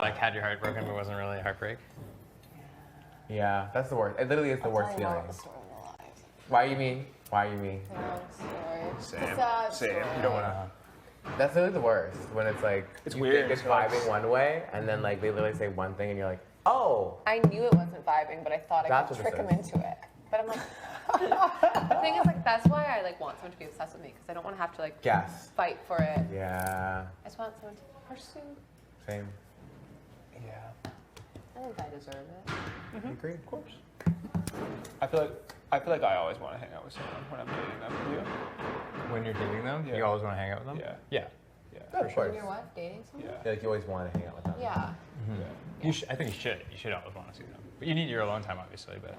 Like had your heart broken, but it wasn't really a heartbreak. Yeah, that's the worst. It literally is the worst feeling. Why you mean? Same. You don't want to. That's literally the worst when it's like It's you weird. think it's vibing one way, and then like they literally say one thing, and you're like, oh. I knew it wasn't vibing, but I thought I That's could what trick it him says. into it. But I'm like, the thing is like that's why I like want someone to be obsessed with me because I don't want to have to like Guess. fight for it. Yeah. I just want someone to pursue. Same. Yeah. I think I deserve it. Agree. Of course. I feel like I always want to hang out with someone when I'm dating them. You? When you're dating them, Yeah. you always want to hang out with them. Yeah. Yeah. Yeah, of course. When you're what? Dating someone? Yeah. Yeah, like you always want to hang out with them. Yeah. You I think you should. You should always want to see them. But you need your alone time, obviously. But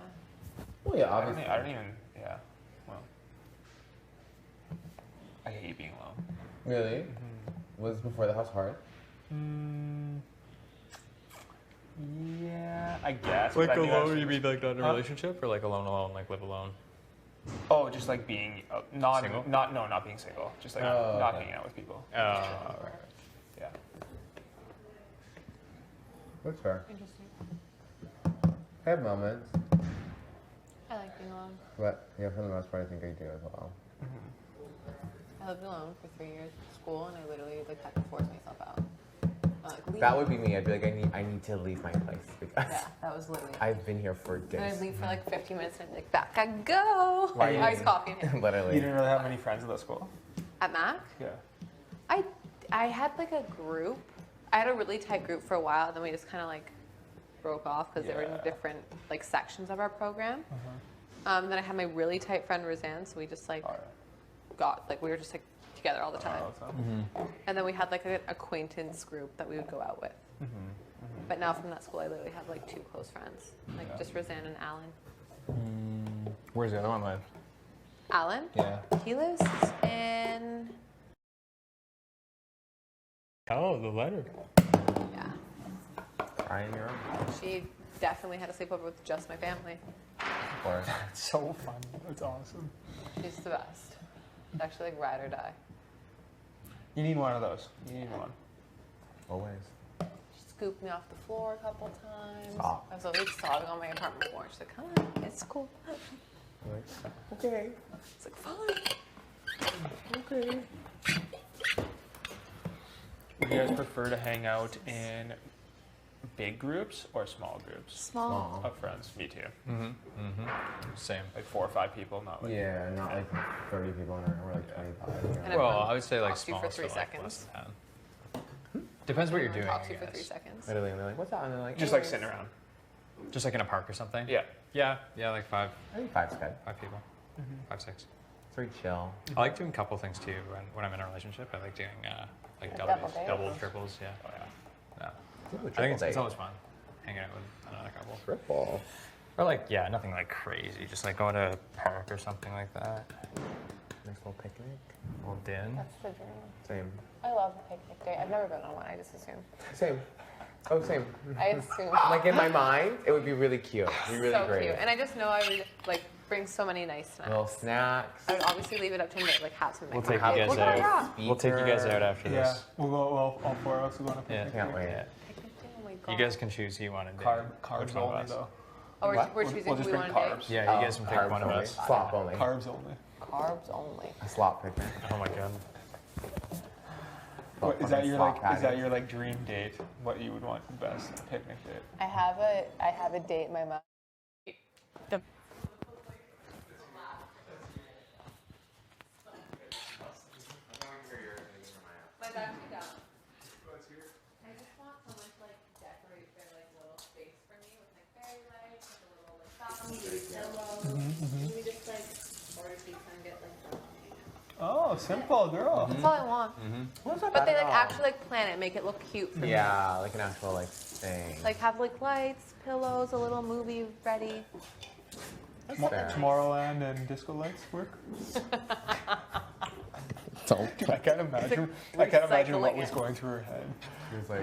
Well, yeah, obviously. I don't even. Yeah. Well. I hate being alone. Really? Was before the house hard? Yeah, I guess. like but I knew I was- you mean like not in a relationship, or like alone, like live alone? Oh, just like being not Single? not being single. Just like Oh, not okay. hanging out with people. Oh, right. Yeah. That's fair. Interesting. I have moments, I like being alone. but yeah, for the most part, I think I do as well. I lived alone for 3 years at school, and I literally like had to force myself out. Like, leave. That would be me. I'd be like, I need to leave my place because Yeah, that was literally. I've been here for And I'd days. leave for like 15 minutes, and I'd be like, back I go. Why you- Iced coffee in hand. Literally. You didn't really have many friends at that school. At Mac, Yeah. I had like a group. I had a really tight group for a while, and then we just kind of like broke off because they were in Yeah. different like sections of our program. Then I had my really tight friend Roseanne, so we just like we were just like together all the time. And then we had like an acquaintance group that we would go out with. But now from that school, I literally have like 2 close friends, like just Roseanne and Alan. Where's the other one live? Alan? Yeah. He lives in Oh, the letter. yeah. Cry in your room. She definitely had a sleepover with just my family. Of course. It's so fun. It's awesome. She's the best. It's actually like ride or die. You need one of those. You need one. Always. She scooped me off the floor a couple times. Stop. I was always sobbing on my apartment floor. She's like, come on, it's cool. Like, okay. It's like, fine. Okay. Would you guys prefer to hang out in big groups or small groups Small. of friends? Me too. Same. Like 4 or 5 people, not like. Yeah, not like 30 people in a room, or like 25. And Yeah. everyone Well, I would say like talks to you small. for 3 so, like, seconds. less than 10. Depends what you're doing. Talks I to you for 3 guess. seconds. Literally, and they're like, what's that? And they're like, Just like "Anyways." sitting around. Just like in a park or something. Yeah. Yeah, like five I think 5's good. people, 5, 6. It's very chill. I like doing a couple things too when I'm in a relationship. I like doing like double doubles, dates. triples. Yeah. Oh yeah. Yeah. Ooh, I think it's triple always fun hanging out with another couple. Triple. Or like nothing like crazy. Just like going to a park or something like that. Nice little picnic. Little din. That's the dream. Same. I love a picnic day. I've never been on one. I just assume. Same. Oh, same. I assume. Like in my mind, it would be really cute. It'd be really so great. cute. And I just know I would like bring so many nice snacks. Little snacks. I would obviously leave it up to him to like have some. We'll nice take you snacks. guys What can I out. grab? We'll take you guys out after Yeah. this. We'll go. Well, all 4 of us will go on a Yeah. picnic. Can't wait. Picnic day? Oh my god. You guys can choose who you want to do. Carbs Which one of only us? though. Oh, we're What? choosing We'll who just we bring want to date. Yeah, you guys can pick Carbs one of only. us. Slop only. Carbs only. Carbs only. A slop picnic. Oh my god. What, is Fucking that your slop like? Is that patties. your like dream date? What you would want best picnic date? I have a date in my mind. The My battery down. I just want someone to like decorate their like little space for me with like fairy lights, like a little like balcony, pillows. And we just like order pizza and get like drunk. Oh, simple girl. That's all I want. What's that But they bad like at all? actually like plan it, make it look cute for me. Yeah, like an actual like thing. Like have like lights, pillows, a little movie ready. fair. Tomorrowland and disco lights work. Don't. I can't imagine. I can't imagine what recycling was it. going through her head. He was like,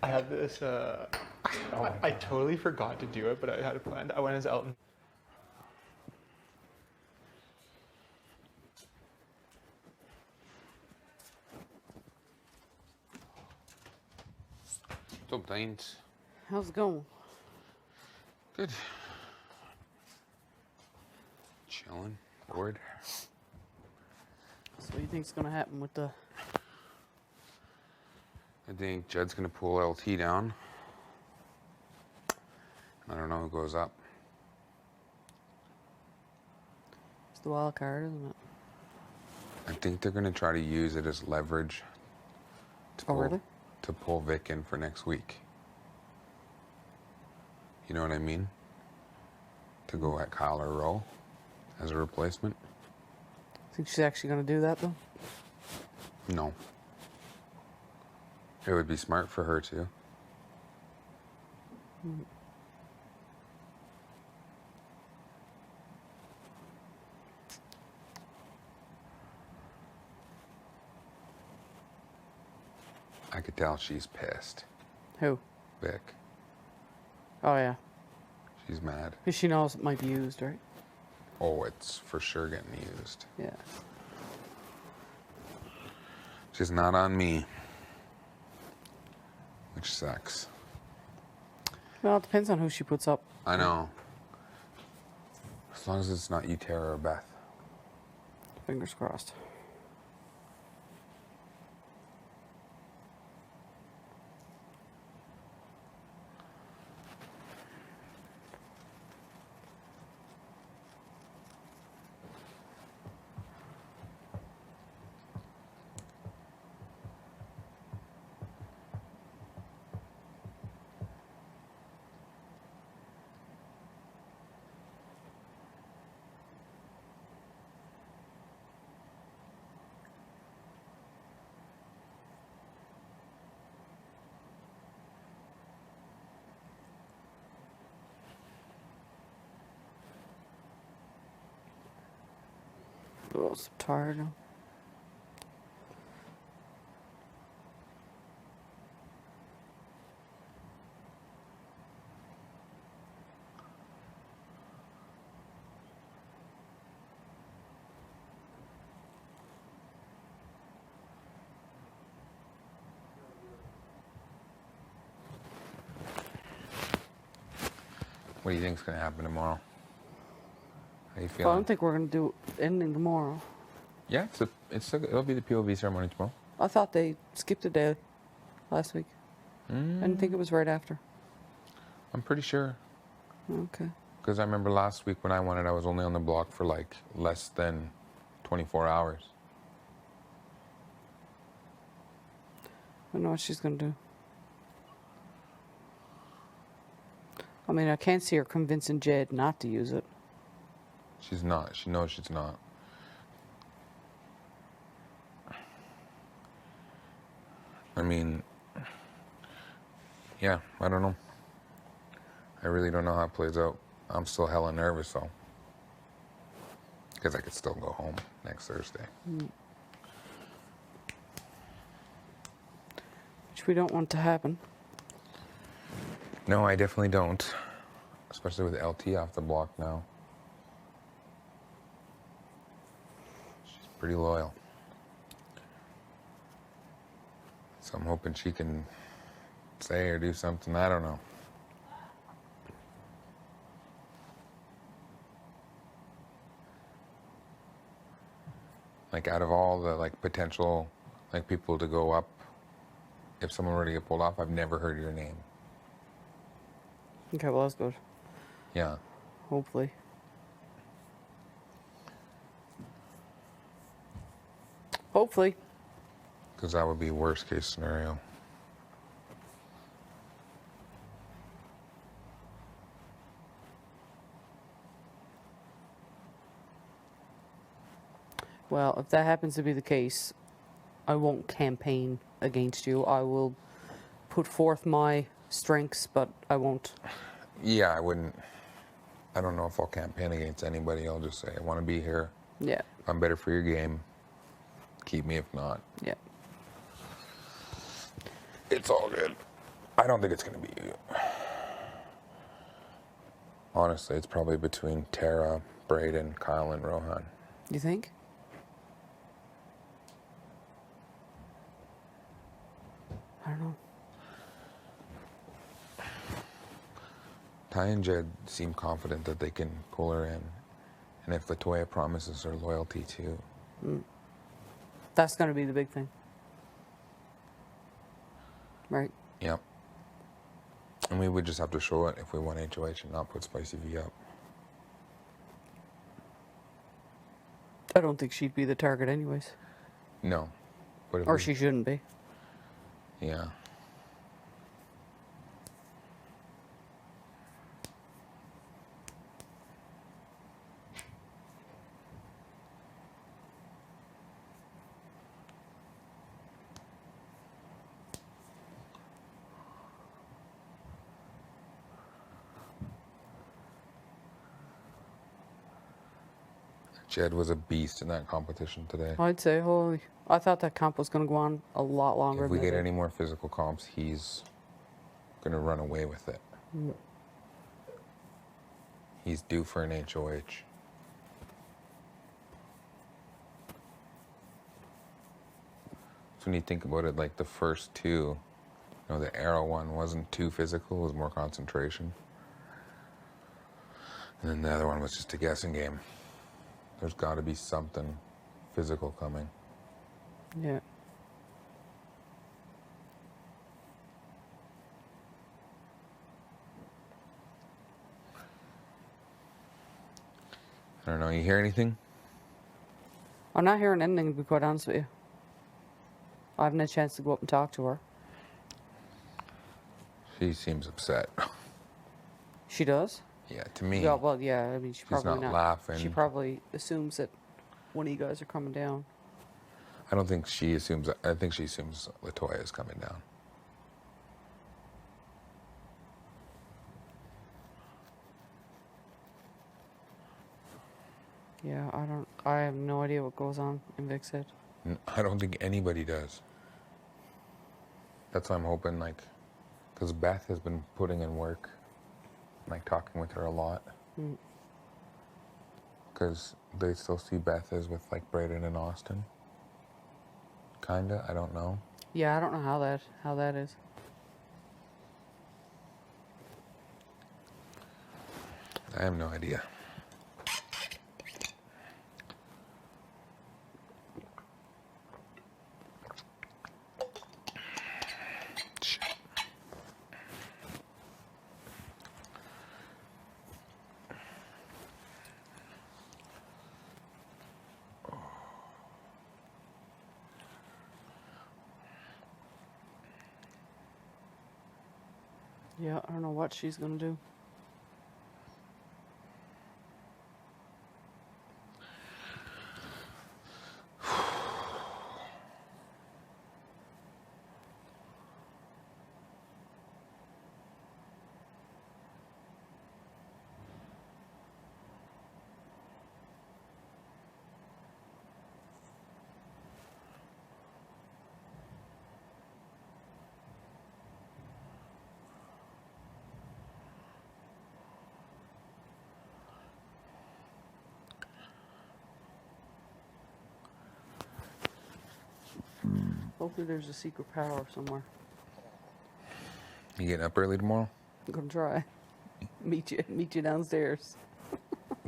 I had this. I totally forgot to do it, but I had it planned. I went as Elton. Top Danes. How's it going? Good. Chilling. Bored. So what do you think's gonna happen with the... I think Jed's gonna pull LT down. I don't know who goes up. It's the wild card, isn't it? I think they're gonna try to use it as leverage to Oh, really? to pull Vic in for next week. You know what I mean? To go at Kyle or Rowe as a replacement. Think she's actually gonna do that though? No. It would be smart for her to. I could tell she's pissed. Who? Vic. Oh yeah. She's mad. Because she knows it might be used, right? Oh, it's for sure getting used. Yeah. She's not on me. Which sucks. Well, it depends on who she puts up. I know. As long as it's not you, Tara, or Beth. Fingers crossed. Oh, so tired now. What do you think's gonna happen tomorrow? How you Well, I feeling? don't think we're gonna do ending tomorrow. Yeah, it'll be the POV ceremony tomorrow. I thought they skipped a day last week. I didn't think it was right after. I'm pretty sure. Okay. Because I remember last week when I won it, I was only on the block for like less than 24 hours. I don't know what she's gonna do. I mean, I can't see her convincing Jed not to use it. She's not. She knows she's not. I mean, yeah, I don't know. I really don't know how it plays out. I'm still hella nervous, though. Because I could still go home next Thursday. Which we don't want to happen. No, I definitely don't. Especially with LT off the block now. She's pretty loyal. So I'm hoping she can say or do something. I don't know. Like out of all the like potential like people to go up, if someone were to get pulled off, I've never heard your name. Okay, well, that's good. Yeah. Hopefully. Hopefully. Because that would be worst case scenario. Well, if that happens to be the case, I won't campaign against you. I will put forth my strengths, but I won't. Yeah, I wouldn't. I don't know if I'll campaign against anybody. I'll just say, I want to be here. Yeah. If I'm better for your game, keep me. If not, Yeah. it's all good. I don't think it's going to be you. Honestly, it's probably between Tara, Braden, Kyle, and Rohan. You think? I don't know. Ty and Jed seem confident that they can pull her in. And if Latoya promises her loyalty too. That's going to be the big thing. Right? Yep. And we would just have to show it if we want HOH and not put Spicy V up. I don't think she'd be the target anyways. No. But if Or we- she shouldn't be. Yeah. Jed was a beast in that competition today. I'd say, holy. I thought that comp was going to go on a lot longer. If we than it get did. any more physical comps, he's going to run away with it. He's due for an HOH. So when you think about it, like the first two, you know, the Arrow one wasn't too physical, it was more concentration. And then the other one was just a guessing game. There's got to be something physical coming. Yeah. I don't know, you hear anything? I'm not hearing anything, to be quite honest with you. I haven't had a chance to go up and talk to her. She seems upset. She does? Yeah, to me. Yeah, well, yeah, I mean, she's probably not laughing. She probably assumes that one of you guys are coming down. I don't think she assumes, I think she assumes Latoya is coming down. Yeah, I have no idea what goes on in Vic's head. I don't think anybody does. That's why I'm hoping, like, because Beth has been putting in work, like talking with her a lot. Because they still see Beth as with like Brayden and Austin. Kinda, I don't know. Yeah, I don't know how that is. I have no idea. Shit. Yeah, I don't know what she's gonna do. Hopefully there's a secret power somewhere. You getting up early tomorrow? I'm gonna try. Meet you downstairs.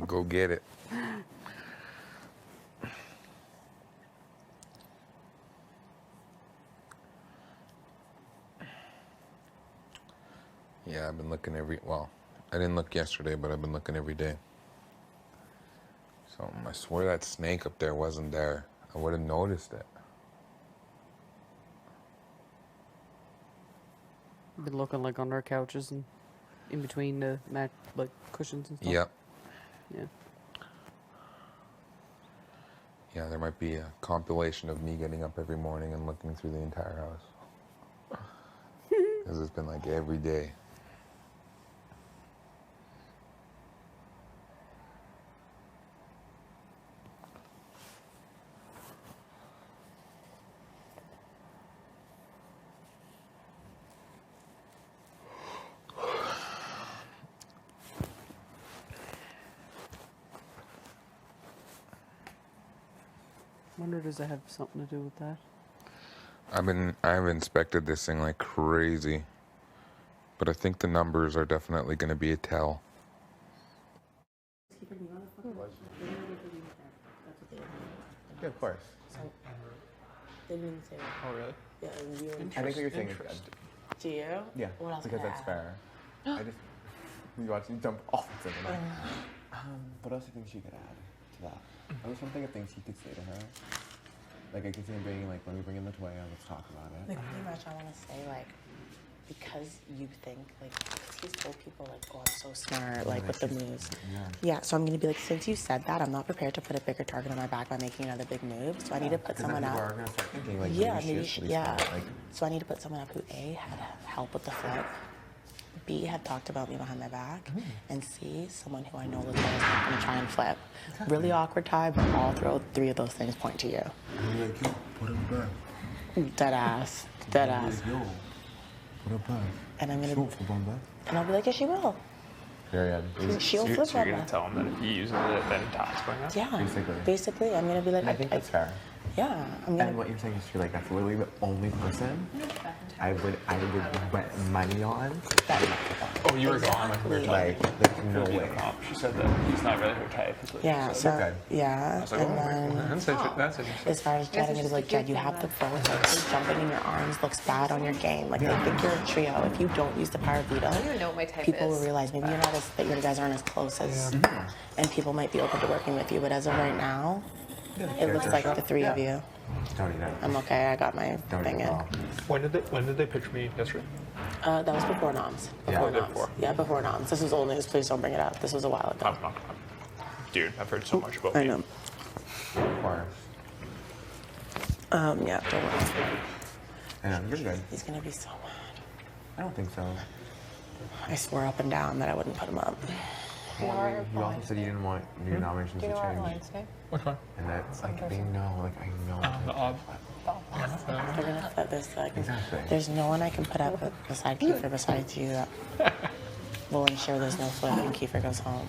Go get it. Yeah, I've been looking well, I didn't look yesterday, but I've been looking every day. So I swear that snake up there wasn't there. I would have noticed it. Been looking like under couches and in between the mat, like cushions and stuff. Yep. Yeah. Yeah, there might be a compilation of me getting up every morning and looking through the entire house. Because it's been like every day. Wonder does it have something to do with that? I've inspected this thing like crazy. But I think the numbers are definitely going to be a tell. Yeah, of course. They didn't say that. Oh, really? Yeah, you were I think what you're saying is good. Do you? Yeah, What else because could I that's add? fair. I just we watch you jump off the cinema. What else do you think she could add to that? I was trying to think of things he could say to her. Like I could see him bringing like, let me bring in the toy and let's talk about it. Like pretty much I want to say like, because you think like, he's told people like, oh, I'm so smart, like with the moves. Yeah, so I'm gonna be like, since you said that, I'm not prepared to put a bigger target on my back by making another big move. So I need to put someone People up. are gonna start thinking like, Yeah, maybe maybe she she, is really yeah. smart. Like, So I need to put someone up who A, had help with the flip, B, had talked about me behind my back, and C, someone who I know is not gonna try and flip. Really awkward time, but all three of those things point to you. I'm like, yo, put him back. Dead ass, dead ass. Yo, put him back. And I'm gonna, Shoot for Bomba. and I'll be like, yeah, she will. Period. She'll So flip you're on gonna that. tell him that if he uses it, then Todd's going up? Yeah, Basically. I'm gonna be like, I think that's fair. Yeah, I'm gonna. And what you're saying is true. Like that's literally the only person I would bet money on. Oh, you were gone when we were talking. Like no way. She said that he's not really her type. Is what Yeah, she said. so Okay. yeah, I was like, and oh, then that's interesting. as far as Jed, I'm gonna be like, Jed, you have the pro. It's like jumping in your arms looks bad on your game. Like they think you're a trio. If you don't use the power veto, I don't even know what my type people is. will realize maybe you're not as that you guys aren't as close as, and people might be open to working with you. But as of right now, it looks like the three of you. Don't eat it. I'm okay. I got my Don't thing eat it in. all. When did they pitch me yesterday? That was before noms. Yeah, Before noms. before. Yeah, before noms. This was old news. Please don't bring it up. This was a while ago. Dude, I've heard so much about I me. know. Of course. Yeah, don't worry. I know, you're good. He's gonna be so mad. I don't think so. I swore up and down that I wouldn't put him up. You know where You also said you didn't want your nominations Do you to know where our change. lines today? Which one? And that's like they know, like I know. The odd. They're gonna flip this. Like, Exactly. there's no one I can put up beside Kiefer besides you that will ensure there's no flip when Kiefer goes home.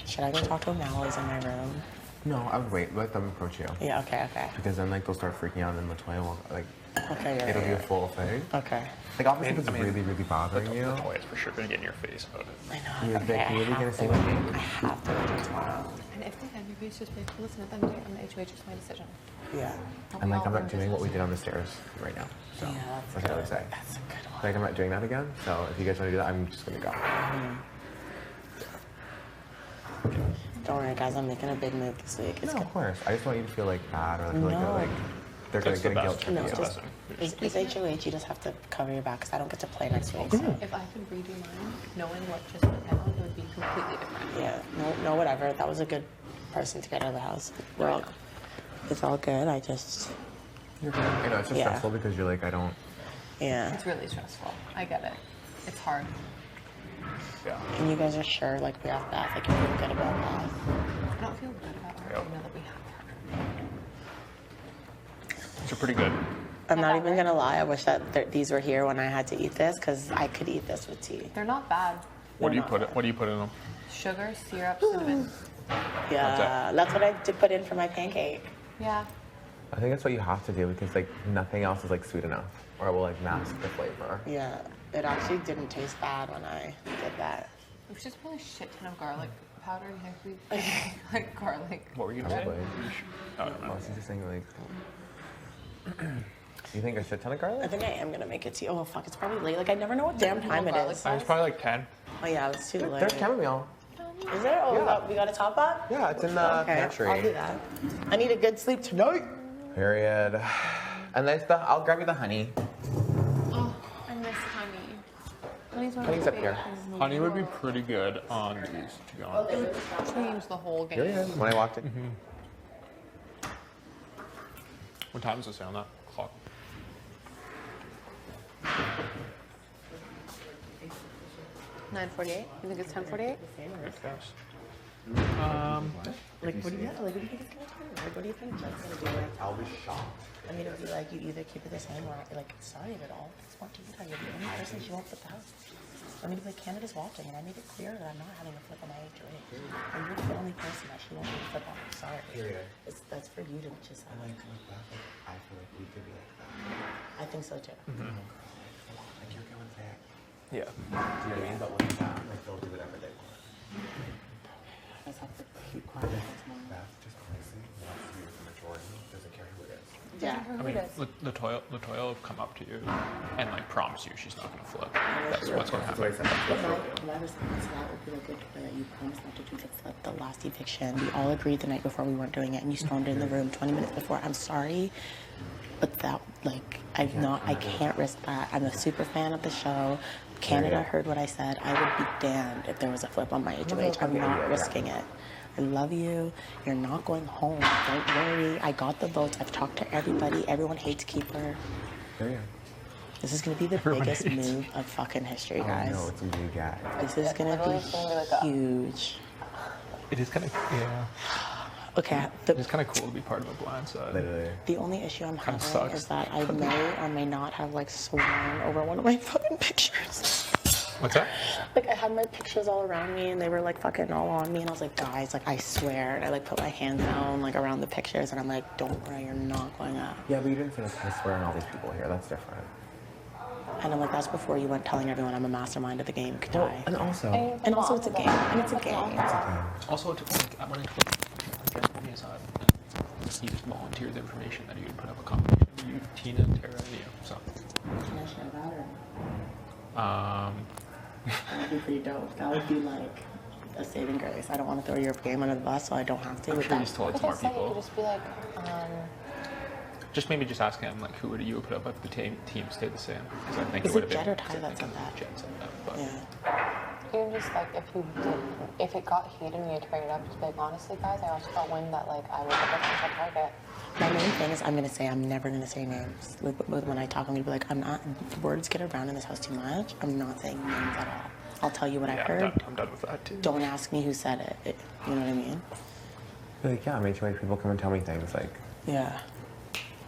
Should I go talk to him now while he's in my room? No, I would wait. Let them approach you. Yeah, okay. Because then like they'll start freaking out and then Latoya will like Okay, yeah, it'll be a yeah. full thing. Okay. Like obviously if it's really, really bothering you. The toy is for sure gonna get in your face about it. I know. You're Okay, like I really have gonna to say wait. that? I have to wait tomorrow. And if the interviews just make listen at them do it on the HOH, it's my decision. Yeah. And like I'm not doing what we did on the stairs right now. So Yeah, that's what I would say. That's a good one. Like I'm not doing that again. So if you guys want to do that, I'm just gonna go. Don't worry, guys. I'm making a big move this week. It's No, good. of course. I just want you to feel like bad or like, feel No. like they're gonna That's the get a guilt best. trip No, you. That's the just best. it's HOH. You just have to cover your back because I don't get to play next week. If I could redo mine, knowing what just went down, it would be completely different. Yeah, no, whatever. That was a good person to get out of the house. We're all, it's all good. I just, You're good. I know it's just Yeah. stressful because you're like I don't. yeah. It's really stressful. I get it. It's hard. Yeah. And you guys are sure, like, we have Beth. Like, you feel good about Beth. I don't feel good about her. I know that we have her. These are pretty good. I'm not even gonna lie. I wish that these were here when I had to eat this because I could eat this with tea. They're not bad. What do you put in them? Sugar, syrup, cinnamon. Yeah, that's what I did put in for my pancake. Yeah. I think that's what you have to do because like nothing else is like sweet enough or it will like mask the flavor. Yeah, it actually didn't taste bad when I did that. We should just put a shit ton of garlic powder in here. We like garlic. What were you gonna say? Probably. I don't I know. was just saying like. You think a shit ton of I garlic? think I am gonna make it tea. Oh fuck, it's probably late. Like I never know what damn time it is. It's probably like 10. Oh yeah, it's too late. There's chamomile. Is there? Oh, Yeah. we got a top up? Yeah, it's in the Okay, pantry. I'll do that. I need a good sleep tonight. Period. And that's the. I'll grab you the honey. Oh, I miss honey. Honey's one of Honey's my up here. favorite things in the Honey would be world. pretty good on these, to be honest. It would change the whole game. Period. When I walked in. What time does it say on that clock? 9:48. You think it's 10:48? Like, what do you think it's gonna do? Like, what do you think Jen's gonna do? Like, I'll be shocked. I mean, it would be like you either keep it the same or like, sorry, but all it's more keep it. You're the only person she won't flip the house. I mean, like Canada's watching, and I made it clear that I'm not having a flip on my HOA. And you're the only person that she won't be flip on. Sorry. Period. That's for you to just. I feel like we could be like that. I think so too. Like you're going back. Yeah. Do you know what I mean? But with that, like they'll do whatever they want. I just have to keep quiet. Beth, just honestly, wants to be with the majority. Doesn't care who it is. Yeah. I mean, Latoya will come up to you and like promise you she's not gonna flip. That's what's gonna happen. But my response to that would be like, Latoya, you promised not to do the flip the last eviction. We all agreed the night before we weren't doing it, and you stormed in the room 20 minutes before. I'm sorry, but that, like, I can't risk that. I'm a super fan of the show. Canada heard what I said. I would be damned if there was a flip on my HOH. I'm not risking it. I love you. You're not going home. Don't worry. I got the votes. I've talked to everybody. Everyone hates Keeper. Yeah. This is gonna be the biggest move of fucking history, guys. No, it's a big guy. This is gonna be huge. It is kind of Okay, it's kind of cool to be part of a blind side. Literally. the only issue I'm having sucks. is that I may or may not have like sworn over one of my fucking pictures. What's that? Like I had my pictures all around me and they were like fucking all on me and I was like, guys, like I swear. And I like put my hands down like around the pictures and I'm like, don't worry, you're not going up. Yeah, but you didn't say I swear on all these people here. That's different. And I'm like, that's before you went telling everyone I'm a mastermind of the game, Well, Katai. and also, And also it's a game. And it's a game. Also, when I took me aside, he just volunteered the information that he would put up a combination of you, Tina, Tara, and you. So. Can I share that or? That would be pretty dope. That would be like a saving grace. I don't want to throw your game under the bus, so I don't have to. I'm with sure that. he's told it I to more guess like you could people. just be like, Just maybe just ask him like who would you put up if the team stayed the same? Because I think Is it would it have Jet been. or Ty that said that? Jet said that, but Yeah. even just like if it got heated and you turned it up, just be like, honestly, guys, I also got wind that like I was a potential target. My main thing is I'm gonna say I'm never gonna say names. Like, when I talk, I'm gonna be like, I'm not. Words get around in this house too much. I'm not saying names at all. I'll tell you what I yeah, heard. I'm done with that too. Don't ask me who said it. You know what I mean? like, yeah, HOH people come and tell me things like, Yeah.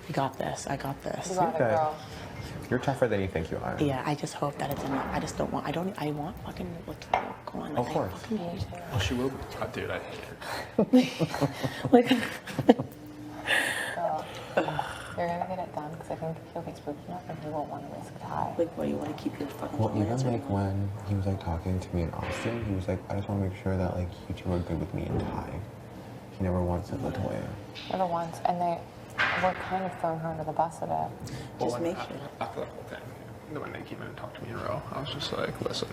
You got this. I got this. You got it, Okay. girl. you're tougher than you think you are. Yeah. I just hope that it's enough. I just don't want. I want fucking. Come on. Of course. I fucking hate her. Well, she will be. Oh, dude, I hate her. Like. Girl, you're gonna get it done because I think he'll be spooked enough and he won't want to risk a tie. Like, what, you want to keep your fucking Well, romance even or like what? when he was like talking to me in Austin, he was like, I just want to make sure that like you two are good with me and Ty. He never once said Latoya. Never once, and they were kind of throwing her under the bus a bit. Well, Just when- make after, sure. after that whole thing, when they came in and talked to me in a row, I was just like, listen,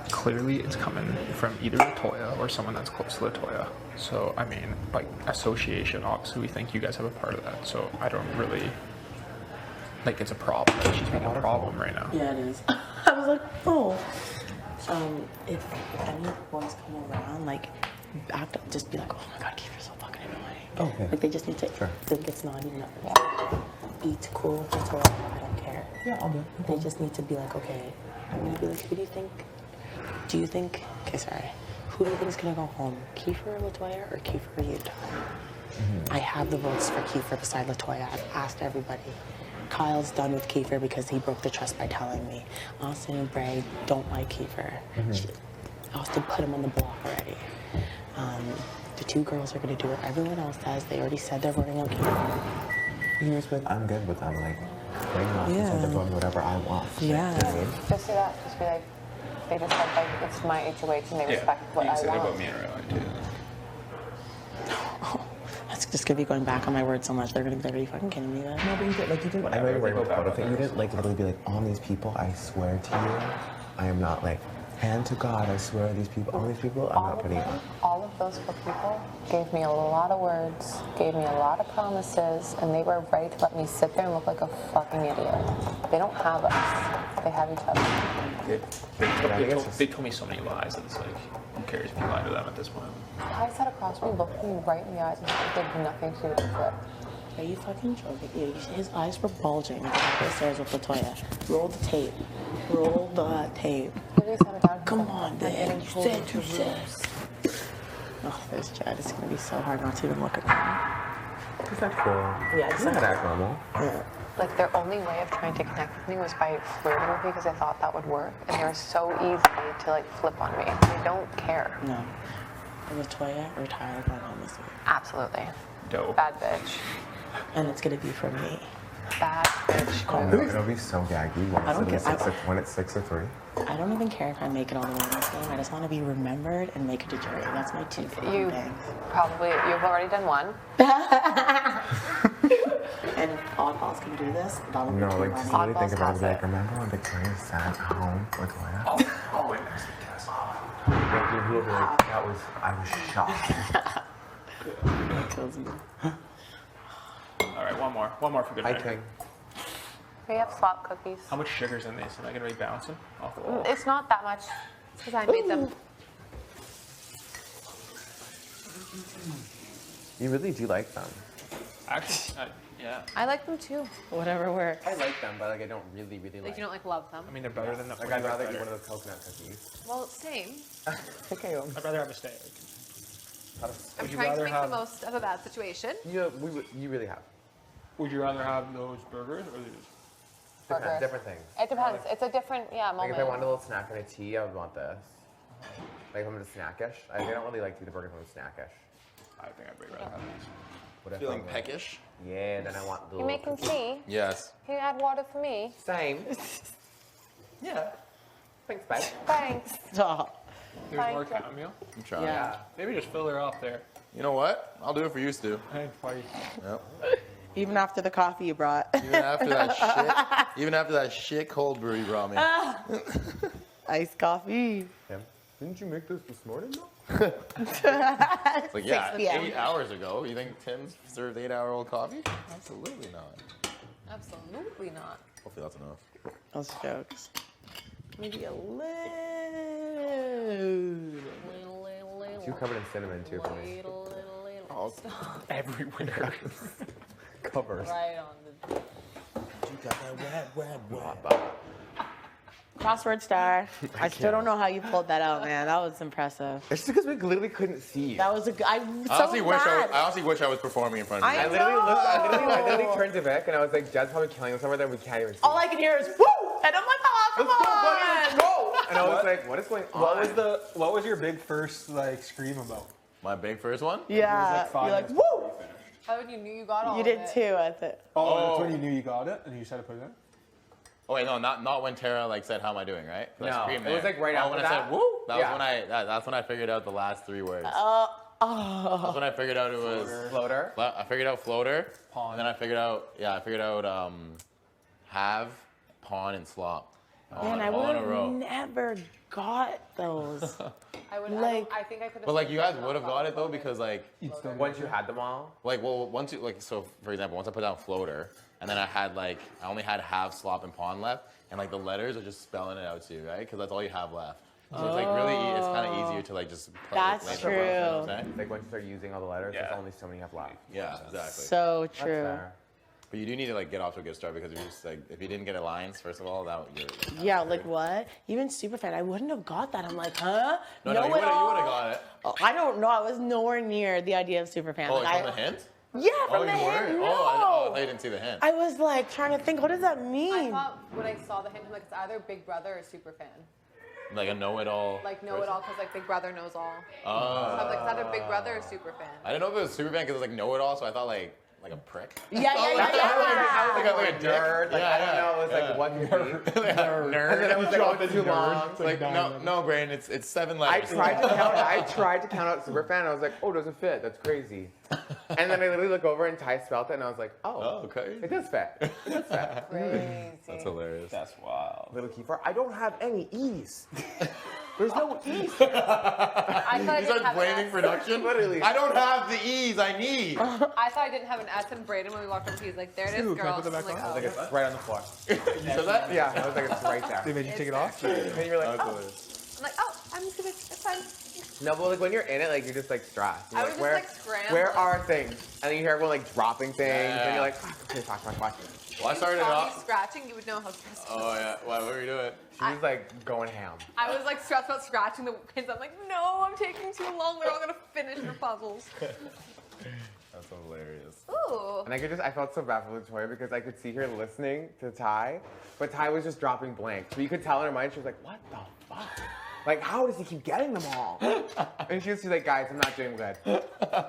clearly it's coming from either Latoya or someone that's close to Latoya. So, I mean, by association, obviously we think you guys have a part of that. So I don't really, like, it's a problem. Like, she's being a problem right now. Yeah, it is. I was like, oh. If any boys come around, like, act up, just be like, oh my god, Kiefer's so fucking annoying. Okay. Like, they just need to Sure. think it's not even up. Eat cool, that's all. I don't care. Yeah, I'll do it. They just need to be like, okay. I'm gonna be like, who do you think? Okay, sorry. Who do you think is gonna go home? Kiefer or Latoya or Kiefer or Utah? I have the votes for Kiefer beside Latoya. I've asked everybody. Kyle's done with Kiefer because he broke the trust by telling me. Austin and Bray don't like Kiefer. Austin put him on the block already. The two girls are going to do what everyone else does. They already said they're voting on Kiefer. Here's what I'm good with them. Like, bring them up and say they're doing whatever I want. Yeah. You know what I mean? Just say that. Just be like, they just said like it's my HOH and they respect what you I said want. about me in real life too. That's just going to be going back on my word so much. They're going to be like, are you fucking kidding me? Then? No, but you did, like, you didn't. I know you're worried about it. You didn't, like, literally be like, all these people, I swear to you, I am not, like, hand to God, I swear these people, all these people, I'm not putting up. All of those four people gave me a lot of words, gave me a lot of promises, and they were ready to let me sit there and look like a fucking idiot. They don't have us. They have each other. They told me so many lies that it's like, who cares if you lie to them at this point? I sat across from me, looked me right in the eyes, and said they had nothing to do with the flip. Are you fucking joking? Yeah, his eyes were bulging. He went up the stairs with Latoya. Roll the tape. Roll the tape. Maybe sat down. Come on, I'm then. getting You pulled said, into you said. rooms. Oh, there's Jed. It's going to be so hard not to even look at him. Is that cool? Yeah, It's not act normal. Yeah. Like their only way of trying to connect with me was by flirting with me because they thought that would work, and they were so easy to like flip on me. They don't care. No. Latoya or Tyler going home this week. Absolutely. Dope. Bad bitch. And it's going to be for me. bad bitch. Oh, no, it'll be so gaggy I don't care. when it's 6 or 3. I don't even care if I make it all the way in this game. I just want to be remembered and make it to jury. That's my 2 things. You've already done one. And if oddballs can do this, that'll be No, too like, funny. just really think Oddballs about has it. Like, it. remember when Victoria sat at home with Leia? Oh, wait. Like, you'd be like, I was shocked. That kills me. All right, one more for good Hi, measure. King. We have slop cookies. How much sugar's in these? Am I gonna be bouncing off the wall? It's not that much. It's because I made them. You really do like them. Actually, yeah. I like them too. Whatever works. I like them, but like I don't really Like like. you don't like love them. I mean, they're better than the. Like I'd rather eat one of those coconut cookies. Well, same. Okay. I'd rather have a steak. I'm Would you trying to rather make have- the most of a bad situation. You really have. Would you rather have those burgers or these? Burger. Different things. It depends. It's a different Like moment. if I wanted a little snack and a tea, I would want this. Like if I'm just snackish. I don't really like to eat the burgers when I'm snackish. I think I'd rather have these. What if Feeling I'm like- peckish? Yeah, then I want the You making tea? Yes. Can you add water for me? Same. Yeah. Thanks, babe. Thanks. Stop. There's Thank more you. chamomile. I'm trying. Yeah. Maybe just fill her off there. You know what? I'll do it for you, Stu. Hey, party. Yep. Even after the coffee you brought. Even after that shit cold brew you brought me. Iced coffee. Tim, didn't you make this morning though? It's like, yeah, 6 p.m. 8 hours ago. You think Tim served 8-hour-old coffee? Absolutely not. Absolutely not. Hopefully that's enough. Those jokes. Maybe a little. Too covered in cinnamon too for me. Oh, Everywhere. Covered. Right on the. you got that wet. Crossword star. I still don't know how you pulled that out, man. That was impressive. It's just because we literally couldn't see you. That was a good. I'm so I honestly mad. wish I was performing in front of you. I literally turned to Vic and I was like, Jed's probably killing us over there. We can't even see. All I can hear is woo, and I'm like, oh, come Let's go, buddy, on. let's go! And I was like, what is going on? What was your big first like scream about? My big first one? Yeah, five you're like, minutes woo. How would you knew you got all You of did it? too, I think. Oh, that's when you knew you got it and you said to put it in? Oh wait, no, not when Tara like said, "How am I doing?" Right? 'Cause I No, screamed it was there. like right oh, after when that. I said "woo." That Yeah. was when that's when I figured out the last 3 words. Oh. That's when I figured out it was. Floater. I figured out floater, Pawn. and then I figured out have, pawn, and slop. Man, I all in a would row. have never got those. I would. Like- I think I could have. But like you guys would have got it though because like Once you had them all. once you so for example once I put down floater and then I only had have, slop, and pawn left and like the letters are just spelling it out to you, right? Because that's all you have left. So it's like really it's kind of easier to like just play That's later. true. You know what I'm saying? Like once you start using all the letters, there's Yeah. only so many you have left. Yeah, exactly. So That's true. fair. But you do need to like get off to a good start because if you didn't get a lines first of all, you're Yeah, like what? Even Superfan, I wouldn't have got that. I'm like, huh? no, you would have got it. Oh, I don't know. I was nowhere near the idea of Superfan. Oh, like, like from the hint? Yeah, from Oh, the you hint. weren't? No. Oh, I thought you didn't see the hint. I was like trying to think, what does that I mean? thought when I saw the hint, I'm like, it's either Big Brother or Super Fan. Like a know-it-all. Like know it all because like Big Brother knows all. Oh. So I'm like, it's either Big Brother or Super Fan. I didn't know if it was Superman because it was like know-it-all, so I thought like a prick. Yeah. Like a dick. Nerd. Like, I don't know. It was like, what could it be? Nerd. And then it was like, oh, it's too long. It's like no, Brandon. It's 7 I letters. tried to count out Superfan, and I was like, oh, it doesn't fit. That's crazy. And then I literally look over and Ty spelled it, and I was like, Oh, oh, okay. it does fit. It does fit. Crazy. That's hilarious. That's wild. Little Kiefer, I don't have any E's. There's no E's. I thought I You didn't start have blaming an S. production. Literally. I don't have the E's I need. I thought I didn't have an S, and Braden when we walked up, he's like, "There it is, Ooh, can I girl." put that I'm back like, on? oh. Like, it's right on the floor. You said that? Yeah, I was like, it's right there. They made you take it off? And you're like, That's oh. hilarious. I'm like, oh, I'm just gonna. It's fine. No, but like when you're in it, like you're just like stressed. You're I like, was just, like, scrambling. where are things? And then you hear everyone like dropping things, and Yeah. you're like, fuck, okay, fuck. Well, I started Saw me off. scratching, you would know how stressed. Oh yeah. What were you doing? She was like going ham. I was like stressed about scratching the pins. I'm like, no, I'm taking too long. They're all gonna finish their puzzles. That's hilarious. Ooh. And I felt so bad for Victoria because I could see her listening to Ty, but Ty was just dropping blanks. But you could tell in her mind, she was like, what the fuck? Like, how does he keep getting them all? And she's like, guys, I'm not doing good.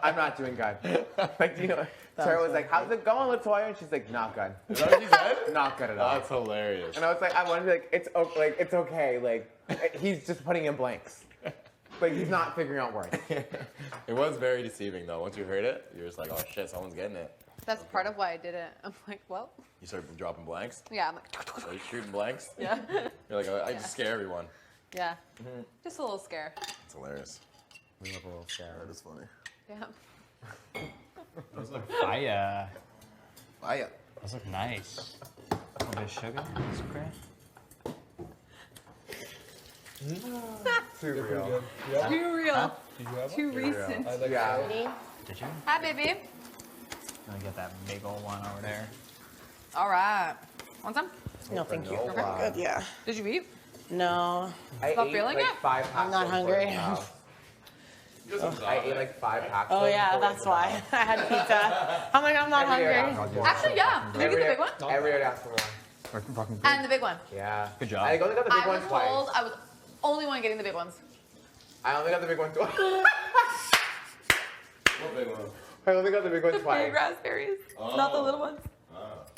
I'm not doing good. Like, you know, Sarah was like, how's it going, Latoya? And she's like, not good. Is that what she said? Not good at all. That's hilarious. And I was like, I wanted to be like, it's okay. Like, he's just putting in blanks. Like, he's not figuring out words. It was very deceiving though. Once you heard it, you're just like, oh shit, someone's getting it. That's part of why I did it. I'm like, well, You start dropping blanks. yeah. I'm like, So you're shooting blanks. yeah, You're like, oh, I just scare everyone. yeah. Just a little scare. It's hilarious. We love a little Sarah. That is funny. Yeah. Those look fire. Fire. Those look nice. A little bit of sugar. That's great. Too real. Too real. Did you have Too recent. Yeah. Did you? Hi, baby. I'm gonna get that big old one over there. All right. Want some? No, thank you. Okay. Good, yeah. Did you eat? No. I Not ate feeling like it? 5 packs. I'm not of hungry. Portobello. I ate like 5 packs. Oh of yeah, that's Portobello. why. I had pizza. I'm like, I'm not Every year I hungry. ask for more. Actually, yeah. Did you get the big one? Every year I ask for more. Fucking And the big one. Yeah. Good job. I only got the big I one was twice. told I was only one getting the big ones. I only got the big one twice. What big one? I only got the big one The big twice. raspberries, not the little ones.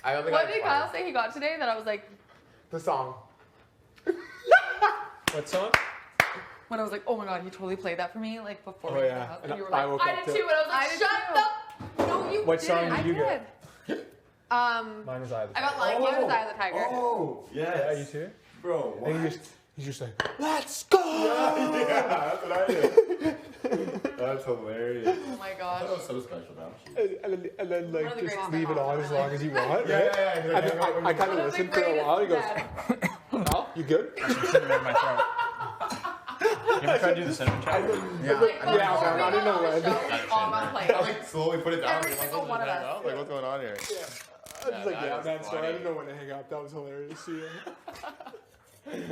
I only What got it did twice. Kyle say he got today that I was like, The song. What song? when I was like, oh my god, he totally played that for me like before Oh, we left yeah. the house. And And you were I like, woke I up did to too. And I was like, I did shut too. up. No, you What didn't. song did you get? I did. Mine was Eye of the I got Lion King with Eye of the Tiger. Oh, Yeah, you too? Bro, what? And he's just like, Let's go! Yeah, that's what I did. That's hilarious. Oh my That gosh. was so special, man. and then One like of the just greatest leave it songs on of as my long life. as you want. Yeah, right? yeah, yeah. And then I kind One of of the listened for a while. He goes, greatest "Al, you good?" cinnamon in my throat. You ever tried to do the cinnamon challenge? Yeah. Yeah, man, I didn't know when. All got played. I like slowly put it down. Every Am I single supposed one to of hang us. up? Like, what's going on here? I was like, that yeah, is man, sorry, I funny. didn't know when to hang up. That was hilarious. See ya.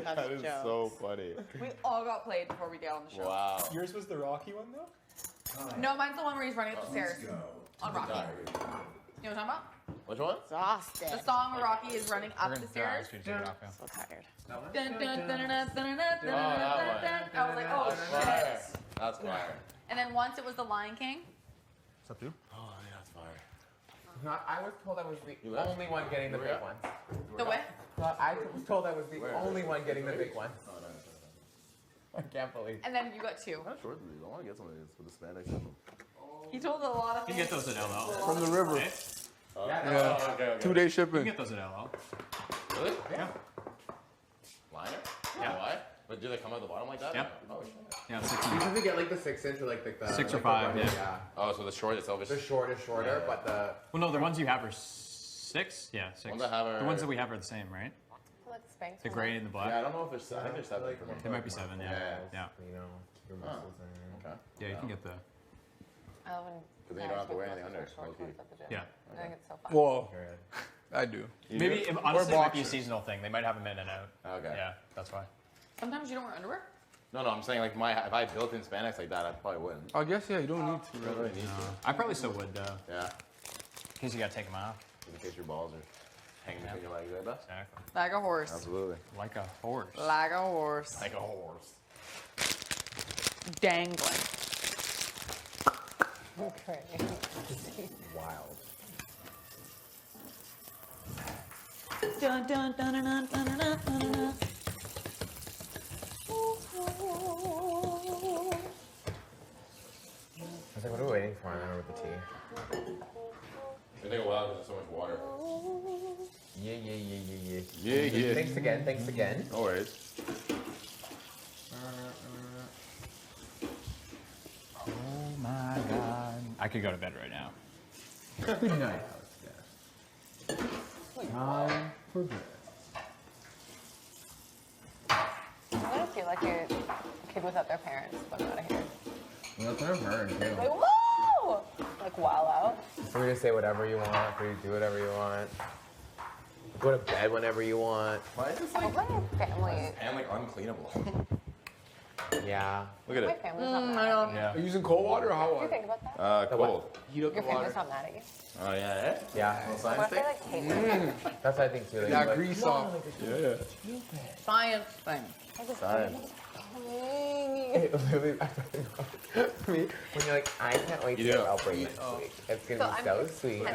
That is so funny. We all got played before we get on the show. Wow. Yours was the Rocky one though. No, mine's the one where he's running up the stairs on Rocky. You know what I'm talking about? Which one? Exhausted. The song where Rocky is running up the stairs. So tired. Dun, dun, dun, dun, dun, dun, dun, dun, dun, dun. I was like, oh Fire. shit. That's fire. And then once it was the Lion King. What's up, dude? Oh, yeah, that's fire. I was told I was the You left? only one getting the Where big at? ones. The what? I was told I was the only one getting the big ones. I can't believe. And then you got two. Not short these. I want to get some of these with the Spanish in them. He told a lot of You things. can get those at LL. From the river. Yeah. Oh, okay. 2-day You shipping. can get those at LL. Really? Yeah. Liner? Yeah. Why? But do they come out the bottom like that? Yeah. Oh, shit. Yeah, it's 6 You usually get like the 6-inch or like the 6 or like 5, the, yeah. Oh, so the short itself is. The short is shorter, but the Well, no, the ones you have are 6. Yeah, 6. Ones I have are- The ones that we have are the same, right? Like Spanx The one. gray and the black. Yeah, I don't know if there's. I think there's 7 for me. There might be 7. Yeah. Yeah. you know, your Huh. muscles and Okay. Yeah, you can get the. I love when Because then you don't have to wear anything under. short Low key. shorts at the gym. Yeah. I think it's so fun. Whoa, I do. Maybe do? honestly, it might be a boxers. seasonal thing. They might have them in and out. Okay. Yeah, that's why. Sometimes you don't wear underwear. No, I'm saying like if I built in Spanx like that, I probably wouldn't. I guess yeah, you don't need to. I don't really need to. I probably still would though, Yeah. in case you gotta take them off. In case your balls are hanging between your legs like that. Exactly. Like a horse. Absolutely. Like a horse. Like a horse. Like a horse. Dangling. Okay. wild. Dun, dun, dun, dun, dun, dun, dun, dun, dun. I was like, what are we waiting for? I remember with the tea. It take a while because there's so much water. Yeah. Thanks again. Thanks again. No worries. Oh my god. I could go to bed right now. Good night. Time for bed. I don't feel like a kid without their parents, but I'm out of here. Well, that's what I've heard too. Like, whoa! Like, wow out. Free to say whatever you want. Free to do whatever you want. Go to bed whenever you want. Why is this I like hope my family, and like uncleanable? Yeah. Look at my it. family's not mad at me. Yeah. Are you using cold water or hot Do you water? think about that? Cold. Heat up the Your family's water. not mad at you. Oh yeah. Eh? Yeah. Little What science if they thing. like hate me? That's what I think too. Like, That like, grease off. Yeah. Science thing. Science. It literally, me, when you're like, I can't wait to You do. get Outbreak next week. It's gonna be so sweet. We're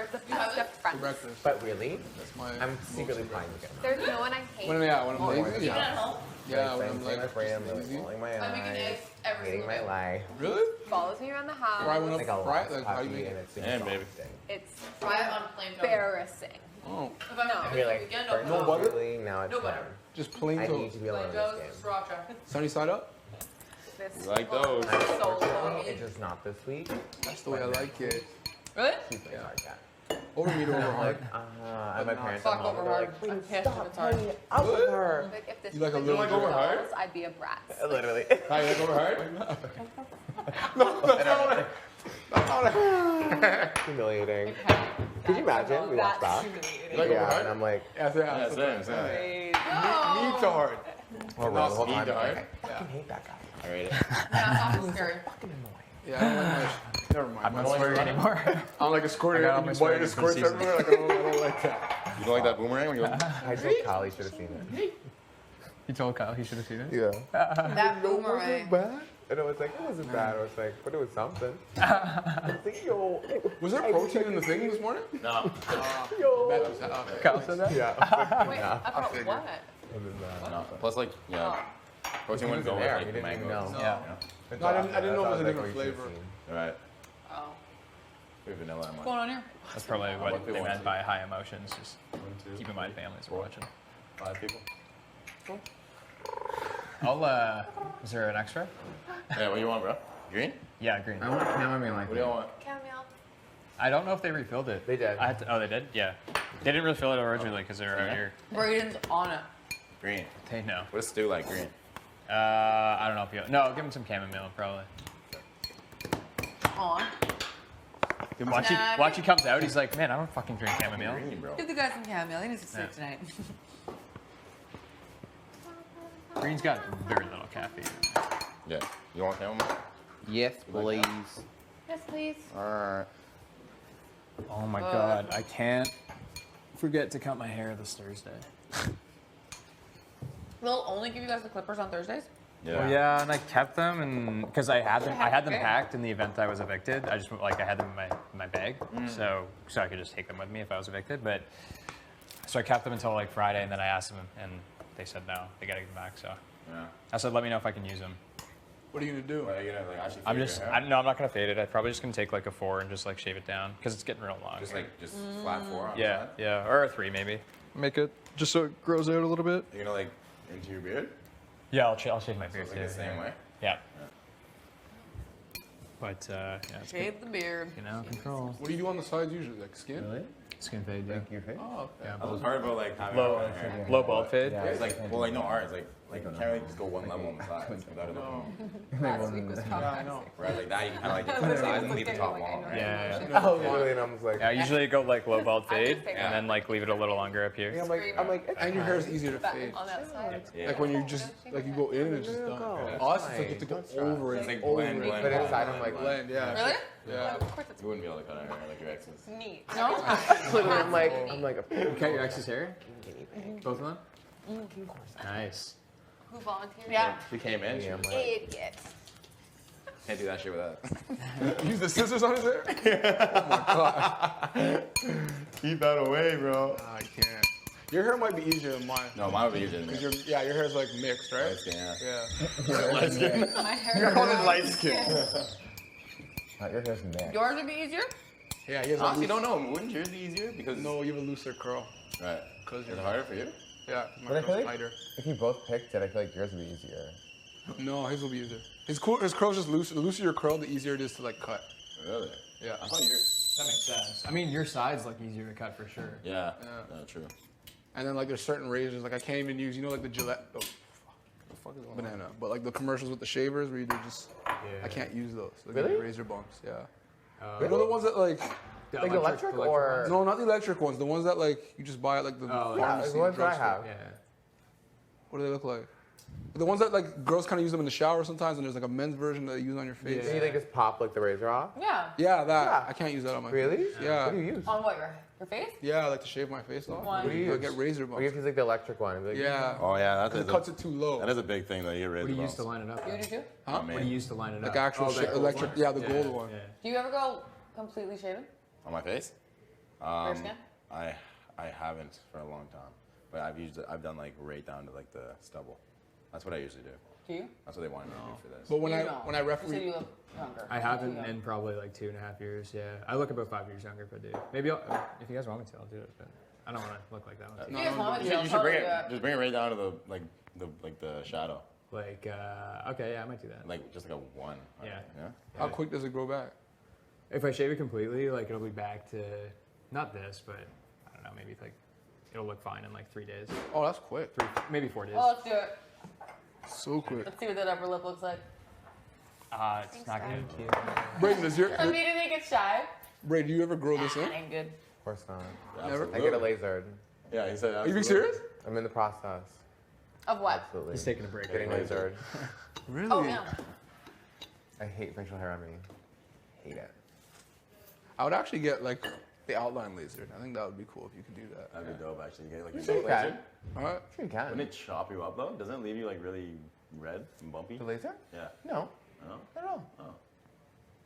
the best of friends. Breakfast. But really, That's my. I'm secretly planning to get them. There's no one I hate. When I'm lazy. Even Yeah. Yeah. When I'm I'm saying like. my brain, I'm lazy. like rolling my I'm making eyes, eggs every hating single my day. life. Really? Follows me around the house. Fry one up, Like a fry lost it. Like how you puppy, make and it? it's Damn, baby. exhausting. It's Fry it on plain toast. embarrassing. Oh. If I'm No. having You're it like, weekend, first no No butter? really, now it's No fun. butter. Just plain I need toast. to be alone Plain in toast, this game. sriracha. Sunny side up. This You like those? so Unfortunately, long. it's just not this week. That's the way I like it. Really? She's like, hard cat. Over meat, over I'm hard. like, and my parents Fuck at home, over they're hard. like, I'm please pissed if stop it's hard. hanging out with her. Like, if this You like a was little like over hard? girls, I'd be a brat. Literally. Hi, you like over hard? Humiliating. Could you imagine? We watched that. You like over Yeah, hard? and I'm like, Yeah, Yeah, same. Meat to hard. oh, well, the whole Speed time, hard? like, I fucking hate that guy. I rate it. Yeah, it's scary. Fucking annoying. Yeah, I don't like my. Never mind. I'm not swearing anymore. I'm like a squirt. I got all You my buy swearing the from squirts season. everywhere. Like, I don't like that. You don't like that boomerang when you go? I told Kyle he should have seen it. You told Kyle he should have seen it? Yeah. That It boomerang. wasn't bad. And it was like, it wasn't bad. I was like, but it was something. I was like, yo. Was there protein in the thing this morning? No. Yo. That was okay. Kyle said that? Yeah. I was like, Wait, nah. about figured. what? Other than that. No. Plus, like, yeah. Protein wouldn't go with there. like You the didn't even mango. know. Yeah. No, I didn't know it was a like, different we should've flavor. seen. All right. Oh. We have vanilla. What's going on here? That's probably what What they they want meant to. by high emotions. Just 1, 2, keep in mind families are watching. 5 people. Is there an extra? Yeah, what do you want, bro? Green? Yeah, green. I want chamomile like What do you want? Chamomile. I don't know if they refilled it. They did. I had to, oh, they did? Yeah. They didn't refill it originally because they were out here. Braden's on it. Green. They know. What does stew like? Green. I don't know if you. No, give him some chamomile probably. On. Watch Nah, he comes out. He's like, man, I don't fucking drink chamomile. Green, bro. Give the guy some chamomile. He needs to sleep Yeah. tonight. Green's got very little caffeine. Yeah. You want chamomile? Yes, like that? please. Yes, please. Alright. Oh my god, I can't forget to cut my hair this Thursday. They'll only give you guys the clippers on Thursdays? Yeah. Well, yeah, and I kept them, and because I had them Okay. packed in the event I was evicted. I just like I had them in my bag, so I could just take them with me if I was evicted. But so I kept them until like Friday, and then I asked them, and they said no, they gotta give them back. So Yeah. I said, let me know if I can use them. What are you gonna do? What, are you gonna like actually I'm fade your just, hair? no, I'm not gonna fade it. I'm probably just gonna take like a 4 and just like shave it down because it's getting real long. Just flat 4 on the yeah, side? yeah, or a 3 maybe. Make it just so it grows out a little bit. You're gonna like into your beard? Yeah, I'll shave my So beard it's like too. the same way? Yeah. But yeah, it's good. Shave the beard. You know, control. What do you do on the sides usually? Like skin? Really? Skin fade, yeah. Your face? Oh, okay. Yeah. I was hard about like having Low, red hair. low bald fade. Yeah. It's like, well, like no art. It's like you can't really just go one level on the sides without it looking. Last week was tough. Yeah, I know. Whereas like that, you can kind of like get to the sides and leave the top long, right? Yeah, yeah. Oh, literally, and I was like, Yeah, I usually go like low bald I would fade, say and then like leave it a little longer up yeah, here. I'm like, it's And your hair is fine. easier to fade. On that side. Yeah. Like when you just like you go in and it's just done. Us, it's like you have to go over it. It's like over blend, it. blend, But inside, I'm like, Blend, yeah. Really? Yeah. Of course it's You wouldn't be able to cut our hair like your exes. neat. No? literally, I'm like, You cut your ex's hair? Both of them? Nice. Who volunteered? Yeah. She came in. She I'm like, Idiot. can't do that shit with that. Use the scissors on his hair? Oh my god. Keep that away, bro. I can't. Your hair might be easier than mine. No, mine would be easier than Cause yours. your hair's like mixed, right? Light skin, yeah. Yeah. Light skin. My hair. Light skin. your hair's mixed. Yours would be easier? Yeah, he has a Honestly, loose, don't know. Wouldn't yours be easier? Because no, you have a looser curl. Right. Cause Is you're it harder for you? Yeah, my But I feel curl's like tighter. if you both picked it, I feel like yours would be easier. No, his will be easier. His curl's just loose. The looser your curl, the easier it is to like cut. Really? Yeah. I thought yours. That makes sense. I mean, your side's like easier to cut for sure. Yeah. Yeah. No, true. And then like there's certain razors like I can't even use. You know like the Gillette. Oh, the fuck is banana? But like the commercials with the shavers where you do just. I can't use those. Like Really? razor bumps. Yeah. You know the ones that like. Like electric or No, not the electric ones. The ones that like you just buy at like the Oh, yeah, pharmacy. the ones that I drugstore. have. Yeah. What do they look like? The ones that like girls kind of use them in the shower sometimes, and there's like a men's version that they use on your face. So you like just pop like the razor off? Yeah. Yeah, that. Yeah. I can't use that on my Really? face. Yeah. What do you use? On what, your Your face? Yeah, I like to shave my face off. Why? What do you I use? get razor bumps. We have to like the electric one. Like, Yeah. Oh yeah, Because it cuts it too low. That is a big thing though. You get razor What do you use bumps. to line it up? You do too? Huh? Oh, man. What do you use to line it Like up? actual that gold electric, one? yeah, the gold one. Yeah. Do you ever go completely shaven? On my face? For your skin? I haven't for a long time, but I've done like right down to like the stubble. That's what I usually do. Do you? That's what they wanted me to do for this. But when You I don't. when I You said referee, you look younger. I haven't Yeah. in probably like 2.5 years. Yeah, I look about 5 years younger if I do. Maybe if you guys want me to, I'll do it. But I don't want to look like that one. If you guys want me to, You should bring it. totally do Just bring it right down to the shadow, Like, okay, yeah, I might do that. like just like a 1. Yeah. Yeah. how quick does it grow back? If I shave it completely, like it'll be back to not this, but I don't know, maybe like it'll look fine in like 3 days, Oh, that's quick. maybe 4 days. Oh, let's do it. So quick. Let's see what that upper lip looks like. It's not gonna be Braden, does your For me to make it shy. Braden, do you ever grow this in? That ain't good. Of course not. Never. I get it lasered. Yeah, he said. Are you being serious? I'm in the process. Of what? Absolutely. He's taking a break. Getting lasered. Really? Oh, yeah. I hate facial hair on me. Hate it. I would actually get like the outline lasered. I think that would be cool if you could do that. That'd be dope actually. You get like a sure you dope can. laser. All right. Sure you can. Wouldn't it chop you up though? Doesn't it leave you like really red and bumpy? The laser? Yeah. No. No. Not at all. Oh.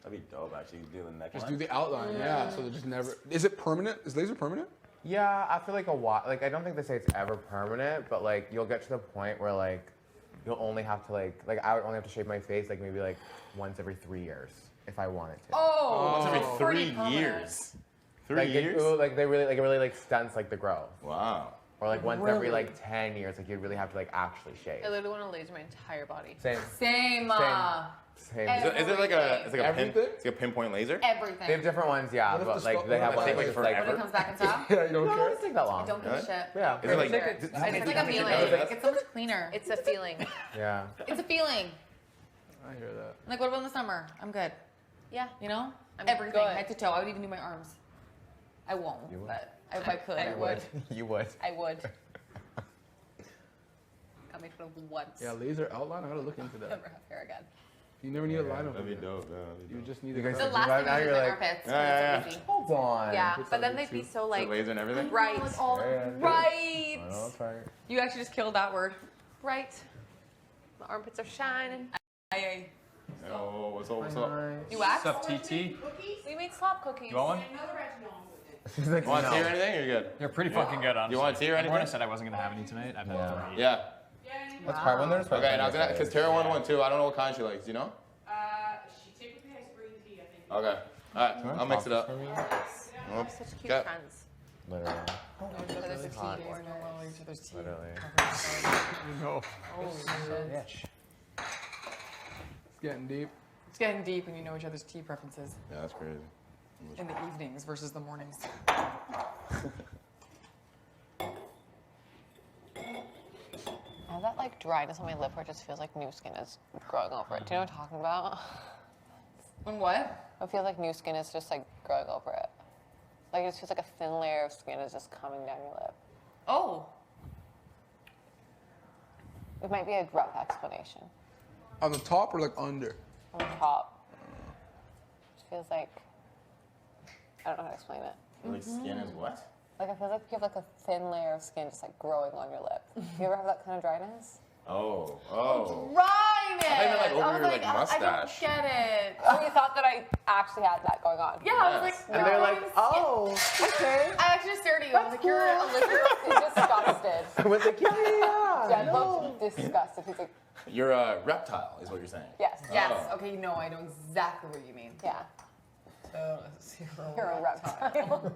That'd be dope actually. You do the neckline. Just do the outline. Yeah. So they just never. Is it permanent? Is laser permanent? Yeah, after like a while, like I don't think they say it's ever permanent, but like you'll get to the point where like you'll only have to like I would only have to shave my face like maybe like once every 3 years if I wanted to. Oh, Once every pretty 3 permanent. years. 3 like years? like they really like stunts like the growth. Wow. Or like once every Really? like 10 years, like you'd really have to like actually shave. I literally want to laser my entire body. Same. Same. Same. Is it like a it's like a Everything? it's like a pinpoint laser? Everything. They have different ones, yeah, What if but the like skull- they have what one if that's it's just like When it comes back in style. Yeah, you don't No, it care. doesn't take that long. Don't give a Really? shit. Yeah. Is it like Sure. does it I take just like you- a feeling. It's so much cleaner. It's a feeling. Yeah. It's a feeling. I hear that. Like, what about in the summer? I'm good. Yeah. You know? I'm Everything, good. head to toe. I would even do my arms. I won't, You would? but if I could, I I would. You would. I would. Got me put once. Yeah, laser outline. I gotta look into that. Never have hair again. You never need a line That'd be over dope. Yeah, that'd be You dope. just need You a guys The Right last now thing is you're my like- armpits. Yeah, It's so easy. Hold on. Yeah, Puts but on then YouTube. they'd be so Is it like laser and everything? right. Yeah. Right. I know, that's right. You actually just killed that word. Right. My armpits are shining. Aye, Oh, what's up? What's up? You asked? What's up, TT? We made slop cookies. You want one? She's like, You want no. tea or anything? Or you're good. They're pretty fucking good, honestly. want tea or Everyone anything? said I wasn't gonna have any tonight. I've had 3. Yeah. That's hard when there's Okay, and I was gonna because Tara wanted one too. I don't know what kind she likes. Do you know? She typically has green tea, I think. Okay. All right. I'll mix it up. We're such cute Okay. friends. Literally. There's a hot. tea. Literally. No. It's getting deep. It's getting deep when you know each other's tea preferences Yeah, that's crazy. in the evenings versus the mornings. I have that like dryness on my lip where it just feels like new skin is growing over it. Do you know what I'm talking about? When what? It feels like new skin is just like growing over it. Like it just feels like a thin layer of skin is just coming down your lip. Oh, It might be a rough explanation. On the top or like under? On the top. It feels like I don't know how to explain it. Like skin is what? Like I feel like you have like a thin layer of skin just like growing on your lip. You ever have that kind of dryness? Oh. Dryness! I thought you meant, like, over I was your, like, I mustache. don't get it. Oh, you thought that I actually had that going on? Yeah, I was like, And they're like, oh, okay. I actually stared at you. I was like, you're a lizard? He's disgusted. I was like, yeah. Yeah, looked disgusted. He's like, You're a reptile, is what you're saying. yes, Yes. Oh. Okay, no, I know exactly what you mean. yeah. You're You're a reptile.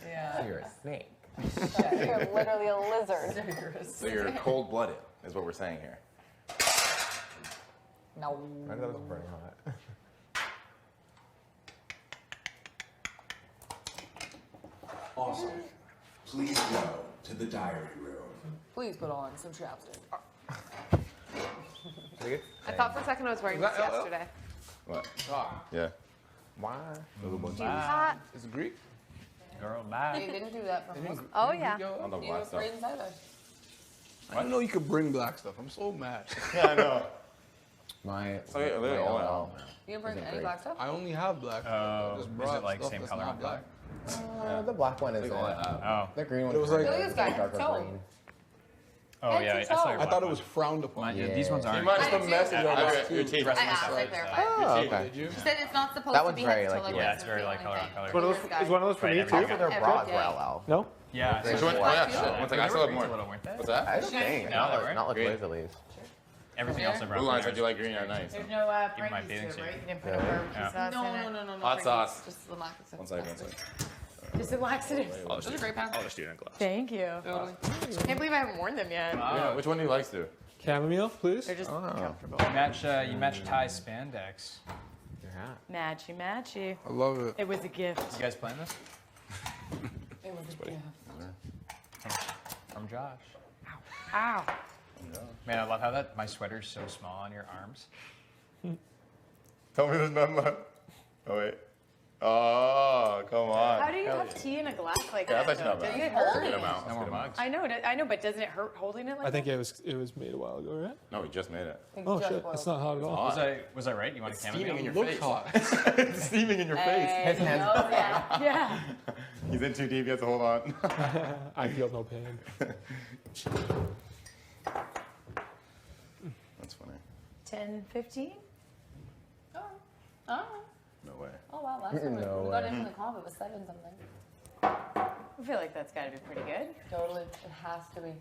Yeah. You're a snake. You're literally a lizard. So you're cold-blooded, is what we're saying here. No. I know it's burning hot. Also, please go to the diary room. Please put on some chapstick. I thought for a second I was wearing Is this that LL? yesterday. What? Ah, Yeah. Why? Hot. is it Greek? Girl, bye. You didn't do that for me. Oh yeah. Yo, On the You black didn't stuff. Braden's either. I didn't know you could bring black stuff. I'm so mad. Yeah, I know. My. So they're all LL. You didn't bring Isn't any great. black stuff? I only have black. Oh, Just is brought it like stuff same that's color not on black. The black one is Like it. all I have. Oh. The green one It was kinda like- is, Look at this guy, darker toe. green. Oh Head yeah, to I saw toe. your I thought it black was one. frowned upon. Yeah, these ones He aren't. must I have do. messaged I our got boss your too. teeth. I asked, I clarified. Oh, okay. Did you? She said it's not supposed That to one's be very, head to toe like, like yeah, this. it's very like color on color. One of those, is one of those for Right, me every too? day. Their bras day. wear well. No? Yeah. Which Which one? Oh yeah, Yeah. shit. One second, I still have A more. little, weren't they? What's that? I don't think. No, they weren't. Not like Green. laser leaves. Everything else I brought. Blue lines, I from do there like green are nice. There's no Even my Frankie's bathing to it, suit. right? You didn't put Yeah. no barbecue Yeah. sauce No, in no, it? no, no, no. Hot Frankie's, sauce. Just the laxative. One second, one second. Just a laxative. Those are great pants. I'll just do it in a glass. Thank you. Totally. Can't believe I haven't worn them yet. Yeah, which one do you like to? Chamomile, please. They're just comfortable. You match Ty spandex. Your hat. Matchy, matchy. I love it. It was a gift. You guys playing this? It was a gift. From Josh. Ow. Man, I love how my sweater's so small on your arms. Tell me there's not much. Oh wait. Oh, come on. How do you have tea in a glass like Yeah, that? that's though? not bad. Doesn't it That's a hurt? good amount. No more mugs. I know, but doesn't it hurt holding it like I think it was made a while ago, right? No, we just made it. Oh shit, it's not hot at all. Was I right? You want a Steaming in chamomile? your Looks face. hot. It's steaming in your face. His hands. Oh, yeah. Yeah. He's in too deep. He has to hold on. I feel no pain. That's funny. 10, 15? Oh. Oh. No way. Oh wow, last time No we got way. in from the comp, it was 7 something. I feel like that's got to be pretty good. Totally. It has to be.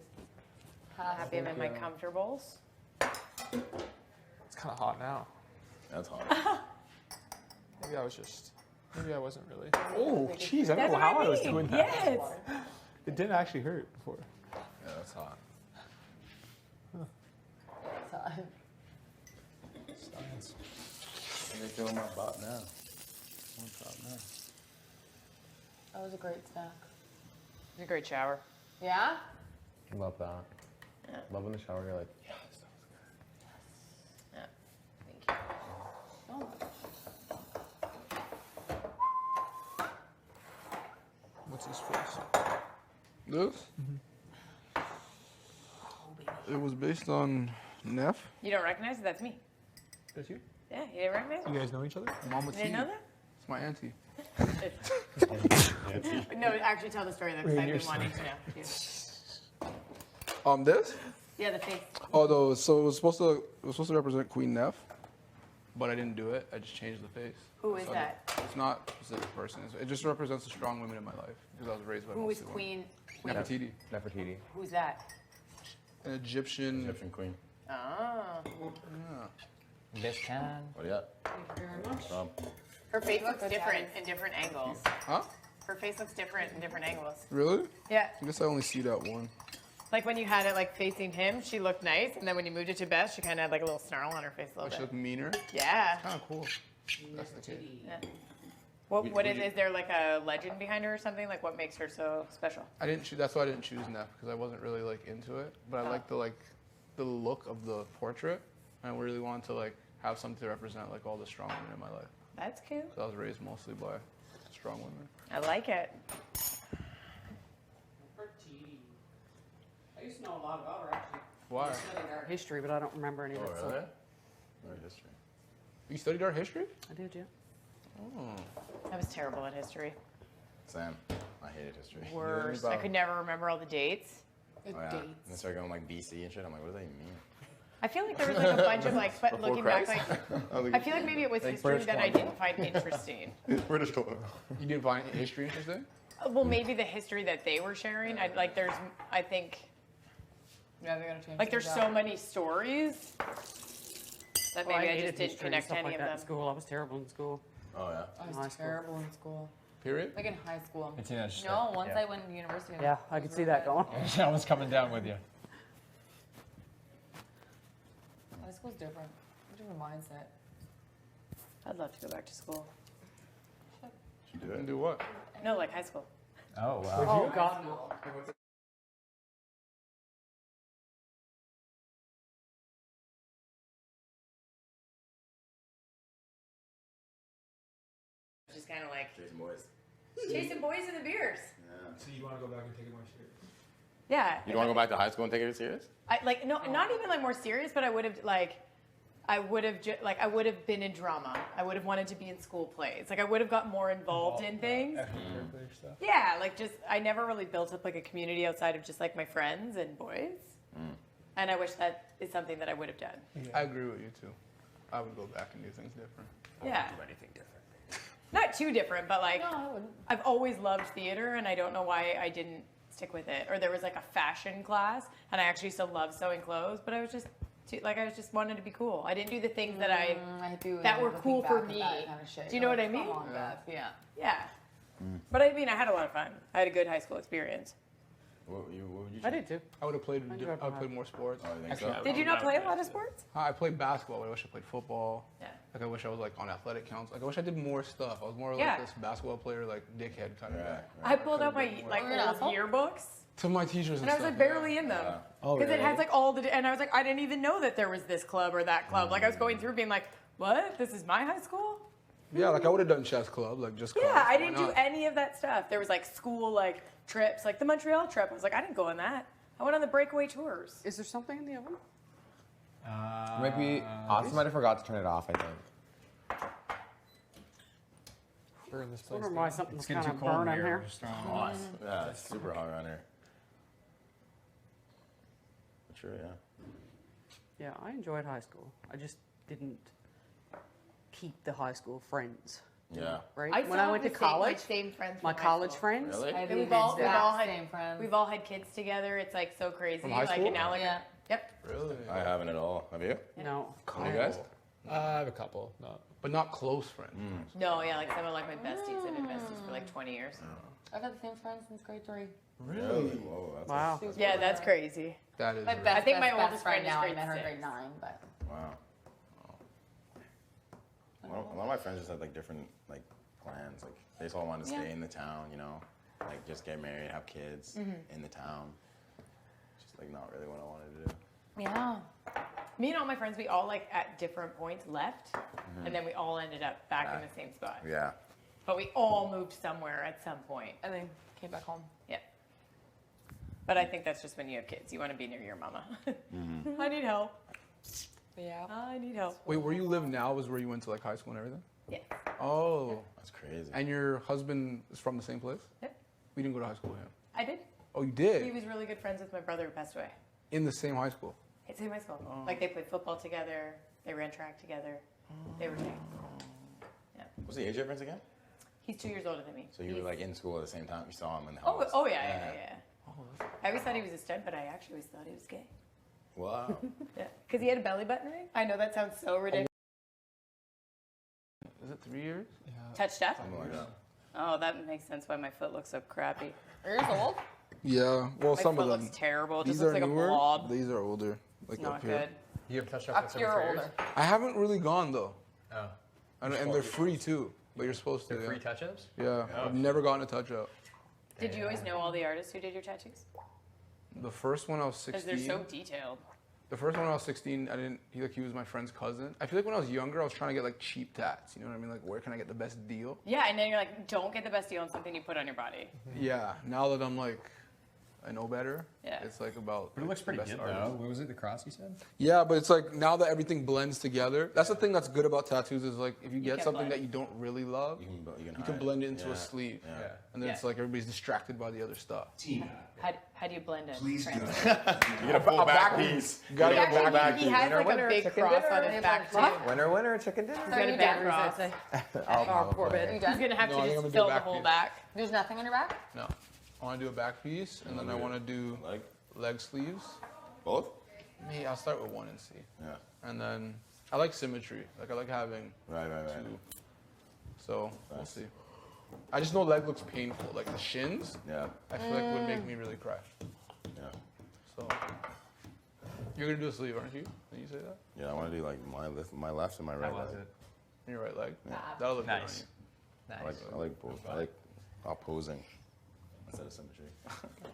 Happy I'm in my comfortables. It's kind of hot now. That's hot. Maybe I wasn't really. Oh, jeez, I don't That's know what how I I was mean. doing that. Yes. It didn't actually hurt before. Yeah, that's hot. Science. I can feel my butt now. What's up now? That was a great snack. It's a great shower. Yeah? Love that. Yeah. Love in the shower. You're like, yes, that was good. Yeah. Thank you. So much. What's his face? This? It was based on Neff. You don't recognize it? That's me. That's you? Yeah, you didn't recognize it? You guys know each other? Mama You didn't T. know that? It's my auntie. No, actually tell the story though, because I've been wanting to know. Yeah. This? Yeah, the face. Oh, no. So it was supposed to represent Queen Neff, but I didn't do it. I just changed the face. Who is So that? It's not a specific person. It just represents the strong women in my life because I was raised by Who is mostly Queen? women. Nefertiti, Nefertiti. Who's that? an Egyptian. Egyptian queen. Oh. Yeah. This can. What do you got? Thank you very much. Her face looks different in different angles. Huh? Her face looks different in different angles. Really? Yeah. I guess I only see that one. Like when you had it like facing him, she looked nice, and then when you moved it to Beth, she kind of had like a little snarl on her face a Oh, little she bit. looked meaner. Yeah. Kind of cool. That's the case. Yeah. What is there like a legend behind her or something? Like what makes her so special? I didn't choose. That's why I didn't choose Neff because I wasn't really like into it. But I like the look of the portrait. I really wanted to like have something to represent like all the strong women in my life. That's cute. So I was raised mostly by strong women. I like it. I used to know a lot about her actually. Why? Her history, but I don't remember any of it. So Very history. You studied art history? I did, yeah. Oh. I was terrible at history. Sam, I hated history. Worst. I could never remember all the dates. Oh, yeah. And then started going like BC and shit. I'm like, what does that even mean? I feel like there was like a bunch of like, but Before looking back, Christ? like, I feel like maybe it was Like history British that I Columbia. didn't find interesting. British Columbia. You didn't find history interesting? Well, maybe the history that they were sharing. I think, Yeah, they gotta change. like, there's things so up. many stories that Well, maybe I hated just didn't history and connect stuff any like of that them. in school. I was terrible in school. Oh yeah. I high was school. terrible in school. Period? Like in high school. It's, you know, just No, like- once yeah. I went to university. Yeah, I could see that going. I was coming down with you. High school's different. Different mindset. I'd love to go back to school. Should do And it. do what? No, like high school. Oh wow. Oh, God, no. Just kind of like Jason Boys. chasing boys in the beers. So you want to go back and take it more serious? Yeah. You don't want to go back to high school and take it serious? I like no, not even like more serious, but I would have like, I would have I would have been in drama. I would have wanted to be in school plays. Like I would have got more involved in things. Extracurricular stuff. Yeah, like just I never really built up like a community outside of just like my friends and boys. And I wish that is something that I would have done. I agree with you too. I would go back and do things different. Yeah. Do anything different. Not too different, but like No, I wouldn't. I've always loved theater and I don't know why I didn't stick with it. Or there was like a fashion class and I actually still love sewing clothes, but I was just I just wanted to be cool. I didn't do the things that that were cool for me. Kind of shit. Do you know what I mean? Come on, Beth. Yeah. Yeah. But I mean, I had a lot of fun. I had a good high school experience. What would you I did too. I would have played. I I would played more sports. Oh, you think so? Did you not play a lot of sports? I played basketball. But I wish I played football. Yeah. Like I wish I was like on athletic council. Like I wish I did more stuff. I was more Yeah. like this basketball player, like dickhead kind of guy. I pulled out my like Were you an old asshole? yearbooks. To my teachers And I was like barely in them. Oh, Because it has really? like all the, and I was like, I didn't even know that there was this club or that club. Like I was going through being like, what? This is my high school? Yeah, like I would have done chess club, like just. 'cause, Yeah, I why didn't do not? any of that stuff. There was like school like trips, like the Montreal trip. I was like, I didn't go on that. I went on the breakaway tours. Is there something in the oven? Maybe Austin might have forgot to turn it off, I think. Burn this I place wonder why down. something's It's getting kind too of cold in burning here. here. We're just throwing it Hot. on. Yeah, it's super hot around here. True, yeah. Yeah, I enjoyed high school. I just didn't keep the high school friends. Yeah. Right? When I went to college, same friends. my from high college school. friends, Really? I have And the we've all exact had same friends. we've all had kids together. It's like so crazy. From high like school? and now like Yeah. yep. Really? I haven't at all. Have you? no. You guys? I have a couple. Not. But not close friends. No, yeah, like some of like my besties. I've been besties for like 20 years. I've had the same friends since grade 3. Really? Whoa, that's Wow. Yeah, that's crazy. That is. My really- best, I think my best oldest friend friend is now, I grade met her in 6. grade 9, but wow. A lot of my friends just had like different like plans. Like they just all wanted to stay in the town, you know, like just get married, have kids in the town. Just like not really what I wanted to do. yeah. Me and all my friends, we all like at different points left, and then we all ended up back in the same spot. Yeah. But we all moved somewhere at some point. And then came back home. Yeah. But I think that's just when you have kids. You want to be near your mama. I need help. Yeah. I need help. Wait, where you live now was where you went to like high school and everything? Yeah. Oh. That's crazy. And your husband is from the same place? Yep. We didn't go to high school with him. I did. Oh, you He did? was really good friends with my brother who passed away. In the same high school? It's in high school. Like they played football together. They ran track together. They were tight. Yeah. What's the age difference again? He's 2 years older than me. So you were He's- like in school at the same time. You saw him in the Oh, halls. oh yeah. I always thought he was a stud, but I actually always thought he was gay. Wow. Yeah. Because he had a belly button ring. I know that sounds so ridiculous. Is it 3 years? Touched up? Something like that. Oh, that makes sense why my foot looks so crappy. Are yours old? Yeah. Well, My some foot of them. looks terrible. It These just looks are like a newer. blob. These are older. Like Not up here. good. You haven't touched up Up with to your over 3 older. I haven't really gone though. Oh. And they're free too. But you're supposed to. They're Yeah. free touch-ups? Yeah. I've never gotten a touch up. Did you always know all the artists who did your tattoos? The first one I was Because 16. they're so detailed. The first one when I was 16, I didn't. He was my friend's cousin. I feel like when I was younger, I was trying to get like cheap tats. You know what I mean? Like where can I get the best deal? Yeah, and then you're like, don't get the best deal on something you put on your body. Yeah. Now that I'm like, I know better. Yeah. It's like about. But it looks the pretty best good artists. though. What was it? The cross you said? Yeah, but it's like now that everything blends together. That's the thing that's good about tattoos is like if you get can something blend. that you don't really love, You you can can blend it into Yeah. a sleeve, Yeah. and then Yeah. it's like everybody's distracted by the other stuff. Tina, How do you blend it? please do. You get a full back piece. You gotta You get get a full back He piece. has like winner, a big chicken cross dinner. on his back too. Winner, winner, chicken dinner. He's got a big done, cross. Oh, poor bit. You done? He's gonna have No, I to think I'm just gonna do fill the back whole piece. back. There's nothing on your back? No, I want to do a back piece, and then I want to do Like leg sleeves. both? Me, I'll start with one and see, Yeah. and then I like symmetry. Like I like having Right. two. So we'll Nice. see. I just know leg looks painful. Like the shins, Yeah. I feel like would make me really cry. Yeah. So you're gonna do a sleeve, aren't you? Did you say that? Yeah. I want to do like my left and my right How was leg. it? And your right leg. Yeah. That'll look Nice. good I Nice. like both. I like opposing instead of symmetry. on you.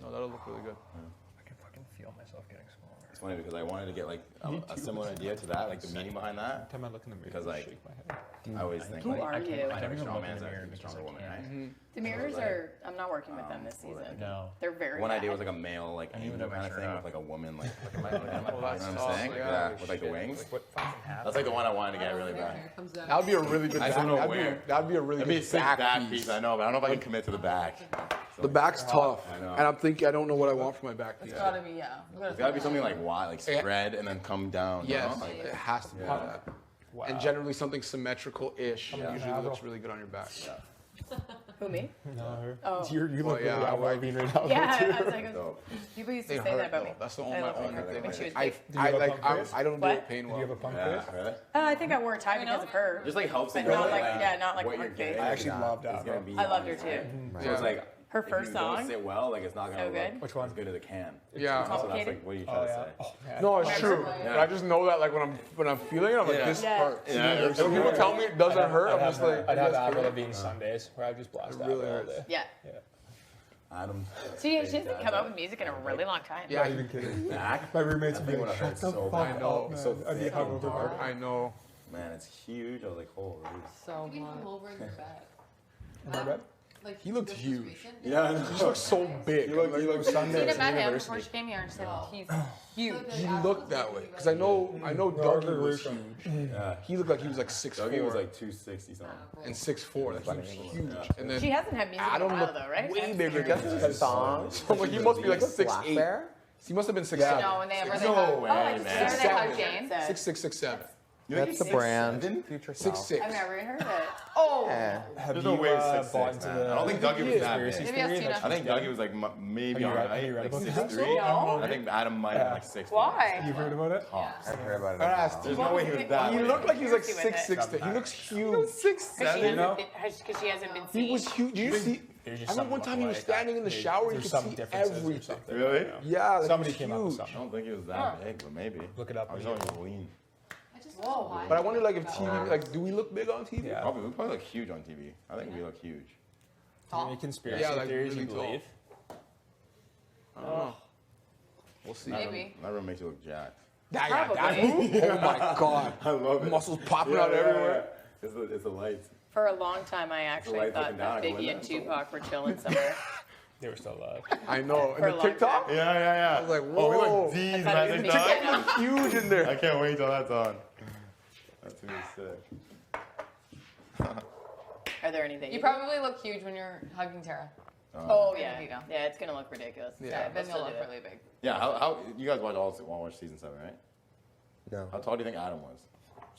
No, that'll look really good. I can fucking feel myself getting smaller. It's funny because I wanted to get like a similar idea to that, like the meaning behind that. Time I look in the mirror, Because like shake my head. I always think Who like, are you? I never even strong look in man's the mirror a because stronger I woman, can't. right? The mirrors are. I'm not working with them this season. No. They're very. One idea bad. was like a male like even angel know my kind of shirt thing off. with like a woman like you know that's what I'm awesome. saying? Yeah. Yeah, with like the wings. That's like the one I wanted to get really bad. That would be a really good I back. just don't know That'd be, where. that'd be a really It'd be a good sick back back piece. piece, I know, but I don't know if I can commit to the back. So, The back's tough, I know. and I'm thinking I don't know what I want for my back piece. It's gotta be, yeah. It's gotta be something like wide, like spread and then come down. you Yes, know? Like, it has to be that. Wow. And generally something symmetrical-ish usually looks really good on your back. Who, me? No, her. Oh. You look Well, really yeah, out right. Robin right now. Yeah, too. I was like, dope. people used to They say hurt, that about though. me. That's the I only love only her thing. when she was I big. I don't do What? it pain Do well. you have a punk Yeah, face? really? I think I wore a tie because of her. Just like helps But it not know, like, yeah, not like what you're punk face. getting. I actually loved It's that. gonna be I loved her on, too. right? So Yeah. it's like Her if first you don't song. sit well, like it's not gonna So good. look Which one? as good as it can. Yeah. So that's Complicated? like what are you trying to say? Oh, man. No, it's true. Yeah. But I just know that like when I'm feeling it, I'm like Yeah. this Yeah. hurts. Yeah, And when people tell me it doesn't hurt, I'm just like I'd have that's Avril crazy. Lavigne Sundays where I just blast It out really all hurts. day. Yeah. Adam. She hasn't come out with music in a really long time. Yeah, Not even kidding. Back. My roommates would be think like, when I shut heard the so fuck bad. up, It's man. so I'd be thick. hungover. I know. Man, it's huge. I was like, holy. So You much. hung over in your bed. In my bed? Like, He looked this was huge. recent? Yeah, I know. He looks so big. He looked Sundays Tina in met him university. before she came here and she said he's huge. He looked that way because I know Dougie was huge. Yeah. He looked like he was like 6'4" Dougie was like 260 something. and 6'4". Like he was huge. And then She hasn't had music in a Adam while looked though, right? way bigger. That's just a song. So like he must be like 6'8". He must have been 6'7". No, when they ever No way, like, man. they hug James. 6'6", 6'7". That's the brand. Future self. 6'6". I've never heard it. Oh, Yeah. Have There's you no way it's bought 6'6", into man. the I don't think Dougie was that conspiracy big. Maybe ask theory Tina. that I think she's Dougie was like maybe Have you read- alright, have you read like about this? 6'3". No. I think Adam might have been like 6'4". why? You've heard about it? I've heard about it. I as asked well. There's no way he was that He big. looked like he was like Seriously with 6'6". He looks huge. Because she, You know? she hasn't been seen. He was huge. Did you see? There's I just remember one something time he was like standing in the There- shower and you there's could some see differences or everything. something. Really? you know? Yeah, like Somebody he was came up with huge. I something. don't think he was that big, but maybe. Look it up. I was always lean. I just don't know why. But I wonder, like, if TV, like, do we look big on TV? Yeah. Probably, we probably look huge on TV. I think we look huge. Any conspiracy Yeah, like, theories really you tall. believe? I don't know. We'll see. Maybe. My room makes you look jacked. Oh my god. I love it. Muscles popping out everywhere. It's the lights. For a long time, I actually lights thought looking down, that I go, Biggie and "Isn't that Tupac were chilling somewhere. They were still alive. I know. For a And the long TikTok? time. Yeah. I was like, Oh, we whoa. look D's, I thought it man. was TikTok. me. Look huge in there. I can't wait till that's on. That's gonna be sick. Are there any that You probably look huge when you're hugging Tara. Oh yeah, There you go. yeah. It's gonna look ridiculous. Yeah. Then let's you'll still look do it. really big. Yeah, how you guys watch season 7, right? No. How tall do you think Adam was?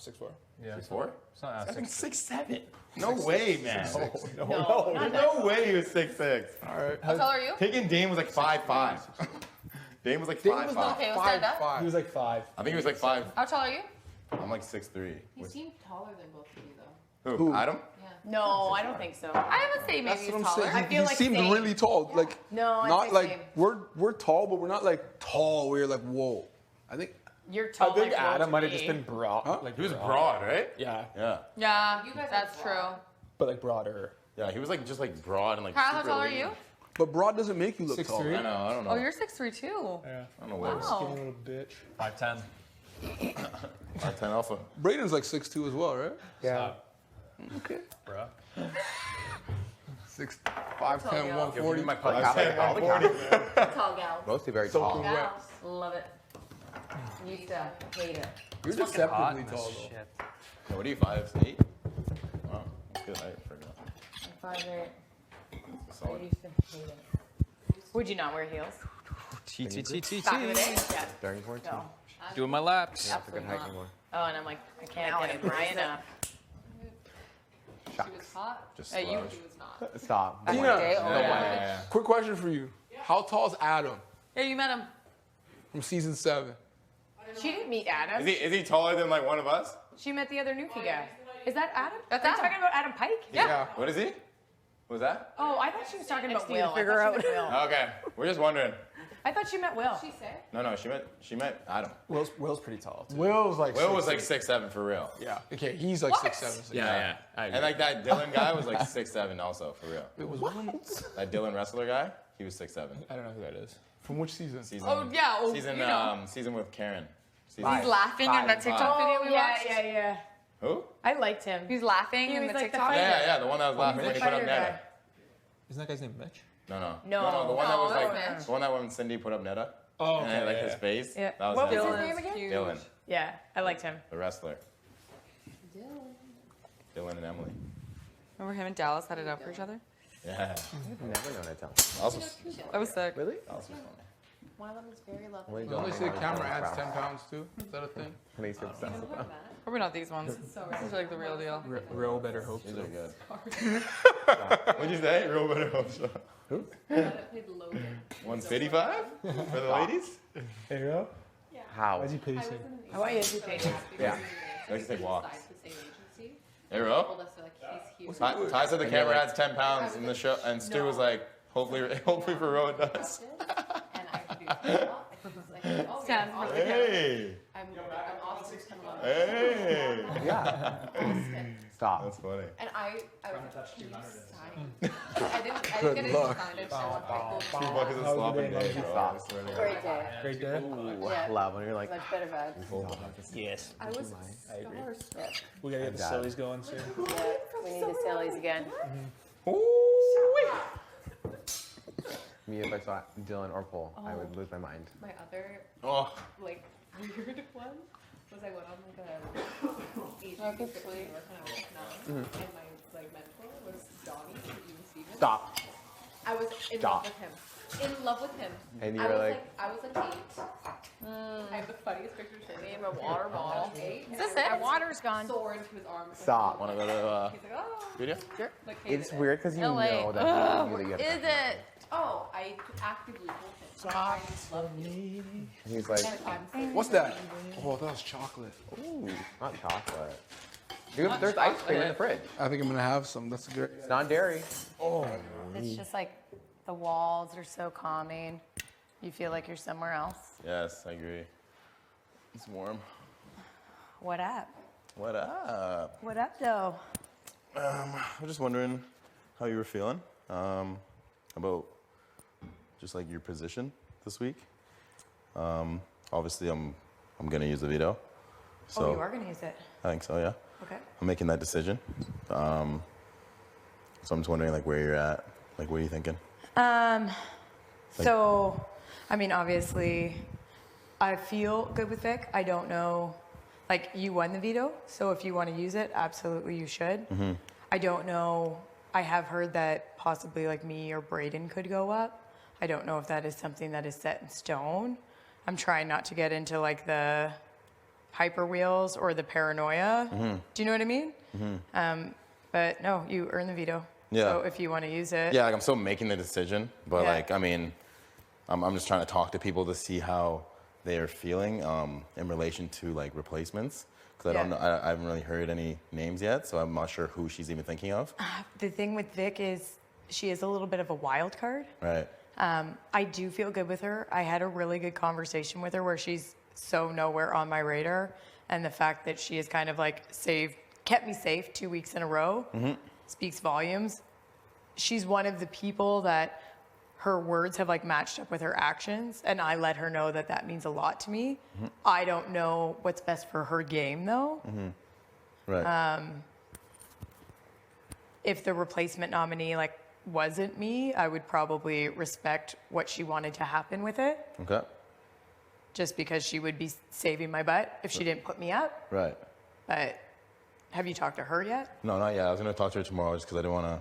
6'4". Yeah. 6'4"? It's not I think 6'6". 6'7". No way, man. No, There's not that. no way he was 6'6". All right. How tall are you? Taking Dame was like 5'5". Dame was like Dame 5'5". was not okay, we'll stand up. 5'5". He was like 5. I think he was like 5. How tall are you? I'm like 6'3". He seemed taller than both of you, though. Who? Who? Adam? No, I don't think so. I would say maybe That's he's what I'm taller. saying. I feel he like seemed same. really tall. Like, No, I'd not say like, same. we're tall, but we're not like tall where you're like, whoa. I think, You're I tall. think like Adam might have me. just been broad. Huh? Like He was broad, right? Yeah, Yeah. Yeah, You guys that's are true. broad. but like broader. Yeah, he was like just like broad and like Kyle, how super tall are lean. you? but broad doesn't make you look 6'3". tall. I don't know. Oh, you're 6'3" too. Yeah. I don't know what Wow. Skinny little bitch. 5'10". 5'10" alpha. Braden's like 6'2" as well, right? Yeah. Okay. Bro. 6'5", Tall 10, gal. 140. My Like, all the cops. Tall gal. Mostly very Soaking tall. wet. Love it. Used to hate it. You're Hot deceptively in this tall, though. shit. Yeah, what are you, 5'8"? Wow, that's good height for a girl. I'm 5'8". Solid. I used to hate it. Would you not wear heels? Back in the day? Yeah. During quarantine. No. Doing my laps. Not a good Absolutely height not. anymore. Oh, and I'm like, I can't get it high enough. She was hot. Just Hey, you- slouch. She was not. Stop. Back in Tina. the day, oh Yeah, yeah. yeah. Quick question for you. How tall is Adam Yeah, you met him. from season 7? She didn't meet Adam. Is he taller than like one of us? She met the other Nuki guy. Is that Adam? That's Are you Adam. talking about Adam Pike? Yeah. What is he? What was that? Oh, I thought she was talking about need to Will. figure I out. thought she met Will. Okay, we're just wondering. I thought she met Will. She say? No, she met Adam. Will's pretty tall too. Will's like Will was 6'8". like 6'7" for real. Yeah. Okay, he's like 6'7". Yeah. And like that Dylan guy was like 6'7" also for real. It was what? That Dylan wrestler guy, he was 6'7". I don't know who that is. From which season? Oh, yeah, oh, season, you know. season with Karen. He's laughing in that TikTok video we watched. Yeah. Who? I liked him. He's laughing He in was the like the TikTok. fighter. Yeah, the one that was laughing He's when the he put up fighter Netta. guy. Isn't that guy's name Mitch? No, No. the one that was No, like that's Mitch. the one that when Cindy put up Netta. Oh, And okay, like yeah, his yeah. face. Yeah. That was What was him. his name again? Dylan, Yeah, I liked him. the wrestler. Dylan and Emily. Remember him and Dallas had it out for each other? Yeah. I've never known it. Also, I was sick. Really? also funny. One of them is very lovely. Only Don't they say camera adds 10 pounds too? Is that a thing? Can I see obsessed with them? Probably not these ones. These are like the real deal. Real better hope. These are good. What'd you say? Real better hope so. Who? 155 for the ladies? Hey, Ro? How? Why'd you pay so? I want you to do pictures. Yeah. I like to take walks. Hey, Ro? Ty said the camera adds 10 pounds in the show, and Stu was like, hopefully for Ro it does. Stands for the Hey! I'm awesome. Hey! Yeah. Stop. That's funny. And I was I didn't get it signed. Two buckets of slop a day, bro. I swear to God. Great day. Great day. Ooh, Yeah. love when you're like, Much better vibes. Yes. I was I agree. starstruck. We gotta get the Dad. sillies going soon. Yeah, we need the Sallys again. me if I saw Dylan or Paul, I would lose my mind. My other Oh. like weird one was I went on like a agency trip to New York when I was 9, and my like mentor was Donnie from Even Stevens. Stop. I was in Stop. love with him. In love with him. And you I were was like, I was like 8. I have the funniest picture of me in my water bottle. Is this it? My water's gone. Soar into his arms. Stop. Want to go to He's like, oh. video? Sure. Like, hated It's it. weird because you No way. know that Ugh, you where get is it? Oh, I actively told him. I just love you. He's like, What's that? Oh, that was chocolate. ooh, not chocolate. Dude, there's ice cream in the fridge. I think I'm gonna have some. That's great. It's not dairy. It's just like the walls are so calming. You feel like you're somewhere else. Yes, I agree. It's warm. What up? What up? What up, though? I'm just wondering how you were feeling about just like your position this week. Obviously, I'm gonna use the veto. So Oh, you are gonna use it. I think so. Yeah. Okay. I'm making that decision. So I'm just wondering like where you're at. Like, what are you thinking? So, I mean, obviously, I feel good with Vic. I don't know, like, you won the veto, so if you want to use it, absolutely you should. I don't know. I have heard that possibly, like, me or Braden could go up. I don't know if that is something that is set in stone. I'm trying not to get into, like, the hyper wheels or the paranoia. Do you know what I mean? But no, you earn the veto. Yeah. So if you want to use it. Yeah, like I'm still making the decision, but Yeah. like I mean, I'm just trying to talk to people to see how they are feeling in relation to like replacements because I don't know. I haven't really heard any names yet, so I'm not sure who she's even thinking of. The thing with Vic is she is a little bit of a wild card. Right. I do feel good with her. I had a really good conversation with her where she's so nowhere on my radar. And the fact that she has kind of like kept me safe 2 weeks in a row speaks volumes. She's one of the people that her words have like matched up with her actions. And I let her know that that means a lot to me. I don't know what's best for her game though. Right. If the replacement nominee like wasn't me, I would probably respect what she wanted to happen with it, Okay. just because she would be saving my butt if she didn't put me up. Right. But have you talked to her yet? No, not yet. I was gonna talk to her tomorrow just because I didn't want to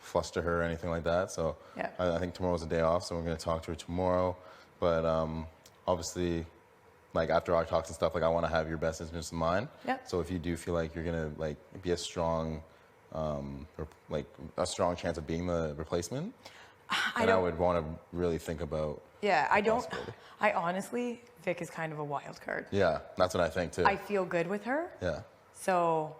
fluster her or anything like that. So Yeah. I think tomorrow's a day off, so we're gonna talk to her tomorrow. But obviously, like after our talks and stuff, like I want to have your best interests in mind. Yep. So if you do feel like you're gonna like be a strong, like a strong chance of being the replacement, then I would want to really think about. Yeah, I don't. possibility. I honestly, Vic is kind of a wild card. Yeah, that's what I think too. I feel good with her, Yeah. so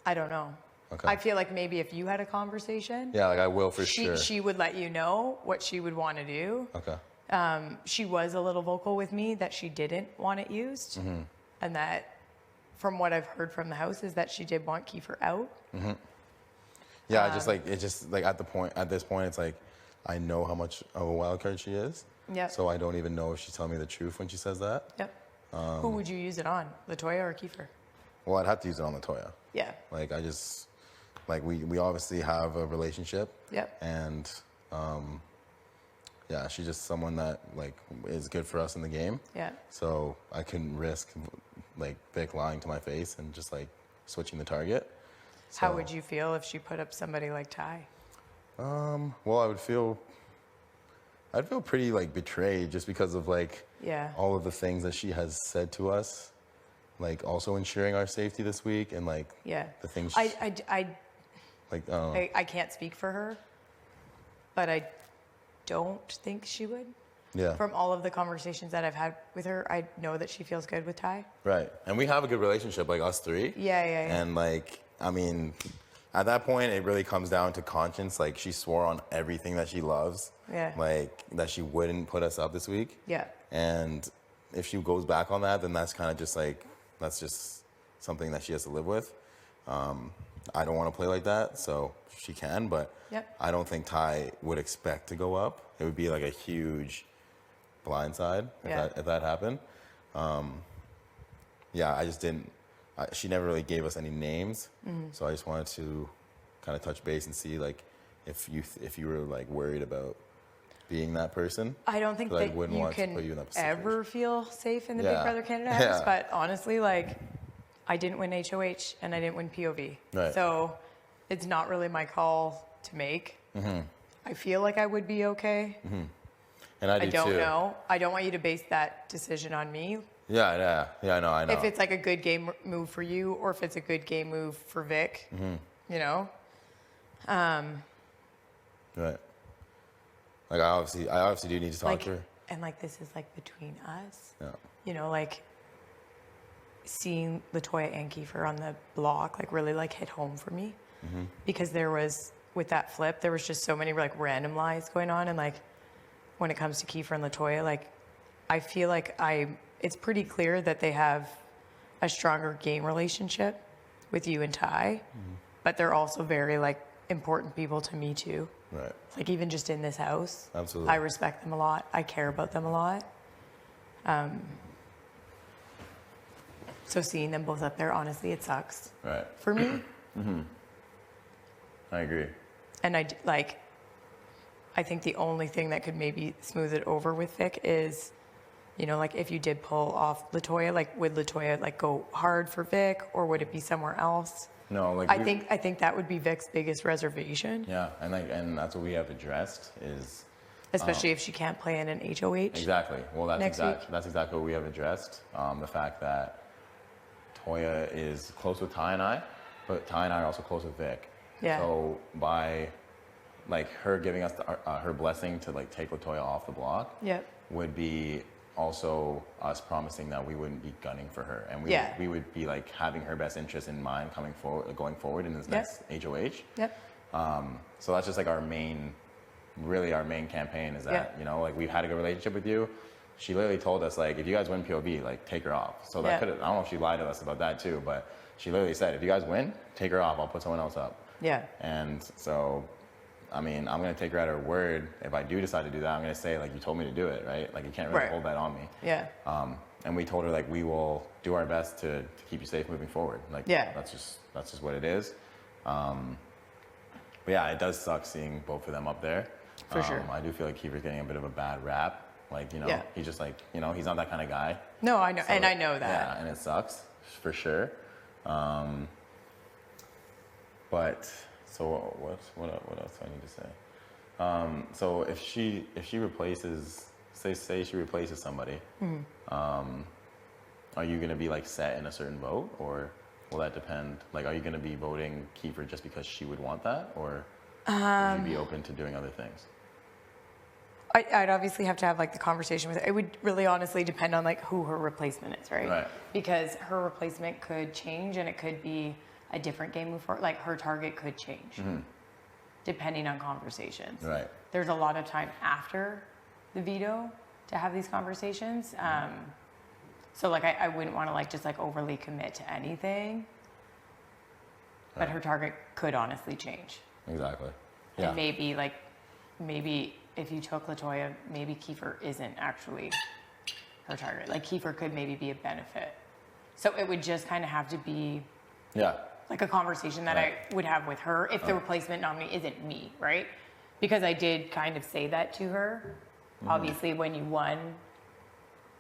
I don't know. Okay. I feel like maybe if you had a conversation, Yeah, like I will for sure. she would let you know what she would want to do. Okay. She was a little vocal with me that she didn't want it used, and that, from what I've heard from the house, is that she did want Kiefer out. Yeah, I just like it. Just like at this point, it's like I know how much of a wild card she is. Yep. So I don't even know if she's telling me the truth when she says that. Yep. Who would you use it on, Latoya or Kiefer? Well, I'd have to use it on Latoya. Yeah. Like I just, like we obviously have a relationship. Yep. And yeah, she's just someone that like is good for us in the game. Yeah. So I couldn't risk like Vic lying to my face and just like switching the target. How would you feel if she put up somebody like Ty? Well, I'd feel pretty like betrayed just because of like all of the things that she has said to us, like also ensuring our safety this week and like the things I like I can't speak for her, but I don't think she would. Yeah. From all of the conversations that I've had with her, I know that she feels good with Ty. Right. And we have a good relationship, like us three. Yeah. And like, I mean, at that point, it really comes down to conscience. Like she swore on everything that she loves. Yeah. Like that she wouldn't put us up this week. Yeah. And if she goes back on that, then that's kind of just like, that's just something that she has to live with. I don't want to play like that, so she can, but I don't think Ty would expect to go up. It would be like a huge blindside if that happened. I just didn't. She never really gave us any names, so I just wanted to kind of touch base and see like if you were like worried about being that person. I don't think that you can ever feel safe in the Big Brother Canada house, but honestly, like, I didn't win HOH and I didn't win POV. Right. So it's not really my call to make. I feel like I would be okay. And I do don't too. know. I don't want you to base that decision on me. Yeah, I know. If it's like a good game move for you or if it's a good game move for Vic, you know? Right. Like I obviously do need to talk to her. And like this is like between us. Yeah. You know, like seeing Latoya and Kiefer on the block like really like hit home for me. Because there was, with that flip, there was just so many like random lies going on, and like when it comes to Kiefer and Latoya, like I feel like it's pretty clear that they have a stronger game relationship with you and Ty, but they're also very like important people to me too. Right. Like even just in this house, Absolutely. I respect them a lot. I care about them a lot. So seeing them both up there, honestly, it sucks. Right. For me. I agree. And I think the only thing that could maybe smooth it over with Vic is, you know, like if you did pull off Latoya, like would Latoya like go hard for Vic or would it be somewhere else? No, like I think that would be Vic's biggest reservation. Yeah, and that's what we have addressed is. Especially if she can't play in an HOH. Exactly. Well, that's next week. That's exactly what we have addressed. The fact that Toya is close with Ty and I, but Ty and I are also close with Vic. Yeah. So by like her giving us her blessing to like take Latoya off the block, would be also us promising that we wouldn't be gunning for her, and we would be like having her best interest in mind going forward in this next HOH. So that's just like our main campaign is that you know, like we've had a good relationship with you. She literally told us like, if you guys win POV, like take her off. So that I don't know if she lied to us about that too, but she literally said, if you guys win, take her off. I'll put someone else up. Yeah. And so, I mean, I'm gonna take her at her word. If I do decide to do that, I'm gonna say like, you told me to do it, right? Like you can't really hold that on me. Yeah. And we told her like we will do our best to keep you safe moving forward. Like that's just what it is. But yeah, it does suck seeing both of them up there. For sure. I do feel like Kiefer's getting a bit of a bad rap. Like, you know, he's just like, you know, he's not that kind of guy. No, I know, so, and I know that. Yeah, and it sucks for sure. But so what else do I need to say? So if she replaces, say she replaces somebody, are you gonna be like set in a certain vote, or will that depend? Like, are you gonna be voting Kiefer just because she would want that, or would you be open to doing other things? I'd obviously have to have like the conversation with her. It would really honestly depend on like who her replacement is, right? Right. Because her replacement could change and it could be a different game move for, like her target could change depending on conversations. Right. There's a lot of time after the veto to have these conversations. So like I wouldn't want to like just like overly commit to anything, but her target could honestly change. Exactly. Yeah. And maybe like maybe if you took Latoya, maybe Kiefer isn't actually her target. Like Kiefer could maybe be a benefit. So it would just kind of have to be like a conversation that I would have with her if the replacement nominee isn't me, right? Because I did kind of say that to her. Obviously, when you won,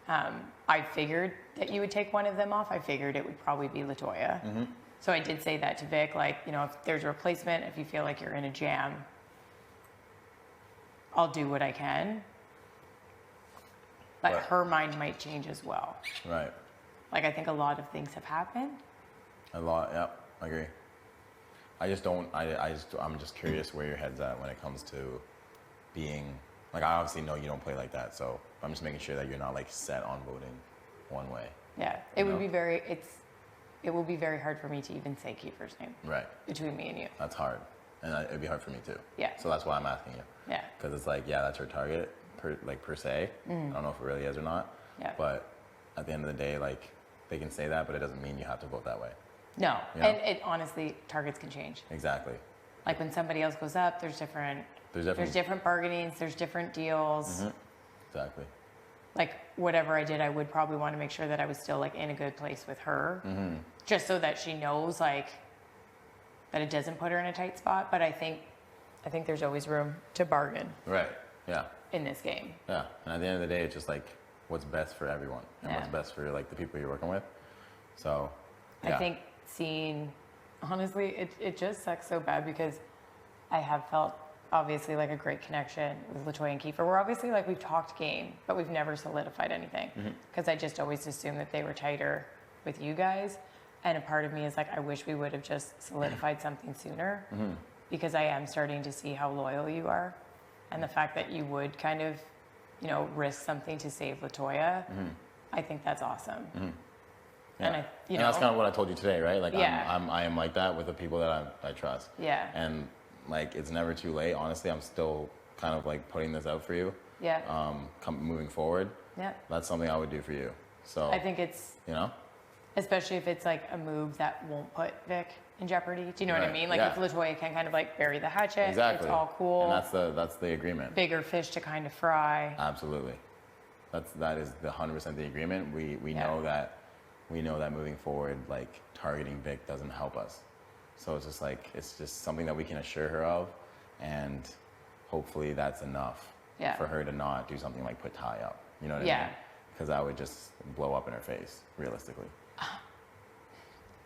I figured that you would take one of them off. I figured it would probably be Latoya. So I did say that to Vic, like, you know, if there's a replacement, if you feel like you're in a jam, I'll do what I can. But her mind might change as well. Right. Like, I think a lot of things have happened. A lot, yeah, I agree. I just don't, I'm just curious where your head's at when it comes to being, like, I obviously know you don't play like that, so I'm just making sure that you're not, like, set on voting one way. Yeah, it would be very, it will be very hard for me to even say Kiefer's name. Right. Between me and you. That's hard. And it'd be hard for me too. Yeah. So that's why I'm asking you. Yeah. Because it's like, yeah, that's her target, per se. I don't know if it really is or not. Yeah. But at the end of the day, like, they can say that, but it doesn't mean you have to vote that way. No. You know? And it honestly, targets can change. Exactly. Like when somebody else goes up, there's different bargainings, there's different deals. Exactly. Like whatever I did, I would probably want to make sure that I was still like in a good place with her, just so that she knows like that it doesn't put her in a tight spot. But I think there's always room to bargain. Right. Yeah. In this game. Yeah. And at the end of the day, it's just like what's best for everyone and what's best for like the people you're working with. So. Yeah. I think honestly, it just sucks so bad because I have felt obviously like a great connection with Latoya and Kiefer. We're obviously like, we've talked game, but we've never solidified anything because I just always assumed that they were tighter with you guys. And a part of me is like, I wish we would have just solidified something sooner because I am starting to see how loyal you are. And the fact that you would kind of, you know, risk something to save Latoya, I think that's awesome. Yeah. And and that's kind of what I told you today, right? Like, Yeah. I am like that with the people that I trust. Yeah. And like, it's never too late. Honestly, I'm still kind of like putting this out for you. Yeah. Moving forward. Yeah. That's something I would do for you. So I think it's, you know, especially if it's like a move that won't put Vic in jeopardy. Do you know what I Right. mean? Like Yeah. if Latoya can kind of like bury the hatchet, exactly. it's all cool. And that's the agreement. Bigger fish to kind of fry. Absolutely. That is the 100% the agreement. We Yeah. know that moving forward, like targeting Vic doesn't help us. So it's just like, it's just something that we can assure her of, and hopefully that's enough for her to not do something like put Ty up. You know what I mean? Because that would just blow up in her face, realistically.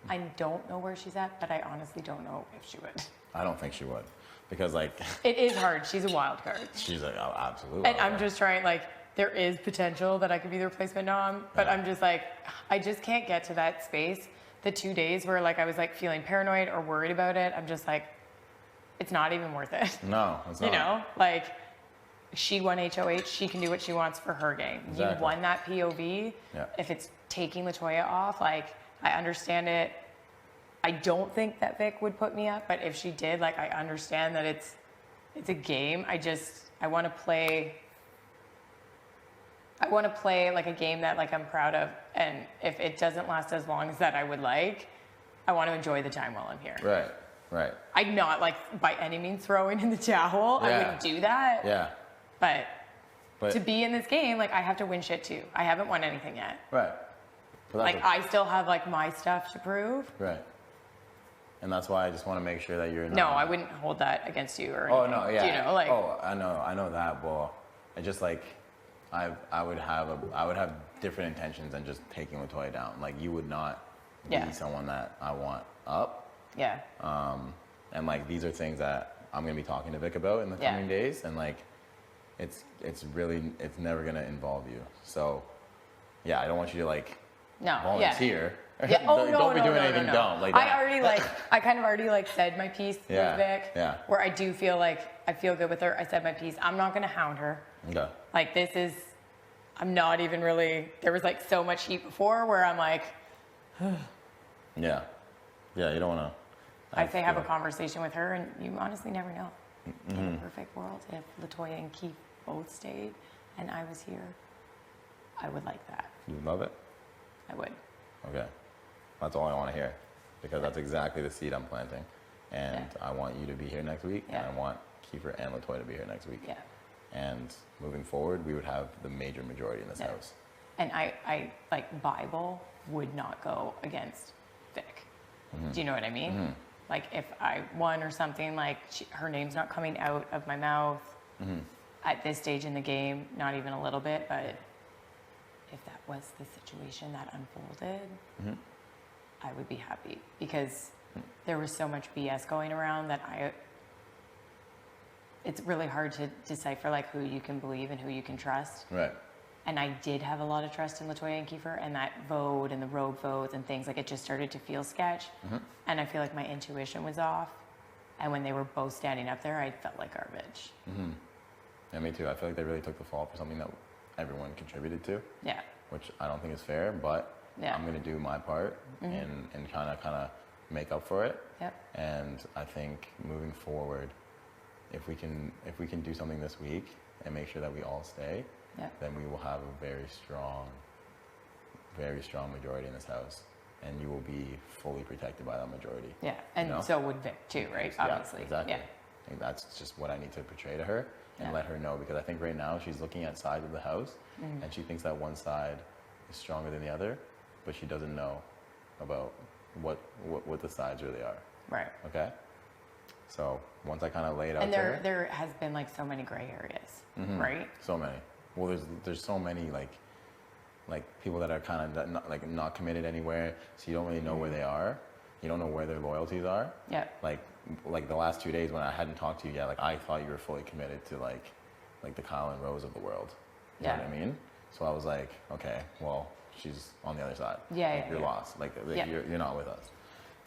I don't know where she's at, but I honestly don't know if she would. I don't think she would, because like It is hard. She's a wild card. she's like, oh, absolutely. And I'm just trying, like, there is potential that I could be the replacement nom, but I'm just like, I just can't get to that space. The 2 days where like I was like feeling paranoid or worried about it, I'm just like, it's not even worth it. No, it's not. You know, like she won HOH, she can do what she wants for her game. Exactly. You won that POV. Yeah. If it's taking Latoya off, like I understand it. I don't think that Vic would put me up, but if she did, like I understand that it's a game. I want to play like a game that like I'm proud of, and if it doesn't last as long as that I would like, I want to enjoy the time while I'm here. Right. I'm not like by any means throwing in the towel. Yeah. I wouldn't do that. Yeah. But But to be in this game, like I have to win shit too. I haven't won anything yet. right. But that's Like I still have like my stuff to prove. right. And that's why I just want to make sure that you're not. No, I wouldn't hold that against you or Oh anything. no, yeah. Do you know, like oh, I know that, but I just like, I would have different intentions than just taking Latoya down. Like you would not be someone that I want up. Yeah. And like these are things that I'm gonna be talking to Vic about in the coming days, and like, it's never gonna involve you. So, yeah, I don't want you to like volunteer. Yeah. Oh, don't be doing anything dumb like that. I kind of already like said my piece Yeah, with Vic. yeah. Where I do feel like I feel good with her. I said my piece. I'm not gonna hound her. Okay. Like I'm not even really. There was like so much heat before where I'm like. Yeah. Yeah. You don't want to. I'd say have a conversation with her, and you honestly never know. In a perfect world, if Latoya and Keith both stayed, and I was here, I would like that. You love it. I would. Okay. That's all I want to hear, because that's exactly the seed I'm planting, and I want you to be here next week, and I want Kiefer and Latoya to be here next week. Yeah. And moving forward, we would have the major majority in this house. And I like Bible would not go against Vic. Mm-hmm. Do you know what I mean? Mm-hmm. Like if I won or something, like her name's not coming out of my mouth Mm-hmm. at this stage in the game, not even a little bit. But if that was the situation that unfolded, Mm-hmm. I would be happy because there was so much BS going around that it's really hard to decipher like who you can believe and who you can trust. Right. And I did have a lot of trust in Latoya and Kiefer, and that vote and the rogue votes and things, like it just started to feel sketch. Mm-hmm. And I feel like my intuition was off. And when they were both standing up there, I felt like garbage. Mm-hmm. Yeah, me too. I feel like they really took the fall for something that everyone contributed to. Yeah. Which I don't think is fair, but Yeah. I'm going to do my part and kind of make up for it. Yep. And I think moving forward, if we can do something this week and make sure that we all stay, then we will have a very strong majority in this house, and you will be fully protected by that majority. Yeah, and you know? so would Vic too, right? Obviously. Yeah, exactly. Yeah. I think that's just what I need to portray to her and let her know, because I think right now she's looking at sides of the house and she thinks that one side is stronger than the other, but she doesn't know about what the sides really are. Right. Okay? So once I kind of lay it out And to her, there has been like so many gray areas, right? so many. Well, there's so many like people that are kind of not committed anywhere, so you don't really know where they are. You don't know where their loyalties are. Yeah. Like the last 2 days when I hadn't talked to you yet, like I thought you were fully committed to like the Kyle and Rose of the world. You know what I mean? So I was like, okay, well, she's on the other side. Yeah, Like, yeah, you're yeah. lost. Like you're not with us.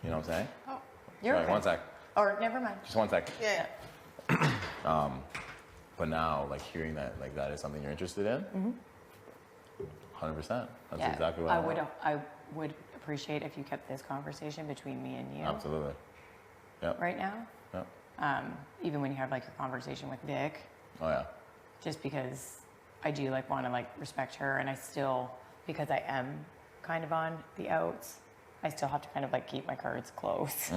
You know what I'm saying? Oh, you're Sorry, okay. 1 sec. Or never mind. Just 1 sec. Yeah. But now, like hearing that, like that is something you're interested in. 100%. That's exactly what I want. I would appreciate if you kept this conversation between me and you. Absolutely. Yep. Right now. Yep. Even when you have like your conversation with Vic, Oh yeah. just because I do like want to like respect her, and I still, because I am kind of on the outs, I still have to kind of like keep my cards close.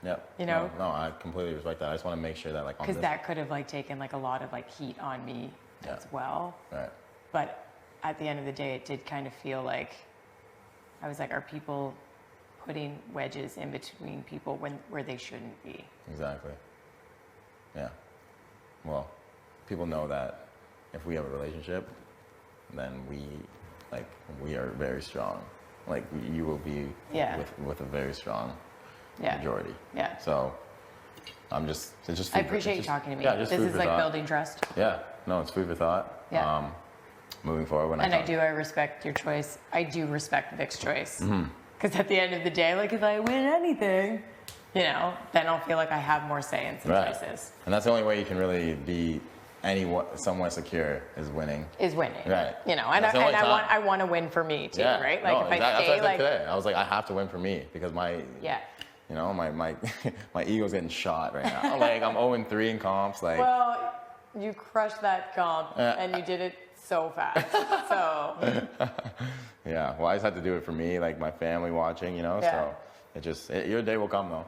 Yep. You know? No, I completely respect that. I just want to make sure that like on Because this. that could have like taken like a lot of like heat on me as well. Right. But at the end of the day, it did kind of feel like I was like, are people putting wedges in between people where they shouldn't be? Exactly. Yeah. Well, people know that if we have a relationship, then we are very strong. Like you will be with a very strong majority. Yeah. So I'm just it's just. I appreciate you talking to me. Yeah, just this food is for like thought. building trust. Yeah. No, it's food for thought. Yeah. Moving forward, I respect your choice. I do respect Vic's choice. Mm-hmm. Because at the end of the day, like if I win anything, then I'll feel like I have more say in some choices. And that's the only way you can really be somewhat secure is winning. Right. And That's the only time. I want to win for me too, right? Like No, if I exactly. stay That's what I like said today. I was like, I have to win for me because my my ego's getting shot right now. Like I'm 0-3 in comps. Like well, you crushed that comp and you did it so fast. So yeah. Well, I just had to do it for me, like my family watching, Yeah. So your day will come though.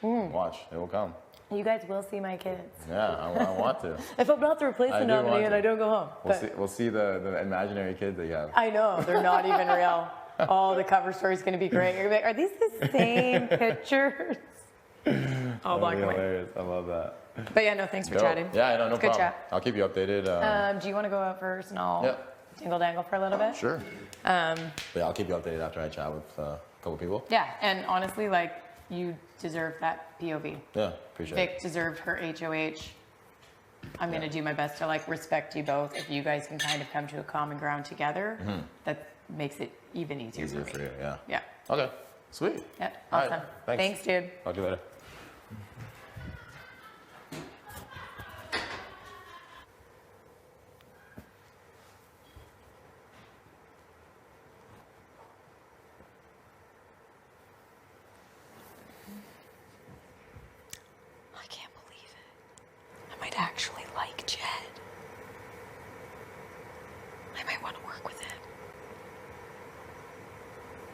Watch, it will come. you guys will see my kids. Yeah, I want to. If I'm not the I replacement do want nominee and to. I don't go home. We'll see the imaginary kids that you have. I know, they're not even real. Oh, the cover story's going to be great. You're gonna be like, are these the same pictures? All black and white. Hilarious. I love that. But yeah, no, thanks for Dope. chatting. Yeah, no It's problem. good chat. I'll keep you updated. Do you want to go out first and I'll Yep. dingle dangle for a little bit? Sure. But yeah, I'll keep you updated after I chat with a couple people. Yeah, and honestly, like, you deserve that POV. Yeah, appreciate it. Vic deserved her HOH. I'm going to do my best to, like, respect you both. If you guys can kind of come to a common ground together, that makes it even easier, Easier for for me. you, yeah. Yeah. Okay, sweet. Yeah, All right, awesome. thanks. Thanks, dude. Talk to you later. I can't believe it. I might actually like Jed. I might want to work with him.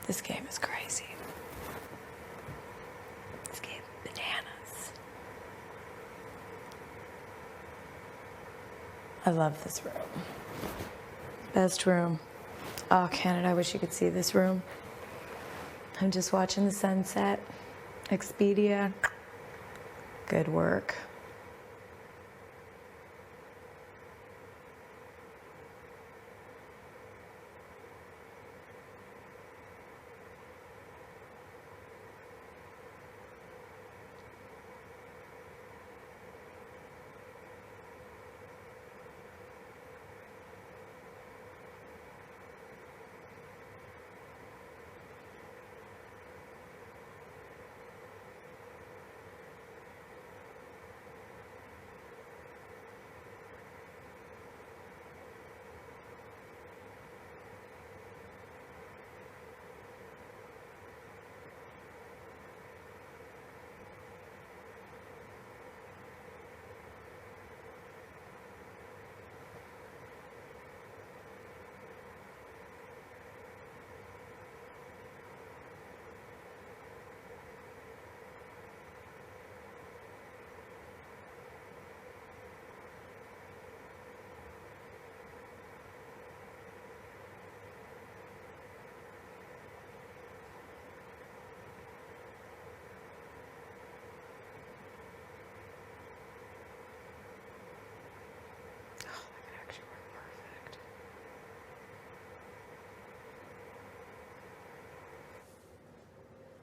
This game is crazy. This game, bananas. I love this room. Best room. Oh, Canada, I wish you could see this room. I'm just watching the sunset. Expedia. Good work.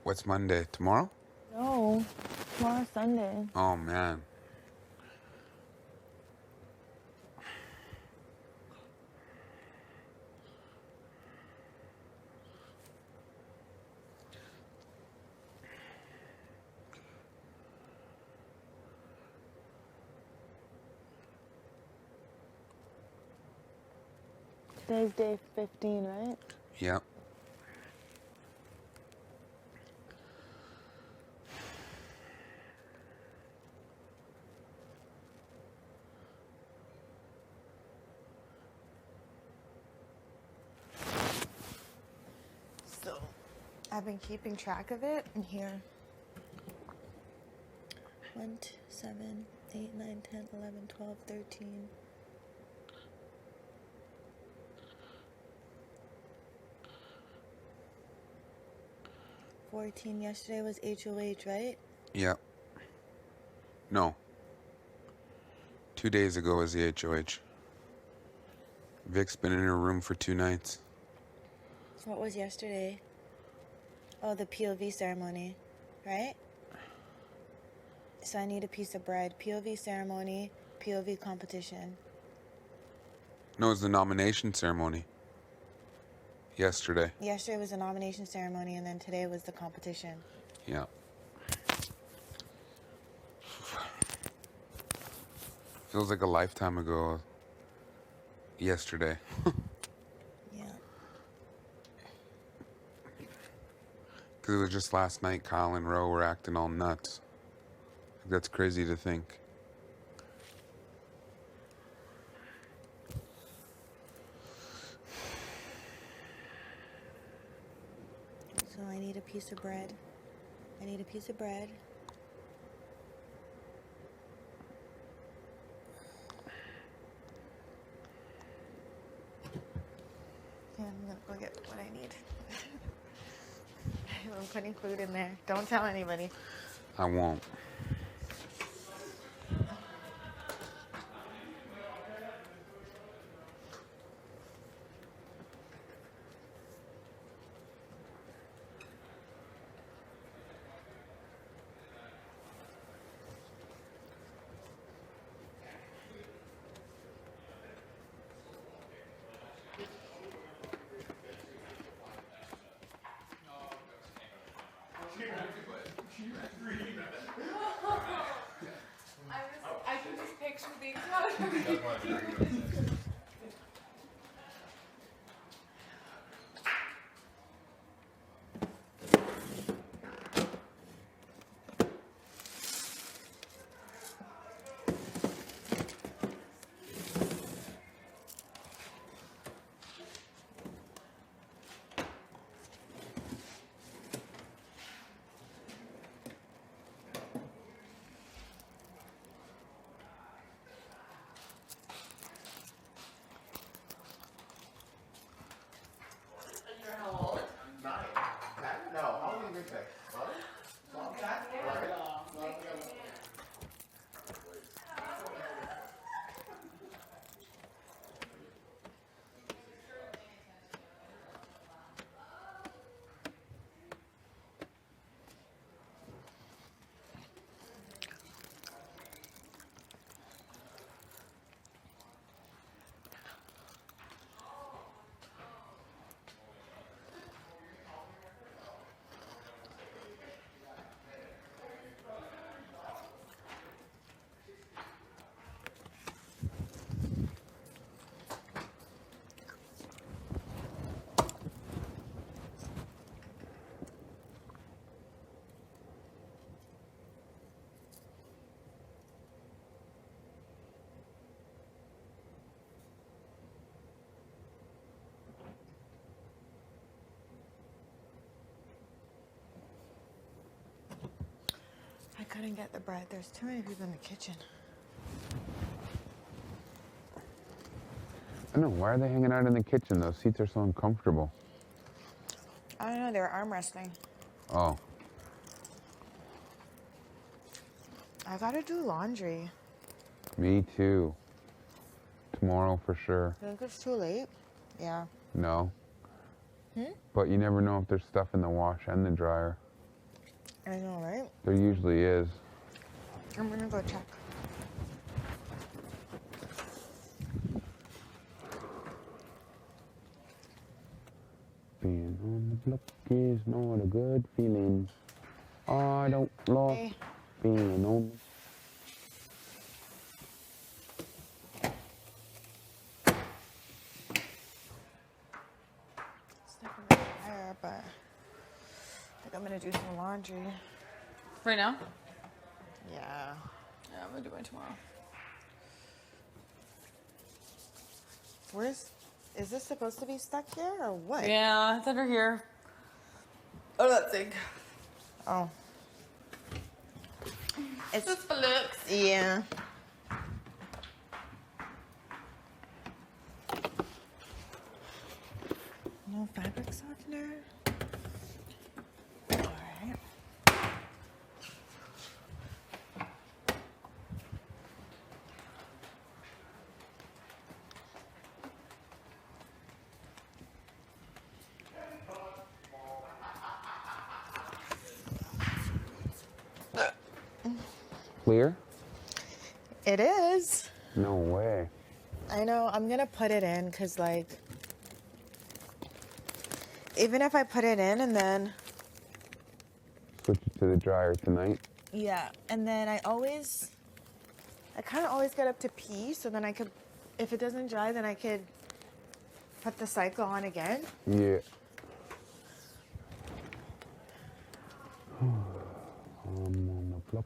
What's Monday? Tomorrow? No, tomorrow's Sunday. Oh man. Today's day 15, right? Yeah. So, I've been keeping track of it in here. 1, 2, 7, 8, 9, 10, 11, 12, 13. 14. Yesterday was HOH, right? Yeah. No. 2 days ago was the HOH. Vic's been in her room for 2 nights. So what was yesterday? Oh, the POV ceremony, right? So I need a piece of bread. POV ceremony, POV competition. No, it was the nomination ceremony. Yesterday. Yesterday was the nomination ceremony, and then today was the competition. Yeah. Feels like a lifetime ago. Yesterday. Yeah. Because it was just last night Kyle and Ro were acting all nuts. That's crazy to think. So I need a piece of bread. I need a piece of bread. Yeah, I'm gonna go get what I need. I'm putting food in there. Don't tell anybody. I won't. I can just picture being proud. ahead and get the bread. There's too many people in the kitchen. I know, why are they hanging out in the kitchen? Those seats are so uncomfortable. I don't know, they were arm wrestling. Oh. I gotta do laundry. Me too. Tomorrow for sure. You think it's too late? Yeah. No. Hmm? But you never know if there's stuff in the wash and the dryer. I know, right? There usually is. I'm gonna go check. Being on the block is not a good feeling. I don't like being on. Stuff in the dryer, but I think I'm gonna do some laundry. Right now? Yeah. Yeah, I'm gonna do mine tomorrow. Is this supposed to be stuck here or what? Yeah, it's under here. Oh, that thing. Oh. It's just for looks. Yeah. No fabric softener. All right. Clear? It is. No way. I know. I'm gonna put it in because, like, even if I put it in and then Switch it to the dryer tonight. yeah, and then I kind of always get up to pee, so then I could, if it doesn't dry, then I could put the cycle on again. Yeah. I'm on the block.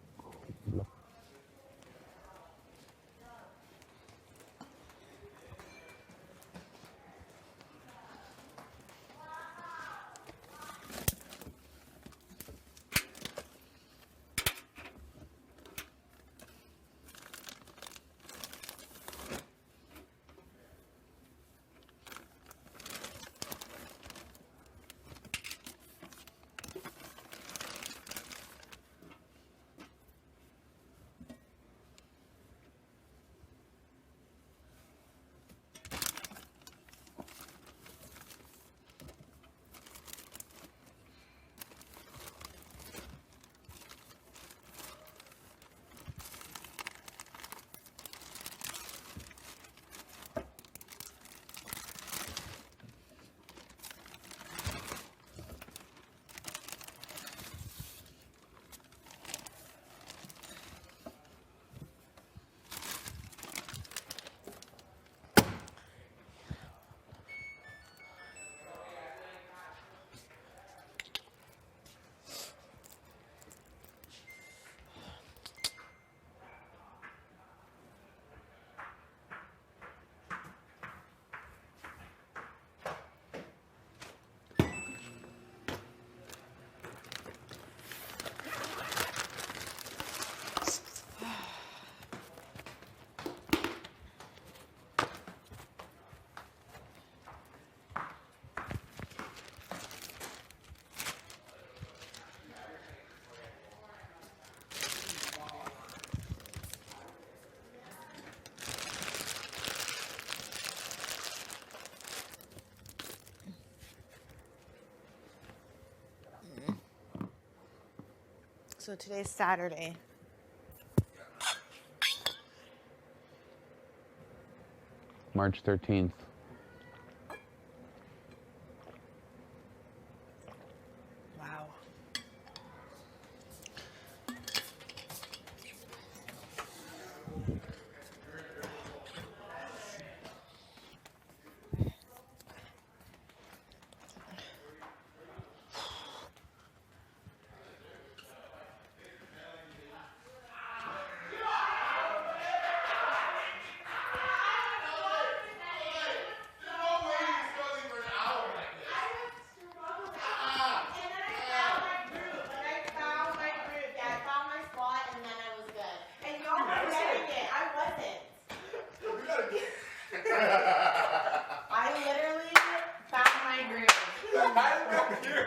So today's Saturday. March 13th. Wow.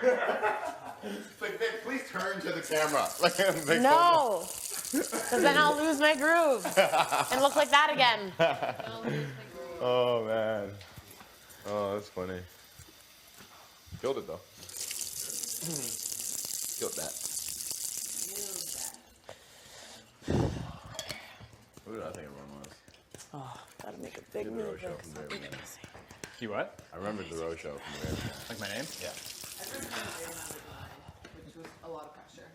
It's like, babe, please turn to the camera. Like, like, No, because then I'll lose my groove and look like that again. Oh man. Oh, that's funny. Killed it though. Killed that. Who did I think everyone was? Oh, gotta make a big The move. road show from the very beginning. You what? I remember the road show from the very beginning. Like my name? Yeah. Which was a lot of pressure.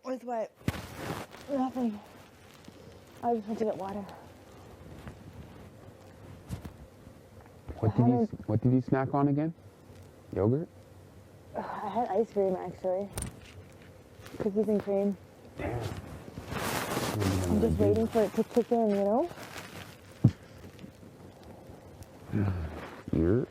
With what? Nothing. I just went to get water. What did you snack on again? Yogurt? I had ice cream actually. Cookies and cream. Damn. I'm just waiting for it to kick in, you know? You're...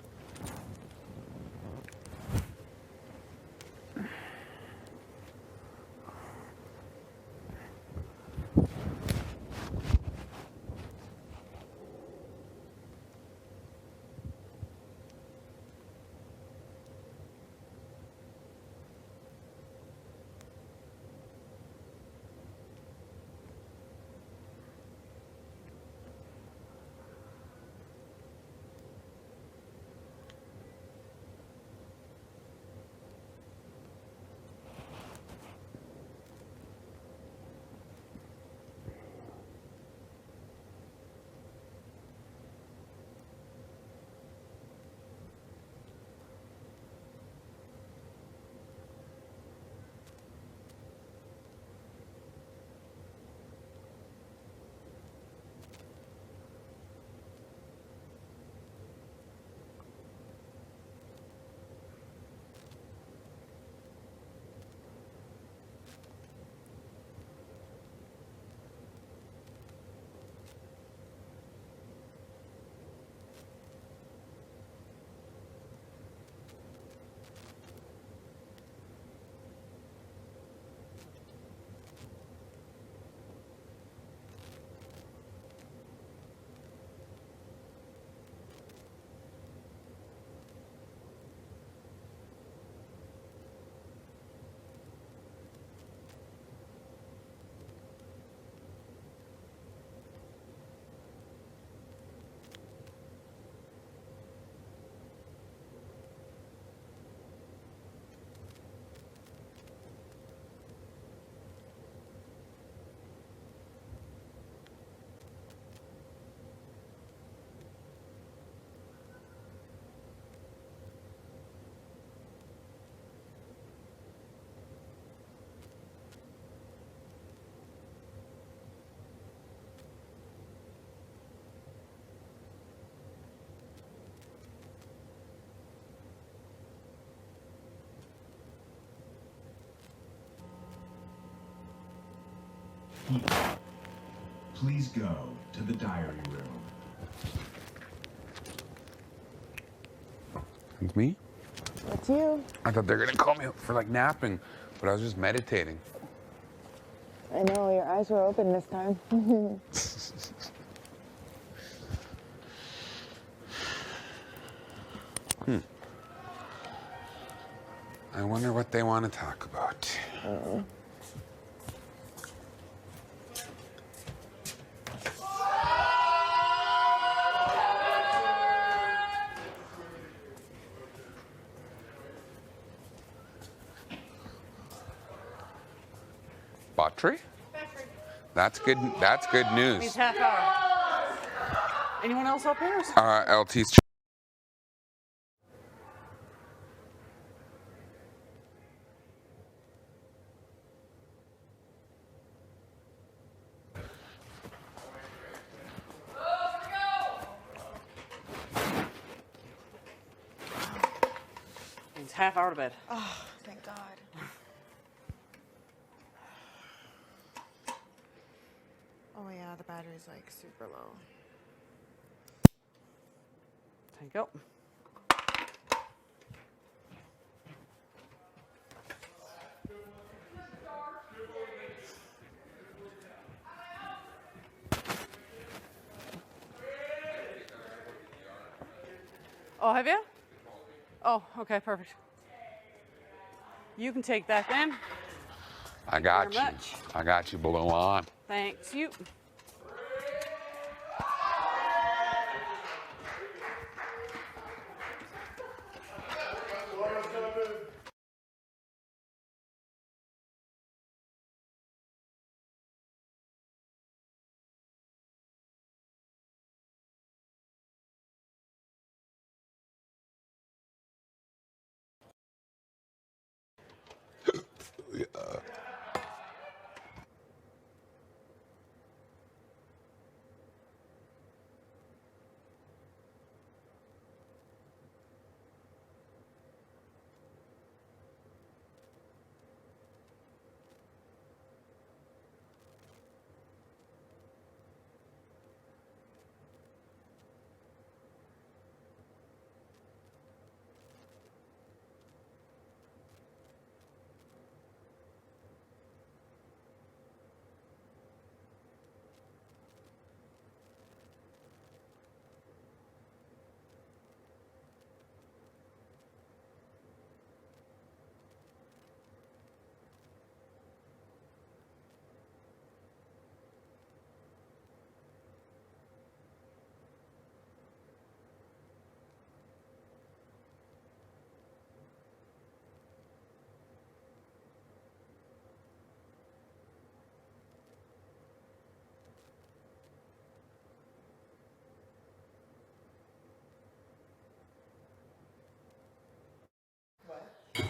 Please go to the diary room. It's me? It's you. I thought they were gonna call me up for like napping, but I was just meditating. I know, your eyes were open this time. I wonder what they want to talk about. Battery? That's good. That's good news. Needs half hour. Anyone else up here? LT's. half out of bed. Oh, thank God. Oh yeah, the battery's like super low. Thank you. Oh, have you? Oh, okay, perfect. You can take that then. I got Very you. much. I got you, below on. Thanks, you.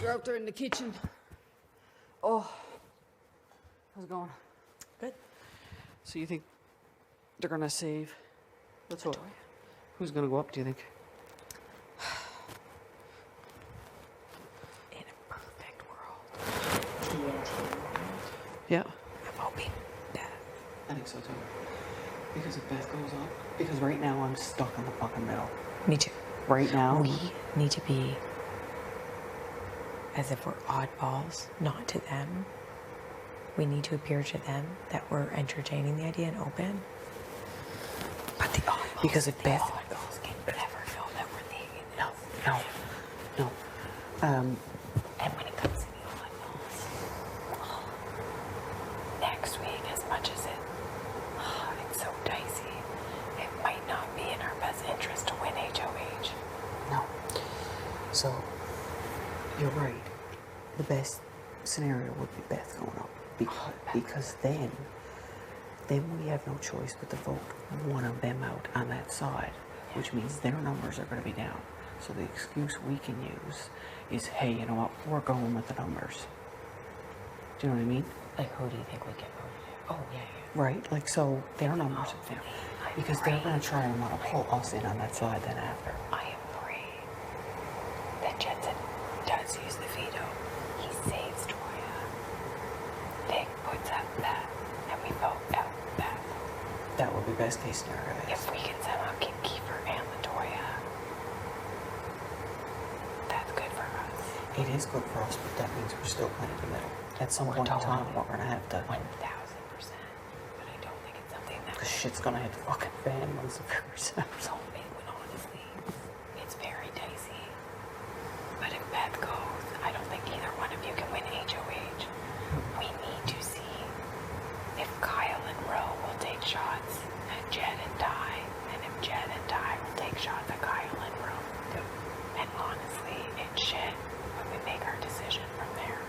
They're out there in the kitchen. Oh, how's it going? Good. So you think they're gonna save the toy? Who's gonna go up, do you think? In a perfect world. Yeah. I'm hoping Beth. I think so too. Because if Beth goes up, because right now I'm stuck in the fucking middle. Me too. Right now. We need to be as if we're oddballs, not to them. We need to appear to them that we're entertaining the idea and open. But the oddballs, because if Beth can never know that we're thinking this. No. And when it comes to the oddballs, next week, as much as it's so dicey, it might not be in our best interest to win HOH. No. So, you're right. The best scenario would be Beth going up. Because then we have no choice but to vote one of them out on that side, which means their numbers are going to be down. So the excuse we can use is, hey, you know what, we're going with the numbers. Do you know what I mean? Like, who do you think would get voted? Oh, yeah. Right? Like, so their numbers are down. Because they're going to try and want to pull us in on that side then after. I am afraid that Jensen does use the veto. He saves Toya. Vic puts out that, and we vote out that. That would be best case scenario. If we can somehow keep Kiefer and Latoya, that's good for us. It is good for us, but that means we're still playing in the middle. At some point in time, we're going to have to... 1,000%. But I don't think it's something that... Because shit's going to hit the fucking fan once the figures out. So big when honestly, it's very dicey. But if Beth goes, I don't think either one of you can win HOH. We need to see if Kyle and Ro will take shots at Jed and Ty, and if Jed and Ty will take shots at Kyle and Ro. And honestly, it's shit when we make our decision from there.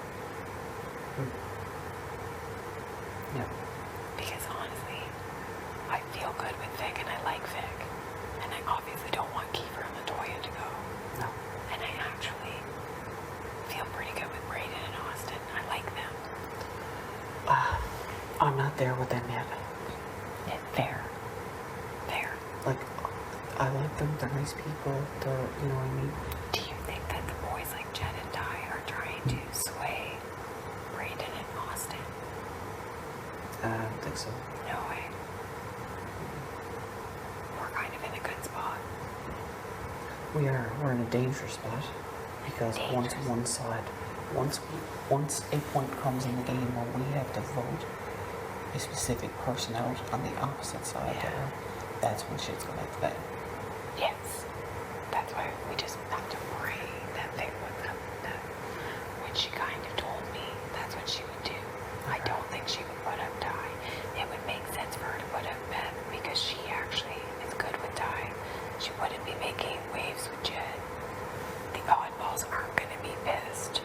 Yeah. Because honestly, I feel good with Vic and I like Vic. And I obviously don't want Kiefer and Latoya to go. No. And I actually feel pretty good with Brayden and Austin. I like them. I'm not there with them yet. Fair. Like, I like them. They're nice people. They're, you know what I mean? Do you think that the boys like Jed and to sway Brayden and Austin? I don't think so. No way. We're kind of in a good spot. We're in a dangerous spot because once a point comes in the game where we have to vote a specific person out on the opposite side there, that's when shit's gonna hit the fan. Yes. That's why we just have to pray that thing would come. That when she kind of told me that's what she would do. I don't think she would put up Ty. It would make sense for her to put up Beth because she actually is good with Ty. She wouldn't be making waves with Jed. The oddballs aren't going to be pissed.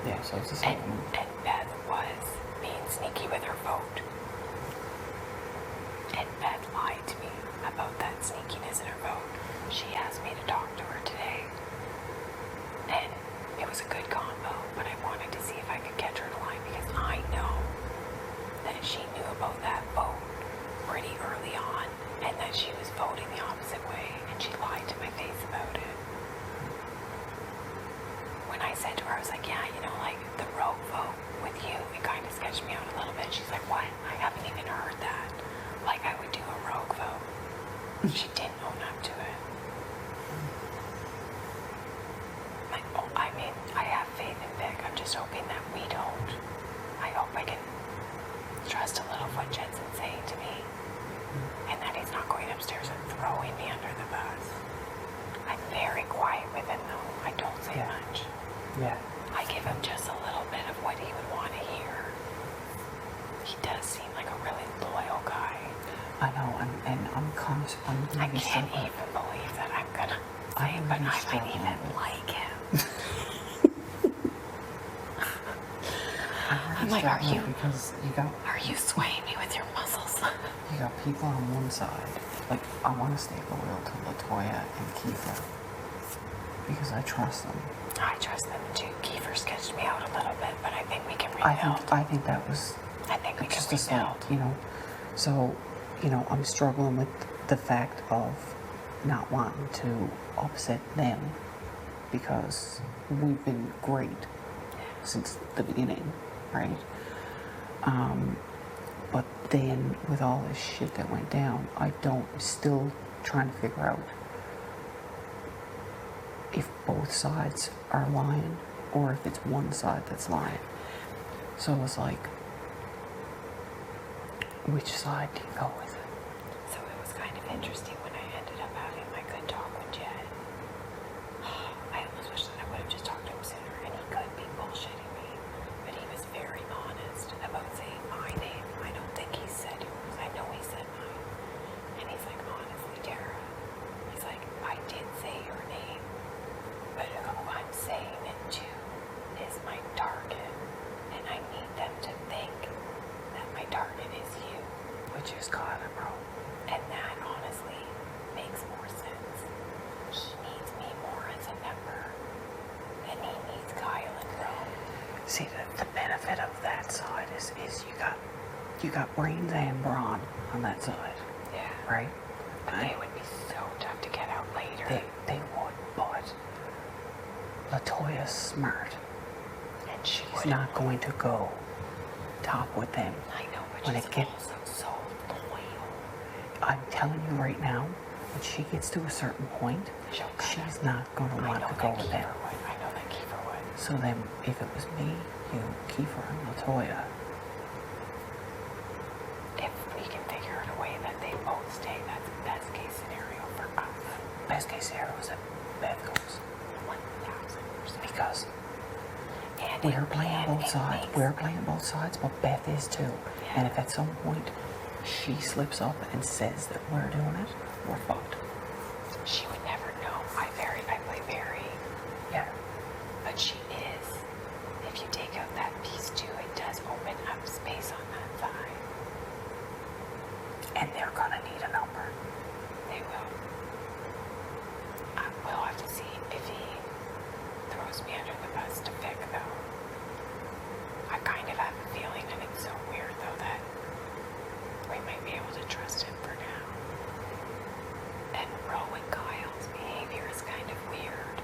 Yeah, so it's the same. And Beth was being sneaky with her vote. And Beth lied to me about that sneakiness in her vote. She asked me to talk to her today. And it was a good combo, but I wanted to see if I could catch her in line because I know that she knew about that vote pretty early on and that she was voting the opposite way and she lied to my face about it. When I said to her, I was like, yeah, you know, like the rogue vote with you, it kind of sketched me out a little bit. She's like, what? I haven't even heard that. Like I would do a rogue vote. She didn't own up to it. Like, oh, I mean, I have faith in Vic. I'm just hoping that we don't. I hope I can trust a little what Jensen's saying to me. And that he's not going upstairs and throwing me under the bus. I'm very quiet with him though. I don't say much. Yeah. I give him just a little bit of what he would want to hear. He does seem like a really loyal guy. I know, and I'm conscious. I can't even believe that I'm gonna say, but I might even like him. I'm like, are you? Because Are you swaying me with your muscles? You got people on one side. Like I want to stay loyal to Latoya and Kiefer because I trust them. I trust them too. Kiefer sketched me out a little bit, but I think we can rebuild. I think that was. I think we can just rebuild. a start, you know. So, you know, I'm struggling with the fact of not wanting to upset them because we've been great since the beginning, right? But then with all this shit that went down, still trying to figure out if both sides are lying or if it's one side that's lying. So it's like, which side do you go with? So it was kind of interesting when I ended up having my good talk with Jed. I almost wish that I would have just talked to him sooner, and he could be bullshitting me, but he was very honest about saying my name. I don't think he said yours. I know he said mine. And he's like, honestly, Tara, he's like, I did say your name, but who I'm saying it to is my target, and I need them to think that my target is you. Which is Kyler, bro. And that honestly makes more sense. He needs me more as a member than he needs Kyle and Rome. See, the benefit of that side is you got Brains and Braun on that side. Yeah. Right? But they would be so tough to get out later. They would, but Latoya's smart. And she's not going to go top with them. I know, but when she's it gets, also so loyal. I'm telling you right now, when she gets to a certain point, she's not going to want to go with them. I know that Kiefer would. So then, if it was me, you, Kiefer, and Latoya, if we can figure out a way that they both stay, that's best case scenario for us. Best case scenario is that Beth goes. 1,000%. Because we're playing both sides. We're playing both sides, but Beth is too. Yeah. And if at some point she slips up and says that we're doing it, we're fucked. She would never know. I play very. Yeah. But she is. If you take out that piece too, it does open up space on that side. And they're gonna need a number. They will. We'll have to see if he throws me under the bus to pick though. I kind of have a feeling, and it's so weird though, that we might be able to trust him for now. And Ro and Kyle's behavior is kind of weird.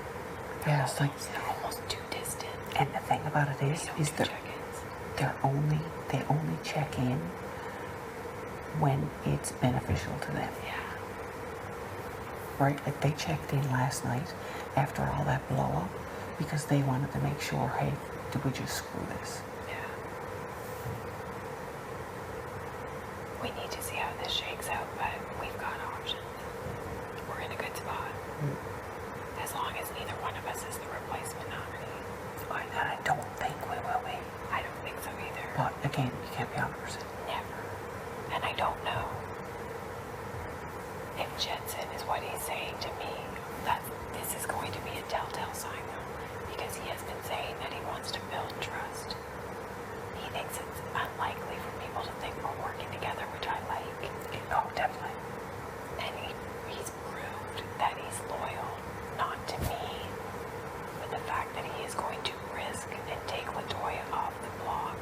Yeah, it's like they're almost too distant. about it is they only check in when it's beneficial to them. Yeah. Right? Like they checked in last night after all that blow up because they wanted to make sure, hey, did we just screw this? Yeah. We need to see how this shakes out, but we've got options. We're in a good spot. As long as neither one of us is the replacement nominee. And I don't think we will be. I don't think so either. But again, you can't be 100%. Never. And I don't know if Jensen is what he's saying to me. That this is going to be a telltale sign, though, because he has been saying that he wants to build trust. He thinks it's unlikely for people to think we're working together, which I like. Oh, definitely. And he's proved that he's loyal, not to me, but the fact that he is going to risk and take LaToya off the block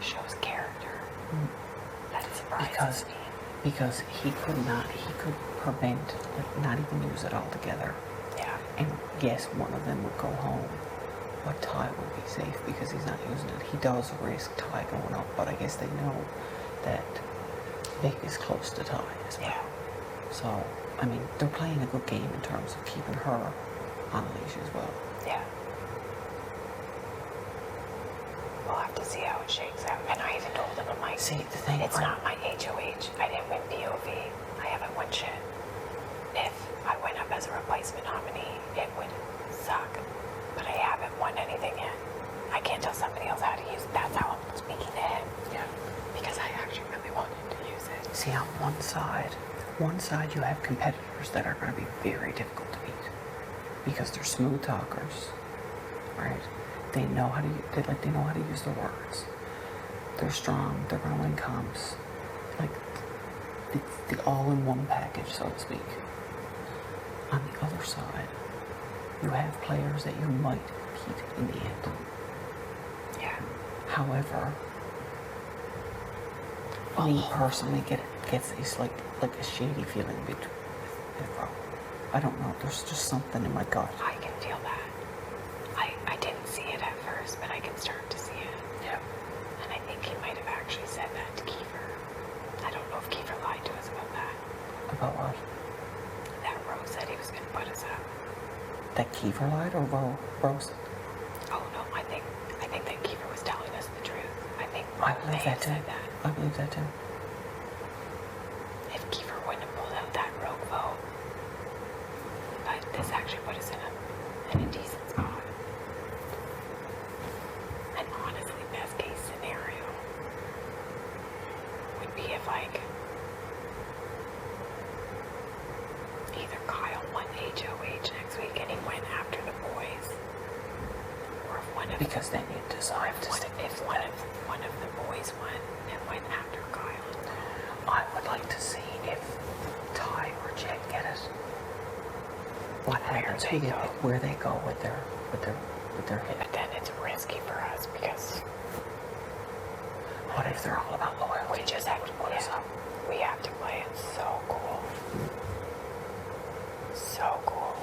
shows character. That surprises me. Because he could prevent, like, not even use it altogether. Yeah. And yes, one of them would go home, but Ty would be safe because he's not using it. He does risk Ty going up, but I guess they know that Vic is close to Ty as well. Yeah. So, I mean, they're playing a good game in terms of keeping her on a leash as well. Yeah. We'll have to see how it shakes out. And I even told him, I'm like, see, the thing, it's not my HOH. I didn't win POV. I haven't won shit. If I went up as a replacement nominee, it would suck. But I haven't won anything yet. I can't tell somebody else how to use it. That's how I'm speaking to him. Yeah. Because I actually really wanted to use it. See, on one side you have competitors that are going to be very difficult to beat because they're smooth talkers, right? They know how to use their words. They're strong. They're going to win comps. Like the all-in-one package, so to speak. On the other side, you have players that you might beat in the end. Yeah. However, me personally gets this like a shady feeling with Ro. I don't know. There's just something in my gut. I can feel that. I didn't see it at first, but I can start to see it. Yeah. And I think he might have actually said that to Kiefer. I don't know if Kiefer lied to us about that. About what? That Rose said he was going to put us up. That Kiefer lied or Rose? Oh no, I think that Kiefer was telling us the truth. I think I believe that too. said that. I believe that too. If Kiefer wouldn't have pulled out that rogue vote, but this actually put us in a decent spot. And honestly, best case scenario would be if like either Kyle won HOH next week and he went after the boys, or if one of because then you decide to stick if one of the boys won and went after Kyle. I would like to see if Ty or Jen get it. What happens? Where they go with their hit. But then it's risky for us because what if they're all about loyalty? we just have to put us up. We have to play it so cool. So cool.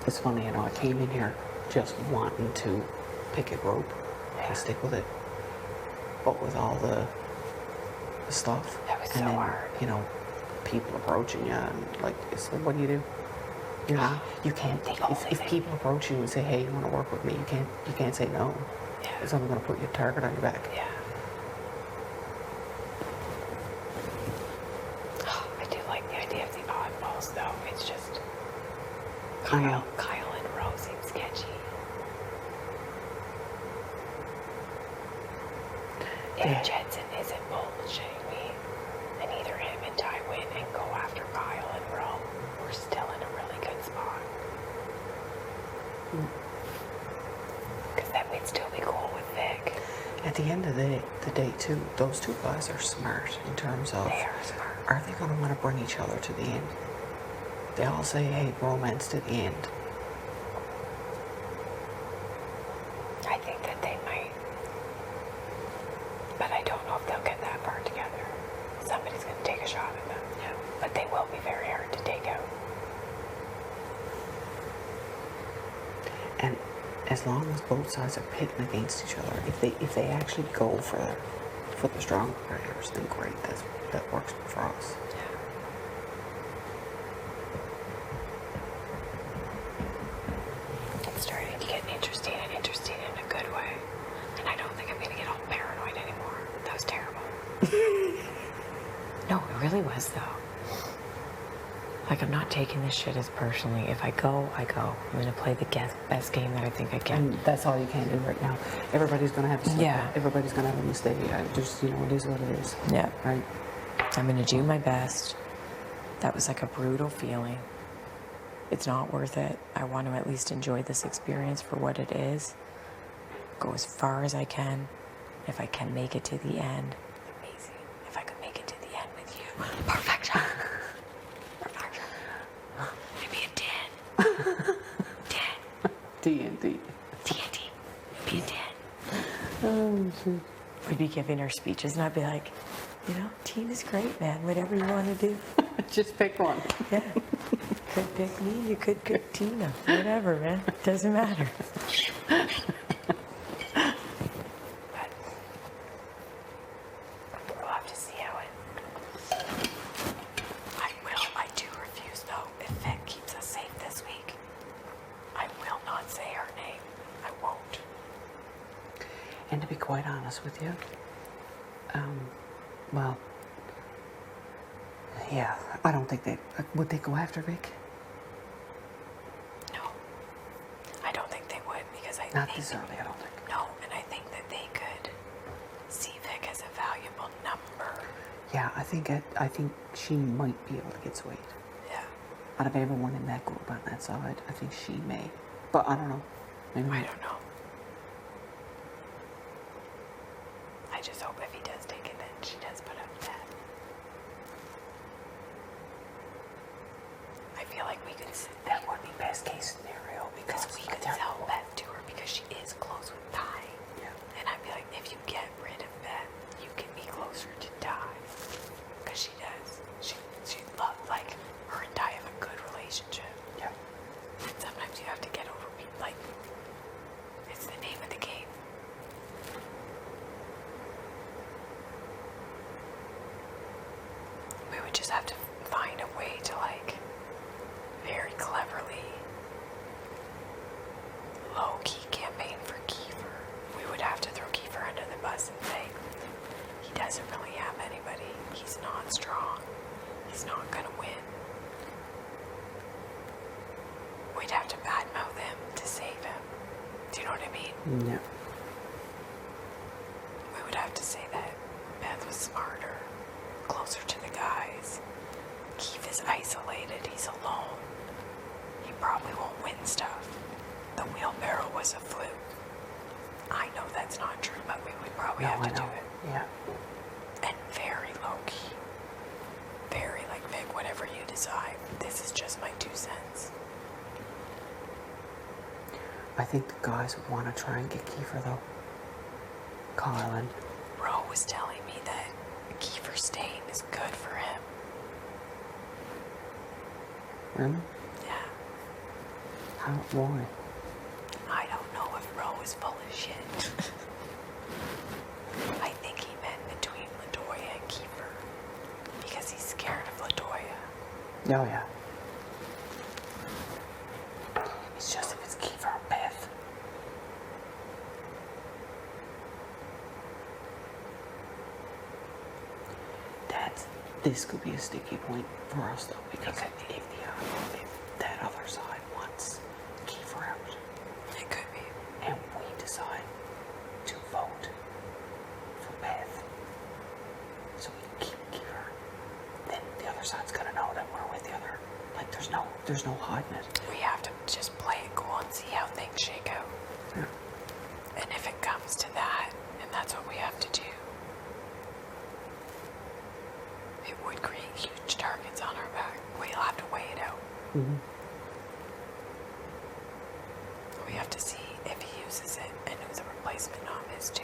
It's funny, I came in here just wanting to pick a rope and stick with it, but with all the stuff, that was and so then, hard. People approaching you, and like, it's like, what do? You can't. If people approach you and say, "Hey, you want to work with me?" You can't say no. Yeah. It's only going to put your target on your back. Yeah. I do like the idea of the oddballs, though. It's just Kyle and Rose seem sketchy. If Jensen isn't bullshitting me, then either him and Ty win and go after Kyle and Ro, we're still in a really good spot. Because then we'd still be cool with Vic. At the end of the day, too, those two guys are smart in terms of. They are smart. Are they going to want to bring each other to the end? They all say, "Hey, romance to the end." I think that they might. But I don't know if they'll get that far together. Somebody's going to take a shot at them. Yeah. But they will be very hard to take out. And as long as both sides are pitting against each other, if they actually go for the stronger players, then great. That works for us. It's starting to get interesting and interesting in a good way. And I don't think I'm gonna get all paranoid anymore. That was terrible. No, it really was though. Like, I'm not taking this shit as personally. If I go, I go. I'm gonna play the best game that I think I can. And that's all you can do right now. Everybody's gonna have to step Yeah. up. Everybody's gonna have a mistake. Just, it is what it is. Yeah. Right? I'm gonna do my best. That was like a brutal feeling. It's not worth it. I want to at least enjoy this experience for what it is. Go as far as I can. If I can make it to the end, amazing. If I could make it to the end with you, perfection. Perfection. Maybe a 10. 10. TNT. TNT. Maybe a 10. Oh, shit. We'd be giving our speeches, and I'd be like, Tina's great, man. Whatever you want to do. Just pick one. Yeah. Could pick me, you could pick Tina. Whatever, man. Doesn't matter. We'll have to see how it... I do refuse, though, if Vic keeps us safe this week. I will not say her name. I won't. And to be quite honest with you, well, yeah, I don't think would they go after Vic? No. I don't think they would, because Not this early, I don't think. No, and I think that they could see Vic as a valuable number. Yeah, I think she might be able to get swayed. Yeah. Out of everyone in that group on that side, I think she may. But I don't know. Maybe I not. don't know. I just hope if he does take it, then she does put up with that. I feel like we could. That would be best case scenario because we could sell Beth to her because she is close with Ty. Yeah. And I'd be like, if you get rid of Beth, you can be closer to Ty. Because she does. She loves, like, her and Ty have a good relationship. Yeah. And sometimes you have to get over people. Like, it's the name of the game. We would just have to find a way to, like, very cleverly low-key campaign for Kiefer. We would have to throw Kiefer under the bus and say, he doesn't really have anybody. He's not strong. He's not gonna win. We'd have to badmouth him to save him. Do you know what I mean? Yeah. We would have to say that Beth was smarter, closer to the guys. Keith is isolated. He's alone. He probably won't win stuff. The wheelbarrow was a fluke. I know that's not true, but we would probably have to do it. Yeah. And very low-key. Very like, Vic, whatever you decide. This is just my 2 cents. I think the guys would want to try and get Kiefer though. Carlin. Ro was telling me that Kiefer staying is good for him. Really? Yeah. How? Why? I don't know if Ro is full of shit. I think he meant between LaToya and Kiefer. Because he's scared of LaToya. Oh, yeah. It's just if it's Kiefer or Beth. This could be a sticky point for us though, because if that other side wants Kiefer out, it could be, and we decide to vote for Beth, so we can keep Kiefer, then the other side's gonna know that we're with the other. Like there's no hiding it. We have to just play it cool and see how things shake out. Yeah. And if it comes to that, and that's what we have to do, it would create huge targets on our back. We'll have to weigh it out. Mm-hmm. We have to see if he uses it and who the replacement of is too.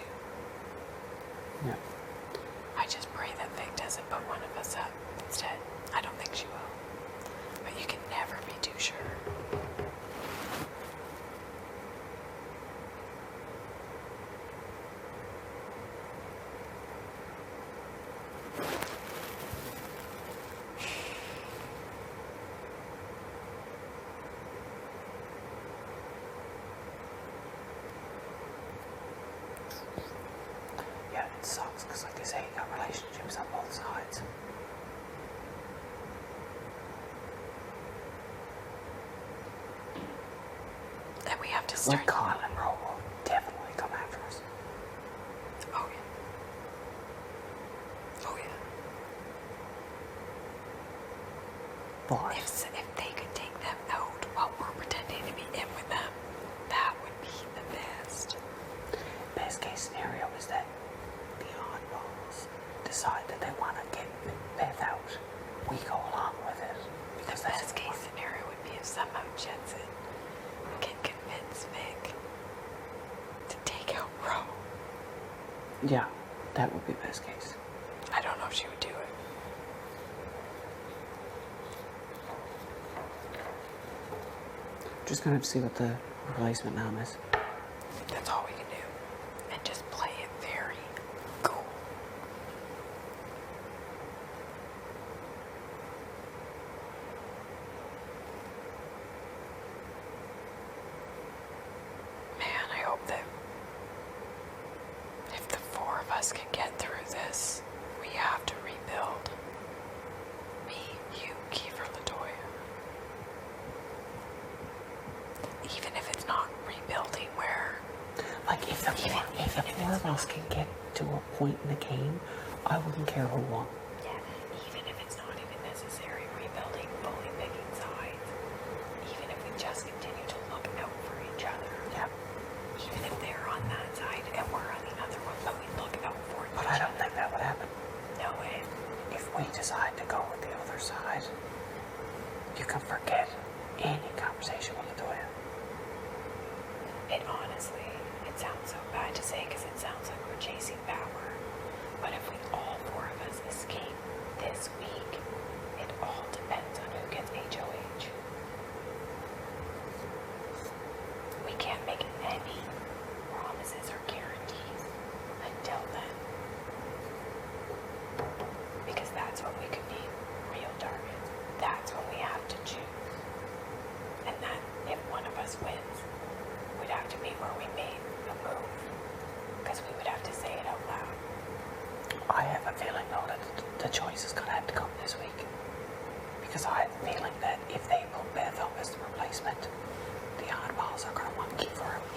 Yeah. I just pray that Vic doesn't put one of us up instead. I don't think she will. But you can never be too sure. Like Kyle and Ro will definitely come after us. Oh yeah. Oh yeah. But If they could take them out while we're pretending to be in with them, that would be the best. best case scenario is that the oddballs decide that they want to get Beth out. We go along with it. Because The best case scenario would be if somehow Jensen can convince Vic to take out Ro. Yeah, that would be best case. I don't know if she would do it. Just gonna have to see what the replacement name is. That's all we can do. And just play it very cool. Man, I hope that if the four of us can get through this, we have to rebuild. Me, you, Kiefer, LaToya. Even if it's not rebuilding where... Like, if the four of us can get to a point in the game, I wouldn't care who won. Yeah, even if it's not even necessary rebuilding, fully picking sides. Even if we just continue to look out for each other. Yeah. Even if they're on that side and we're on the other one, but we look out for each other. But I don't think that would happen. No way. If we decide to go with the other side, you can forget any conversation with LaToya. It honestly, it sounds so bad to say because it sounds like we're chasing power. But if we all four of us escape this week, it all depends on who gets HOH. We can't make any promises or guarantees until then. Because that's when we could be real targets. That's when we have to choose. And that if one of us wins, would have to be where we made a move. Because we would have to say it out loud. I have a feeling, though, that the choice is going to have to come this week. Because I have a feeling that if they put Beth up as the replacement, the oddballs are going to want to keep her out.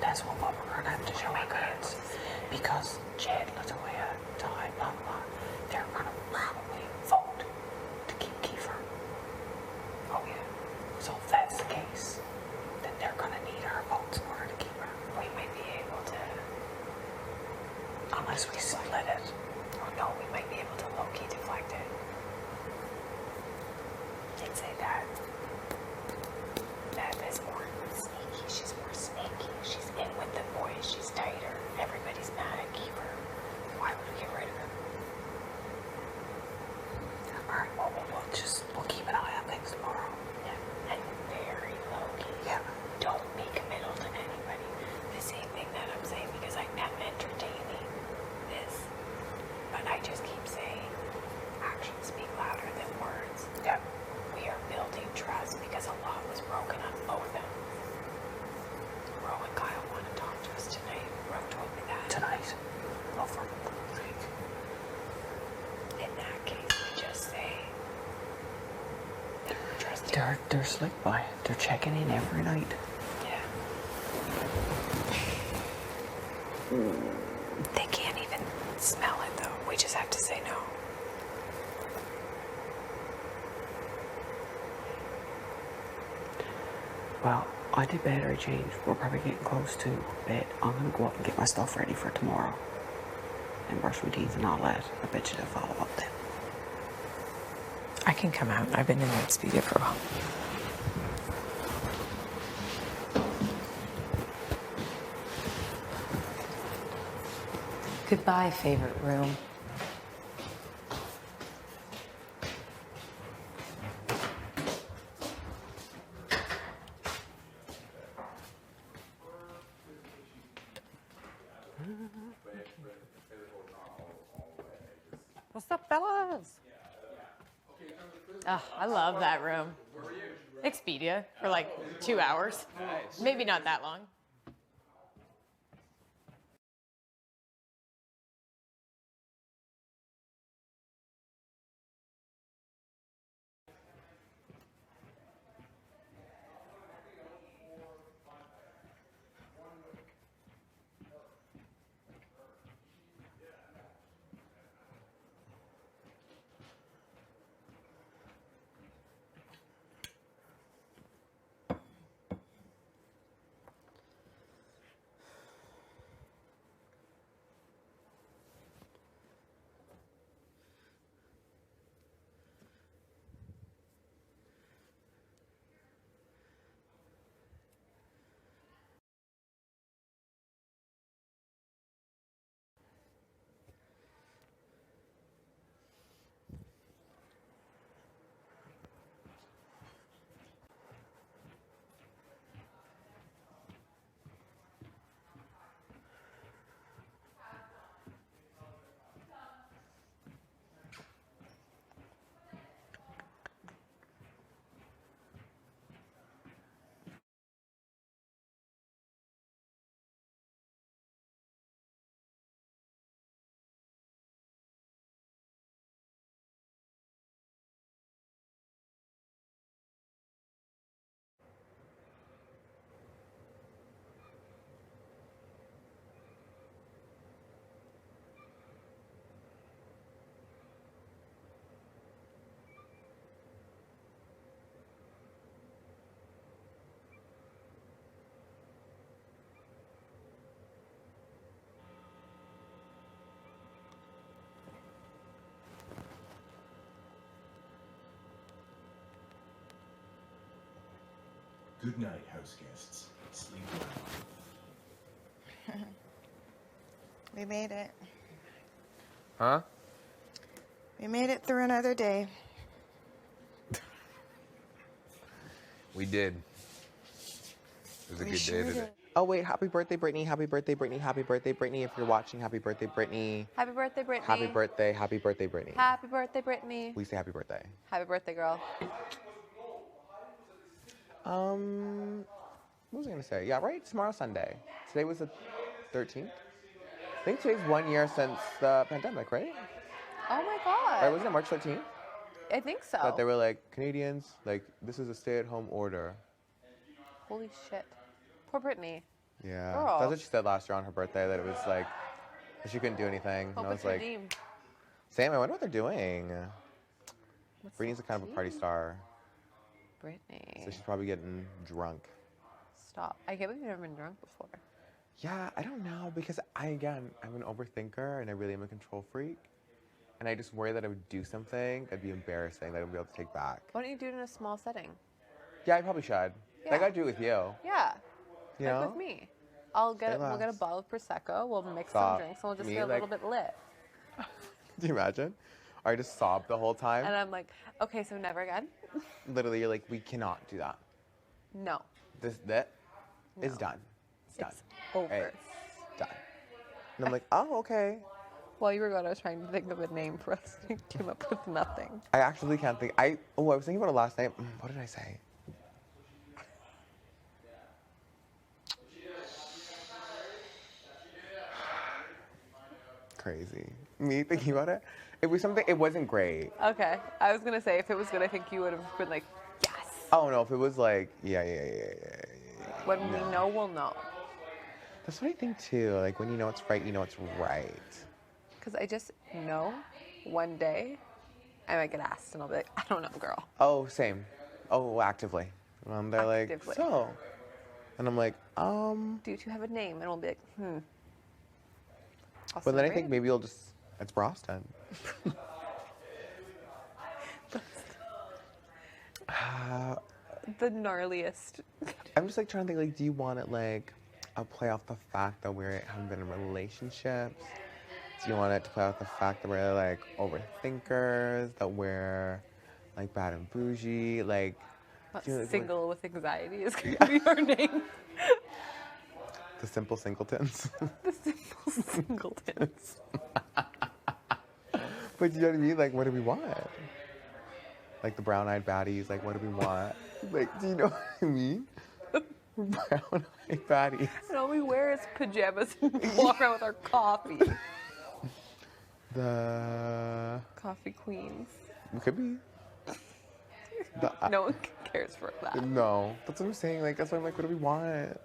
That's what we're going to have to show our cards. Because Jed, LaToya, Ty, blah, blah, they're going to probably vote to keep Kiefer. Oh, yeah. So if that's the case, then they're going to need our votes in order to keep her. We might be able to... Unless we split it. Oh, no, we might be able to low-key deflect it. I'd say that. Beth is more sneaky. She's more sneaky. She's in with the boys. She's tighter. Everybody's mad at Kiefer. Why would we get rid of him? Alright, well, we'll keep an eye on things tomorrow. Yeah, and very low-key. Yeah. Don't be committal to anybody. The same thing that I'm saying because I am entertaining this. But I just keep saying actions speak louder than words. Yeah. We are building trust because a lot was broken on both ends. Ro and Kyle want to talk to us tonight. Ro told me that. Tonight. Oh, for sake. In that case, we just say that we're trusting. They're slick by it. They're checking in every night. Yeah. They can't even smell it though. We just have to say no. Well, I did battery change. We're probably getting close to bed. I'm gonna go up and get my stuff ready for tomorrow. And brush my teeth and all that. I bet you they'll follow up then. I can come out. I've been in that studio for a while. Goodbye, favorite room. What's up, fellas? Oh, I love that room. Expedia for like 2 hours. Nice. Maybe not that long. Good night, house guests. Sleep well. We made it. Huh? We made it through another day. We did. It was a We good sure day today. did. Oh wait, happy birthday, Brittany. Happy birthday, Brittany. Happy birthday, Brittany. If you're watching, happy birthday, Brittany. Happy birthday, Brittany. Happy birthday, Brittany. Happy birthday, Brittany. We say happy birthday. Happy birthday, girl. What was I gonna say? Yeah, right? Tomorrow's Sunday. Today was the 13th. I think today's 1 year since the pandemic, right? Oh my God. Right, wasn't it March 13th? I think so. That they were like, Canadians, like, this is a stay-at-home order. Holy shit. Poor Brittany. Yeah. Girl. That's what she said last year on her birthday, that it was like, that she couldn't do anything. Hope and I was it's like, redeemed. Sam, I wonder what they're doing. What's Brittany's a kind of a party tea? star. Brittany. So she's probably getting drunk. Stop. I can't believe you've never been drunk before. Yeah, I don't know, because I'm an overthinker and I really am a control freak. And I just worry that I would do something that'd be embarrassing that I wouldn't be able to take back. Why don't you do it in a small setting? Yeah, I probably should. Yeah. Like, I'd do it with you. Yeah. You Like know? with me. We'll get a less. bottle of Prosecco, we'll mix Stop. some drinks, and we'll just Me, get a little like- bit lit. Do you imagine? Or I just sob the whole time. And I'm like, okay, so never again? Literally, you're like, we cannot do that. No. That is No. done. It's done. It's over. It's done. And I'm like, oh, okay. While you were gone, I was trying to think of a name for us. You came up with nothing. I actually can't think. I was thinking about it last night. What did I say? Crazy. Me thinking about it? It was something, it wasn't great. Okay. I was going to say, if it was good, I think you would have been like, yes. Oh no, if it was like, yeah. When we know, we'll know. That's what I think too. Like when you know it's right, you know it's right. Because I just know one day I might get asked, and I'll be like, I don't know, girl. Oh, same. Oh, actively. And they're Actively. like, so. And I'm like, Do you two have a name? And we'll be like, I'll But then I celebrate think it. maybe you'll just, it's Boston. The gnarliest. I'm just like trying to think, like, do you want it like a play off the fact that we haven't been in relationships? Do you want it to play off the fact that we're like overthinkers, that we're like bad and bougie, like do you know, like, Single with anxiety is going to be our name. the simple singletons? The simple singletons. But you know what I mean? Like, what do we want? Like the brown-eyed baddies, like what do we want? Like, do you know what I mean? Brown-eyed baddies. And all we wear is pajamas and walk around with our coffee. The Coffee queens. we could be. No one cares for that. No, that's what I'm saying. Like, that's why I'm like, what do we want?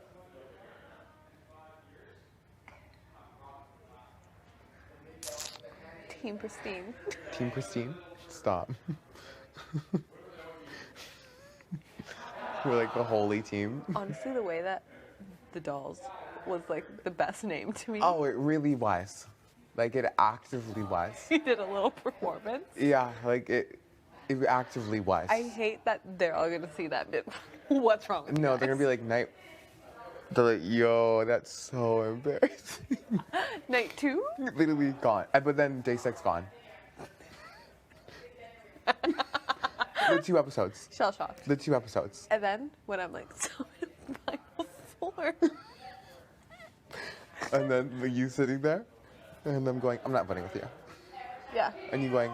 Team Pristine. Team Christine, stop. We're like the holy team. Honestly, the way that the dolls was like the best name to me. Oh, it really was. Like, it actively was. He did a little performance. Yeah, like it actively was. I hate that they're all gonna see that bit. What's wrong with you No, they're gonna be like, night. They're like, yo, that's so embarrassing. Night 2? Literally gone. But then day 6 gone. The 2 episodes. Shell shocked. The 2 episodes. And then when I'm like, so it's final 4. And then like, you sitting there, and I'm going, I'm not voting with you. Yeah. And you going,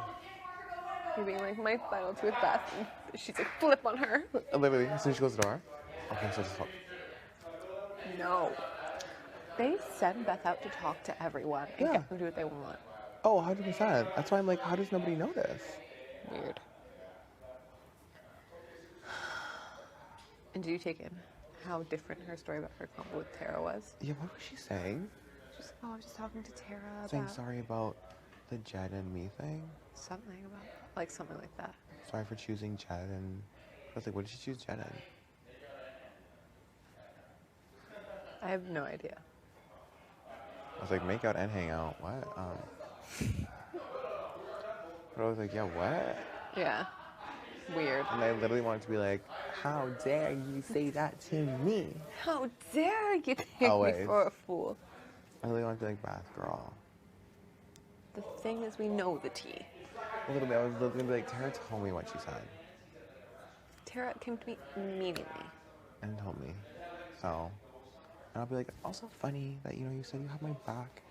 You're being like, my final 2 with Beth. And she's like, flip on her. literally, as soon as she goes to the door. Okay, so just hold. No. They send Beth out to talk to everyone and Yeah. get them to do what they want. Oh, 100%. That's why I'm like, how does nobody notice? Weird. And did you take in how different her story about her combo with Tara was? Yeah, what was she saying? She's like, oh, I was just talking to Tara Saying about sorry about the Jed and me thing? something about, like something like that. Sorry for choosing Jed and... I was like, what did she choose Jed in? I have no idea. I was like, make out and hang out. What? But I was like, yeah, what? Yeah. Weird. And I literally wanted to be like, How dare you say that to me? How dare you take me Always. for a fool? I really want to be like, Beth, girl. The thing is, we know the tea. A little bit. I was literally gonna be like, Tara told me what she said. Tara came to me immediately. And told me. So, and I'll be like, also funny that, you know, you said you have my back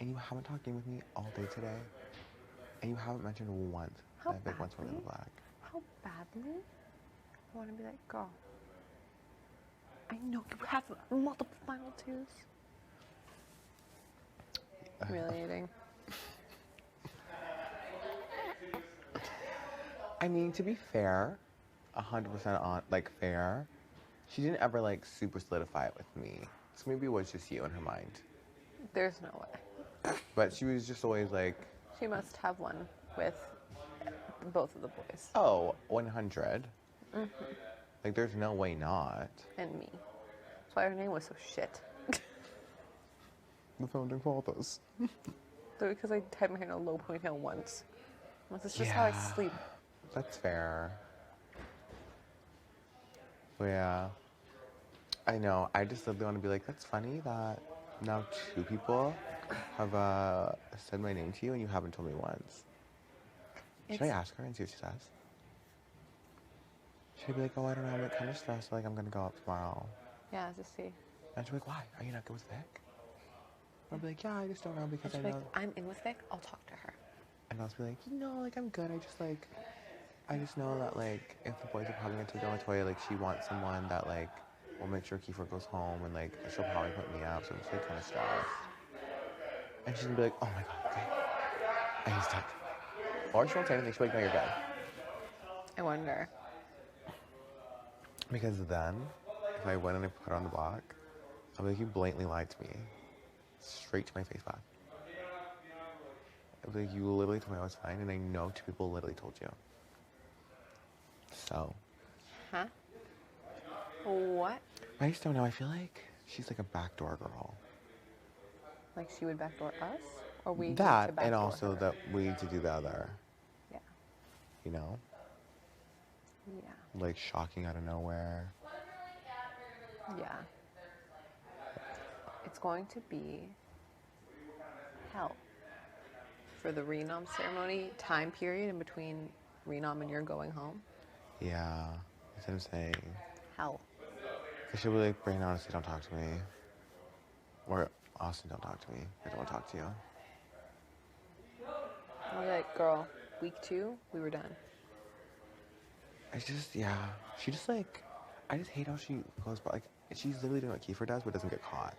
and you haven't talked game with me all day today. And you haven't mentioned once that Vic wants me in the black. How badly? I want to be like, girl, I know you have multiple final twos. Humiliating. I mean, to be fair, 100% on, like, fair, she didn't ever, like, super solidify it with me. So maybe it was just you in her mind. There's no way. But she was just always like... She must have one with both of the boys. Oh, 100. Mm-hmm. Like, there's no way not. And me. That's why her name was so shit. The founding fathers. Because I tied my hair in a low ponytail once. That's just how I sleep. That's fair. But yeah. I know. I just really want to be like, that's funny that now 2 people have said my name to you and you haven't told me once. Should I ask her and see what she says? Should I be like, oh, I don't know, I'm like, kind of stressed, like I'm gonna go up tomorrow. Yeah, just see. And she'll be like, why? Are you not good with Vic? I'll be like, yeah, I just don't know because I know. Like, I'm in with Vic, I'll talk to her. And I'll just be like, no, like I'm good. I just know that like if the boys are probably gonna take on Latoya, like she wants someone that like will make sure Kiefer goes home and like she'll probably put me up, so I'm just like kind of stressed. And she's gonna be like, oh my god, okay. And he's dead. Or she won't say anything, she'll be like, no, you're good. I wonder. Because then, if I went and I put on the block, I'll be like, you blatantly lied to me. Straight to my face back. I'll be like, you literally told me I was fine, and I know 2 people literally told you. So. Huh? What? I just don't know. I feel like she's like a backdoor girl. Like she would backdoor us? Or we that, need to and backdoor also her? that we need to do the other. Yeah. You know? Yeah. Like shocking out of nowhere. Yeah. It's going to be hell for the renom ceremony time period in between renom and your going home. Yeah. That's what I'm saying. Hell. Because she'll be like, Brain, honestly, don't talk to me. Or, Austin, don't talk to me. I don't want to talk to you. I'll be like, girl, week 2, we were done. It's just, yeah. She just like, I just hate how she goes, but like, she's literally doing what Kiefer does, but doesn't get caught.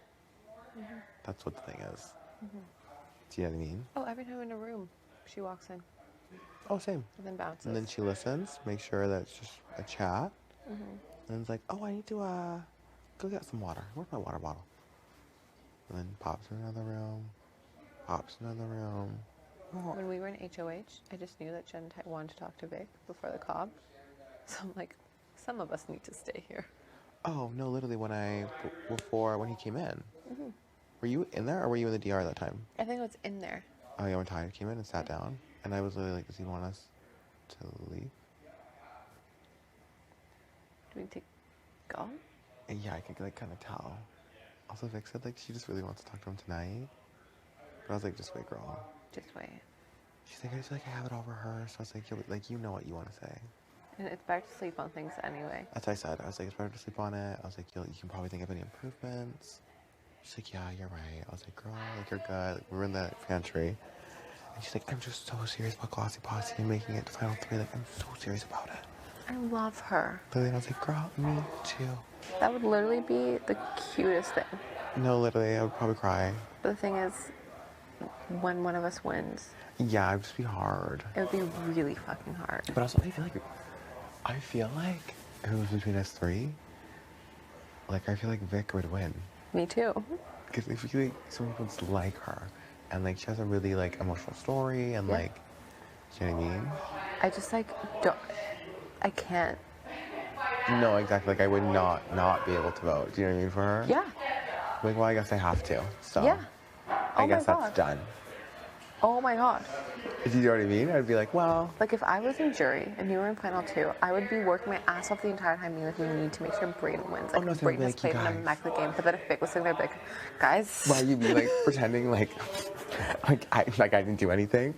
Mm-hmm. That's what the thing is. Mm-hmm. Do you know what I mean? Oh, every time in a room, she walks in. Oh, same. And then bounces. And then she listens, makes sure that it's just a chat. Mm-hmm. And then it's like, oh, I need to go get some water. Where's my water bottle? And then pops in another room, pops in another room. When we were in HOH, I just knew that Jen wanted to talk to Vic before the cob. So I'm like, some of us need to stay here. Oh, no, literally when he came in. Mm-hmm. Were you in there or were you in the DR at that time? I think it was in there. Oh, yeah, when Ty came in and sat down. And I was literally like, does he want us to leave? Do we take go? And yeah, I could like kind of tell. Also, Vic said like she just really wants to talk to him tonight. But I was like, just wait, girl. Just wait. She's like, I just feel like I have it all rehearsed. I was like, you know what you want to say. And it's better to sleep on things anyway. That's what I said. I was like, it's better to sleep on it. I was like, you can probably think of any improvements. She's like, yeah, you're right. I was like, girl, like you're good. Like, we were in the pantry. And she's like, I'm just so serious about Glossy Posse and making it to Final 3. Like, I'm so serious about it. I love her. Literally, and I was like, girl, me too. That would literally be the cutest thing. No, literally, I would probably cry. But the thing is, when one of us wins, yeah, it would just be hard. It would be really fucking hard. But also, I feel like if it was between us 3, like, I feel like Vic would win. Me too. Because I feel like some people just like her. And, like, she has a really, like, emotional story. And, like, do you know what I mean? I just, like, I can't. No, exactly. Like, I would not be able to vote. Do you know what I mean for her? Yeah. Like, well, I guess I have to. So. Yeah. I guess that's done. Oh my god. If you know what I mean, I'd be like, well. Like if I was in jury and you were in final two, I would be working my ass off the entire time being like, we need to make sure Brayden wins. Like Oh, no, so I'd Brayden be has like, you played an guys. immaculate game. But then if Vic was sitting there, I'd be like, guys. Why you be like pretending like I didn't do anything?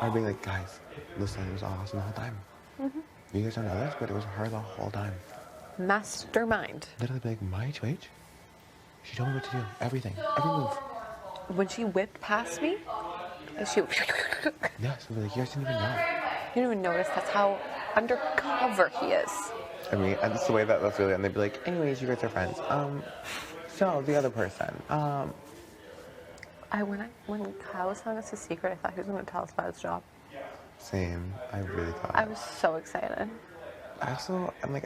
I'd be like, guys, listen, it was awesome the whole time. Mm-hmm. You guys don't know this, but it was her the whole time. Mastermind. Literally be like, my twitch. She told me what to do. Everything. Every move. When she whipped past me, she. Yeah, so like, you guys didn't even know. You didn't even notice. That's how undercover he is. I mean, and it's the way that that's really, and they'd be like, anyways, you guys are friends. So the other person, When Kyle was telling us his secret, I thought he was going to tell us about his job. Same. I really thought. I was so excited. I'm like,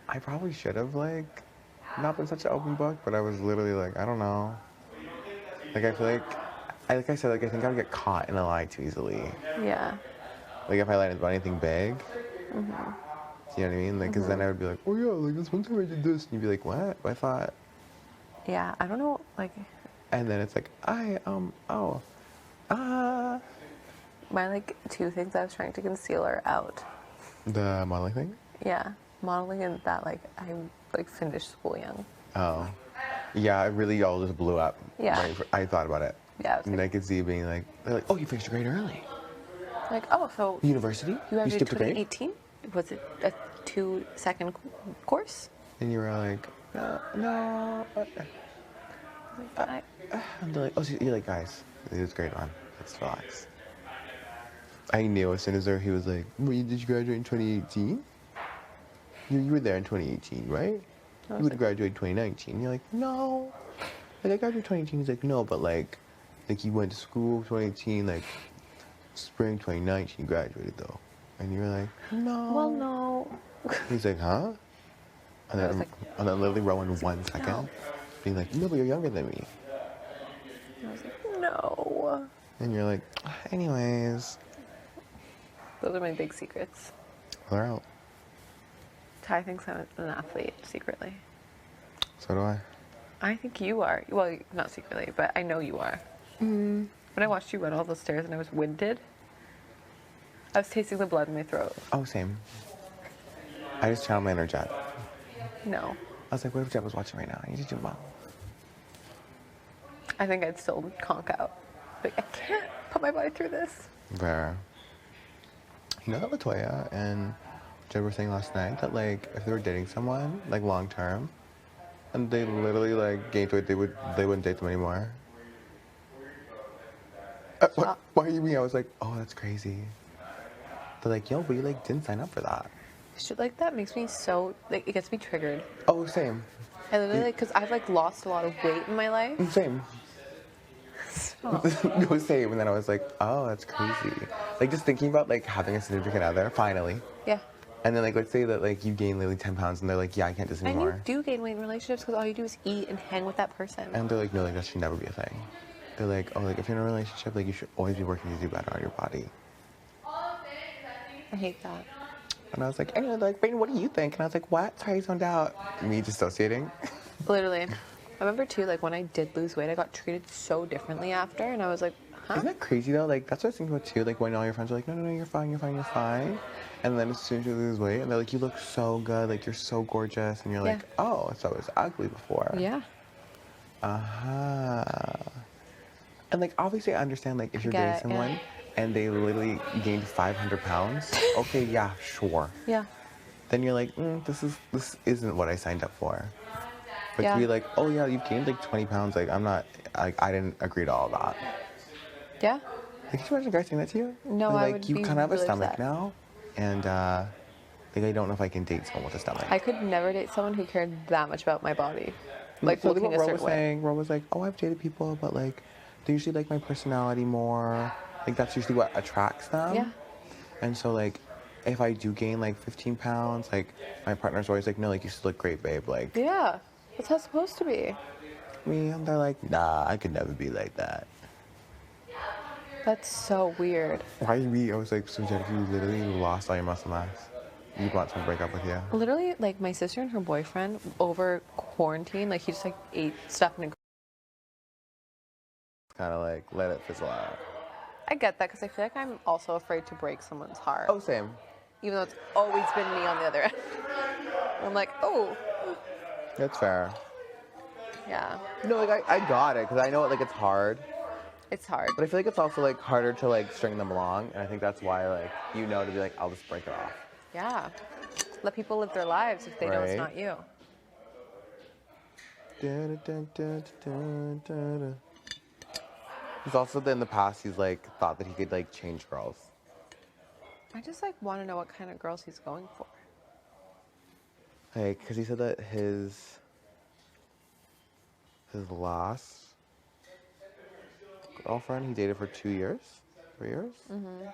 I probably should have, like, not been such an open book, but I was literally like, I don't know. Like, I feel like I said, like, I think I would get caught in a lie too easily. Yeah. Like, if I lied about anything big. Mm-hmm. Do you know what I mean? Like, because then I would be like, oh yeah, like, this one time I did this. And you'd be like, what? I thought. Yeah, I don't know, like. And then it's like, My, like, two things I was trying to conceal are out. The modeling thing? Yeah. Modeling and that, like, I, like, finished school young. Oh. Yeah, it really all just blew up. Yeah. Right? I thought about it. Yeah. I was And I could see you being like, they're like, oh, you finished your grade early. like, oh, so. University? You You graduated skipped a grade? 2018? Was it a 2-second course? And you were like, no. And they're like, oh, so you're like, guys, it was grade one. Let's relax. I knew as soon as he was like, did you graduate in 2018? You were there in 2018, right? You would have graduated 2019. You're like, no. Like, I graduated 2018. He's like, no, but like you went to school 2018, like spring 2019 you graduated though. And you were like, no. Well, no. He's like, huh? And then, and then literally row in 1 second, no. being like, no, but you're younger than me. I was like, no. And you're like, anyways. Those are my big secrets. They're out. Ty thinks I'm an athlete secretly. So do I. I think you are. Well, not secretly, but I know you are. When I watched you run all those stairs and I was winded, I was tasting the blood in my throat. Oh, same. I just channeled my inner Jet. No. I was like, what if Jet was watching right now? I need to do well. I think I'd still conk out. Like, I can't put my body through this. Fair. You know that Latoya and Jed were saying last night that, like, if they were dating someone, like, long term, and they literally, like, gained weight, they wouldn't date them anymore. Why are you mean? I was like, oh, that's crazy. They're like, yo, but you, like, didn't sign up for that. Shit like that makes me so, like, it gets me triggered. Oh, same. I literally, like, because I've, like, lost a lot of weight in my life. Same. Stop. No, same. And then I was like, oh, that's crazy. Like, just thinking about, like, having a significant other, finally. Yeah. And then, like, let's say that, like, you gain literally 10 pounds, and they're like, yeah, I can't do this anymore. And you do gain weight in relationships because all you do is eat and hang with that person. And they're like, no, like, that should never be a thing. They're like, oh, like, if you're in a relationship, like, you should always be working to do better on your body. I hate that. And I was like, anyway, they're like, Brayden, what do you think? And I was like, what? Sorry, you zoned out. Me dissociating. Literally. I remember, too, like, when I did lose weight, I got treated so differently after, and I was like, huh? Isn't that crazy, though? Like, that's what I was thinking about, too. Like, when all your friends are like, no, you're fine, you're fine, you're fine. And then as soon as you lose weight, and they're like, you look so good, like, you're so gorgeous. And you're like, oh, so it was ugly before. Yeah. Uh-huh. And, like, obviously I understand, like, if you're dating someone and they literally gained 500 pounds, okay, yeah, sure. Yeah. Then you're like, this isn't what I signed up for. But to be like, oh, yeah, you've gained, like, 20 pounds, like, I didn't agree to all that. Yeah. Like, can you imagine a guy saying that to you? No, like, I would you be kind of have a really stomach upset. now, and, like, I don't know if I can date someone with a stomach. I could never date someone who cared that much about my body. Like, so looking what a Ro certain was way. saying, Ro was like, oh, I've dated people, but, like, they usually like my personality more. Like, that's usually what attracts them. Yeah. And so, like, if I do gain, like, 15 pounds, like, my partner's always like, no, like, you still look great, babe. Like, Yeah. That's how it's supposed to be. me, and they're like, nah, I could never be like that. That's so weird. Why me? I was like, so Jen, if you literally lost all your muscle mass, you'd want someone to break up with you. Literally, like, my sister and her boyfriend over quarantine, like, he just, like, ate stuff in a Kind of like, let it fizzle out. I get that because I feel like I'm also afraid to break someone's heart. Oh, same. Even though it's always been me on the other end. I'm like, oh. That's fair. Yeah. No, like I got it because I know like it's hard. It's hard. But I feel like it's also like harder to like string them along, and I think that's why like you know to be like I'll just break it off. Yeah. Let people live their lives if they know it's Right. not you. He's also in the past he's like thought that he could like change girls. I just like want to know what kind of girls he's going for. Like, because he said that his last girlfriend he dated for 2 years, 3 years. Mm-hmm.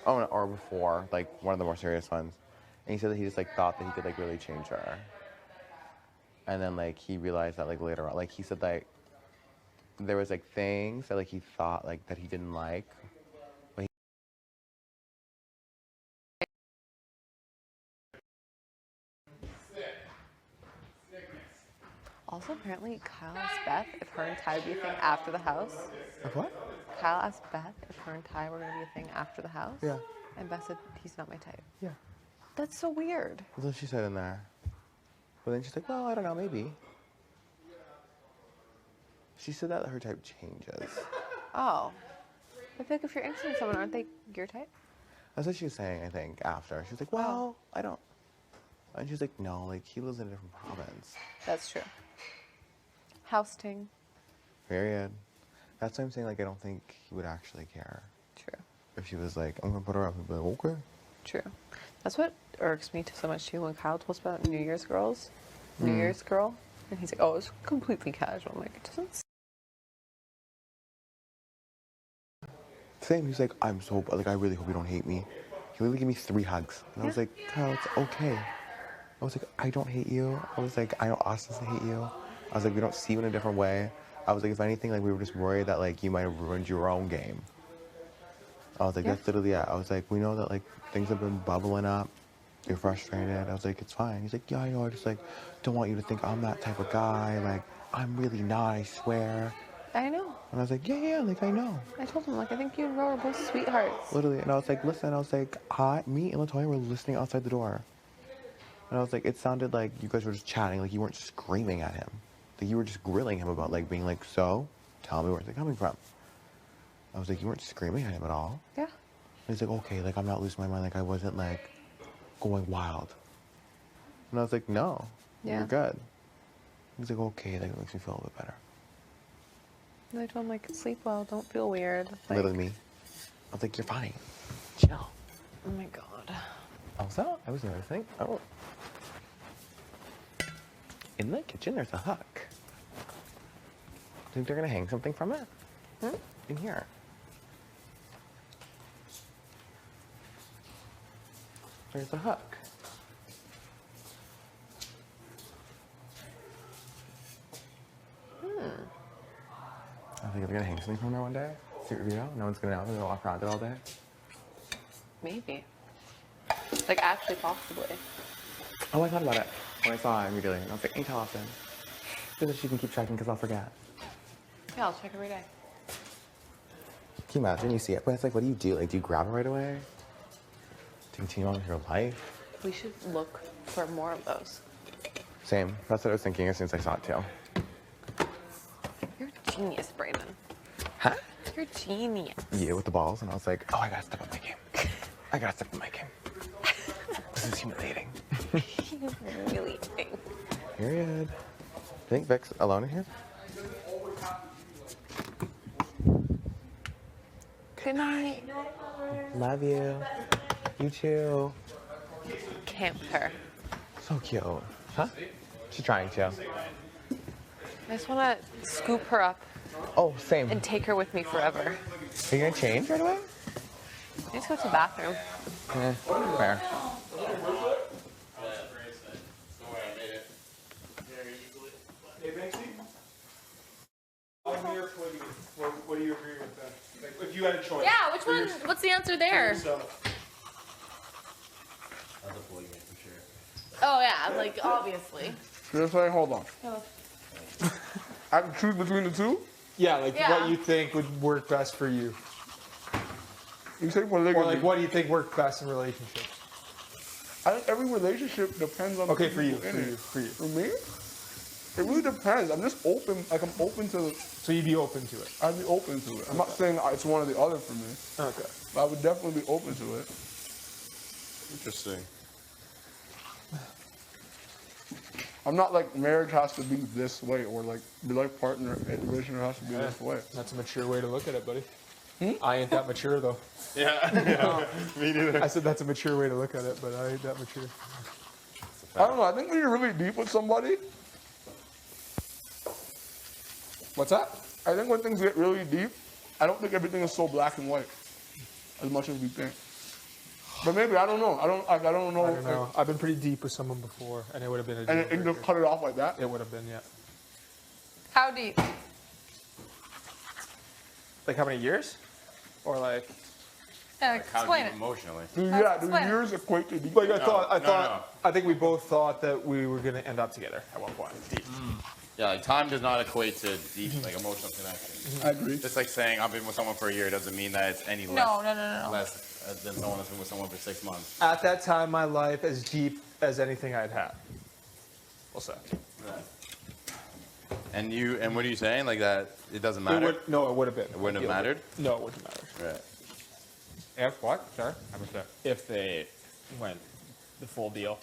Oh, no, or before, like one of the more serious ones. And he said that he just like thought that he could like really change her. And then like he realized that like later on, like he said like there was like things that like he thought like that he didn't like. But Also, apparently, Kyle asked Beth if her and Ty would be a thing after the house. Like what? Kyle asked Beth if her and Ty were going to be a thing after the house. Yeah. And Beth said, he's not my type. Yeah. That's so weird. That's what she said in there. But then she's like, well, I don't know, maybe. She said that her type changes. Oh. I feel like if you're interested in someone, aren't they your type? That's what she was saying, I think, after. She was like, well, I don't. And she's like, no, like, he lives in a different province. That's true. House ting. Period. That's why I'm saying, like, I don't think he would actually care. True. If she was like, I'm going to put her up, he'd be like, okay. True. That's what irks me so much, too, when Kyle told us about New Year's girls. New Year's girl. And he's like, oh, it's completely casual. I'm like, it doesn't. Same. He's like, I'm so, like, I really hope you don't hate me. He literally gave me 3 hugs. And I was like, Kyle, it's okay. I was like, I don't hate you. I was like, I know Austin doesn't hate you. I was like, we don't see you in a different way. I was like, if anything, like, we were just worried that, like, you might have ruined your own game. I was like, that's literally it. I was like, we know that, like, things have been bubbling up. You're frustrated. I was like, it's fine. He's like, yeah, I know. I just, like, don't want you to think I'm that type of guy. Like, I'm really not, I swear. I know. And I was like, yeah, like, I know. I told him, like, I think you and Ro are both sweethearts. Literally. And I was like, listen, I was like, me and LaToya were listening outside the door. And I was like, it sounded like you guys were just chatting, like you weren't screaming at him. Like you were just grilling him about, like, being like, so, tell me where's it coming from. I was like, you weren't screaming at him at all. Yeah. And he's like, okay, like, I'm not losing my mind. Like, I wasn't, like, going wild. And I was like, no, you're good. He's like, okay, like, it makes me feel a little bit better. And I told him, like, sleep well, don't feel weird. Like, Literally me. I was like, you're fine. Chill. Oh my God. Also, I was noticing, in the kitchen, there's a hook. Think they're gonna hang something from it? In here. There's a hook. I think they're gonna hang something from there one day. Secret video. No one's gonna know. They're gonna walk around it all day. Maybe. Like, actually, possibly. Oh, I thought about it when I saw it immediately. And I was like, ain't tell Austin. So that she can keep checking because I'll forget. Yeah, I'll check every day. Can you imagine you see it, but it's like, what do you do? Like, do you grab it right away to continue on with your life? We should look for more of those. Same. That's what I was thinking as soon as I saw it too. You're a genius, Brayden. Huh? You're a genius. You with the balls, and I was like, oh, I gotta step up my game. I gotta step up my game. This is humiliating. Humiliating. Period. Do you think Vic's alone in here? Good night. Love you. You too. Camp her. So cute. Huh? She's trying to. I just want to scoop her up. Oh, same. And take her with me forever. Are you gonna change right away? I just go to the bathroom. Fair. What do you agree with then? Like, if you had a choice. Yeah, which one? What's the answer there? Oh yeah, like obviously. Just like, hold on. I have to choose between the two? Yeah, like what you think would work best for you. You say polygamy. Or like, what do you think works best in relationships? I think every relationship depends on the Okay, for you, people in for it. you, for you. For me, it really depends. I'm just open. Like I'm open to. So you'd be open to it. I'd be open to it. I'm not saying it's one or the other for me. Okay. But I would definitely be open to it. Interesting. I'm not like marriage has to be this way or like the life partner relationship has to be this way. That's a mature way to look at it, buddy. I ain't that mature though. Yeah. Me neither. I said that's a mature way to look at it, but I ain't that mature. I don't know. I think when you're really deep with somebody, What's that? I think when things get really deep, I don't think everything is so black and white as much as we think. But maybe I don't know. I don't know. I don't know. I've been pretty deep with someone before, and it would have been a And deal it breaker. just cut it off like that. It would have been, yeah. How deep? Like how many years? Or like? Yeah, Like how explain deep it. emotionally? Yeah, do explain it. years equate to deep? Like I No, thought. no. I think we both thought that we were gonna end up together at one point. Deep. Yeah, like time does not equate to deep, like emotional connection. I agree. Just like saying I've been with someone for a year doesn't mean that it's any less. No. Less than someone that's been with someone for 6 months. At that time, my life as deep as anything I'd had. We'll say. And what are you saying? Like that it doesn't matter? It would have been. It wouldn't have mattered? No, it wouldn't have mattered. Right. If what? Sorry, I missed that. If they went the full deal.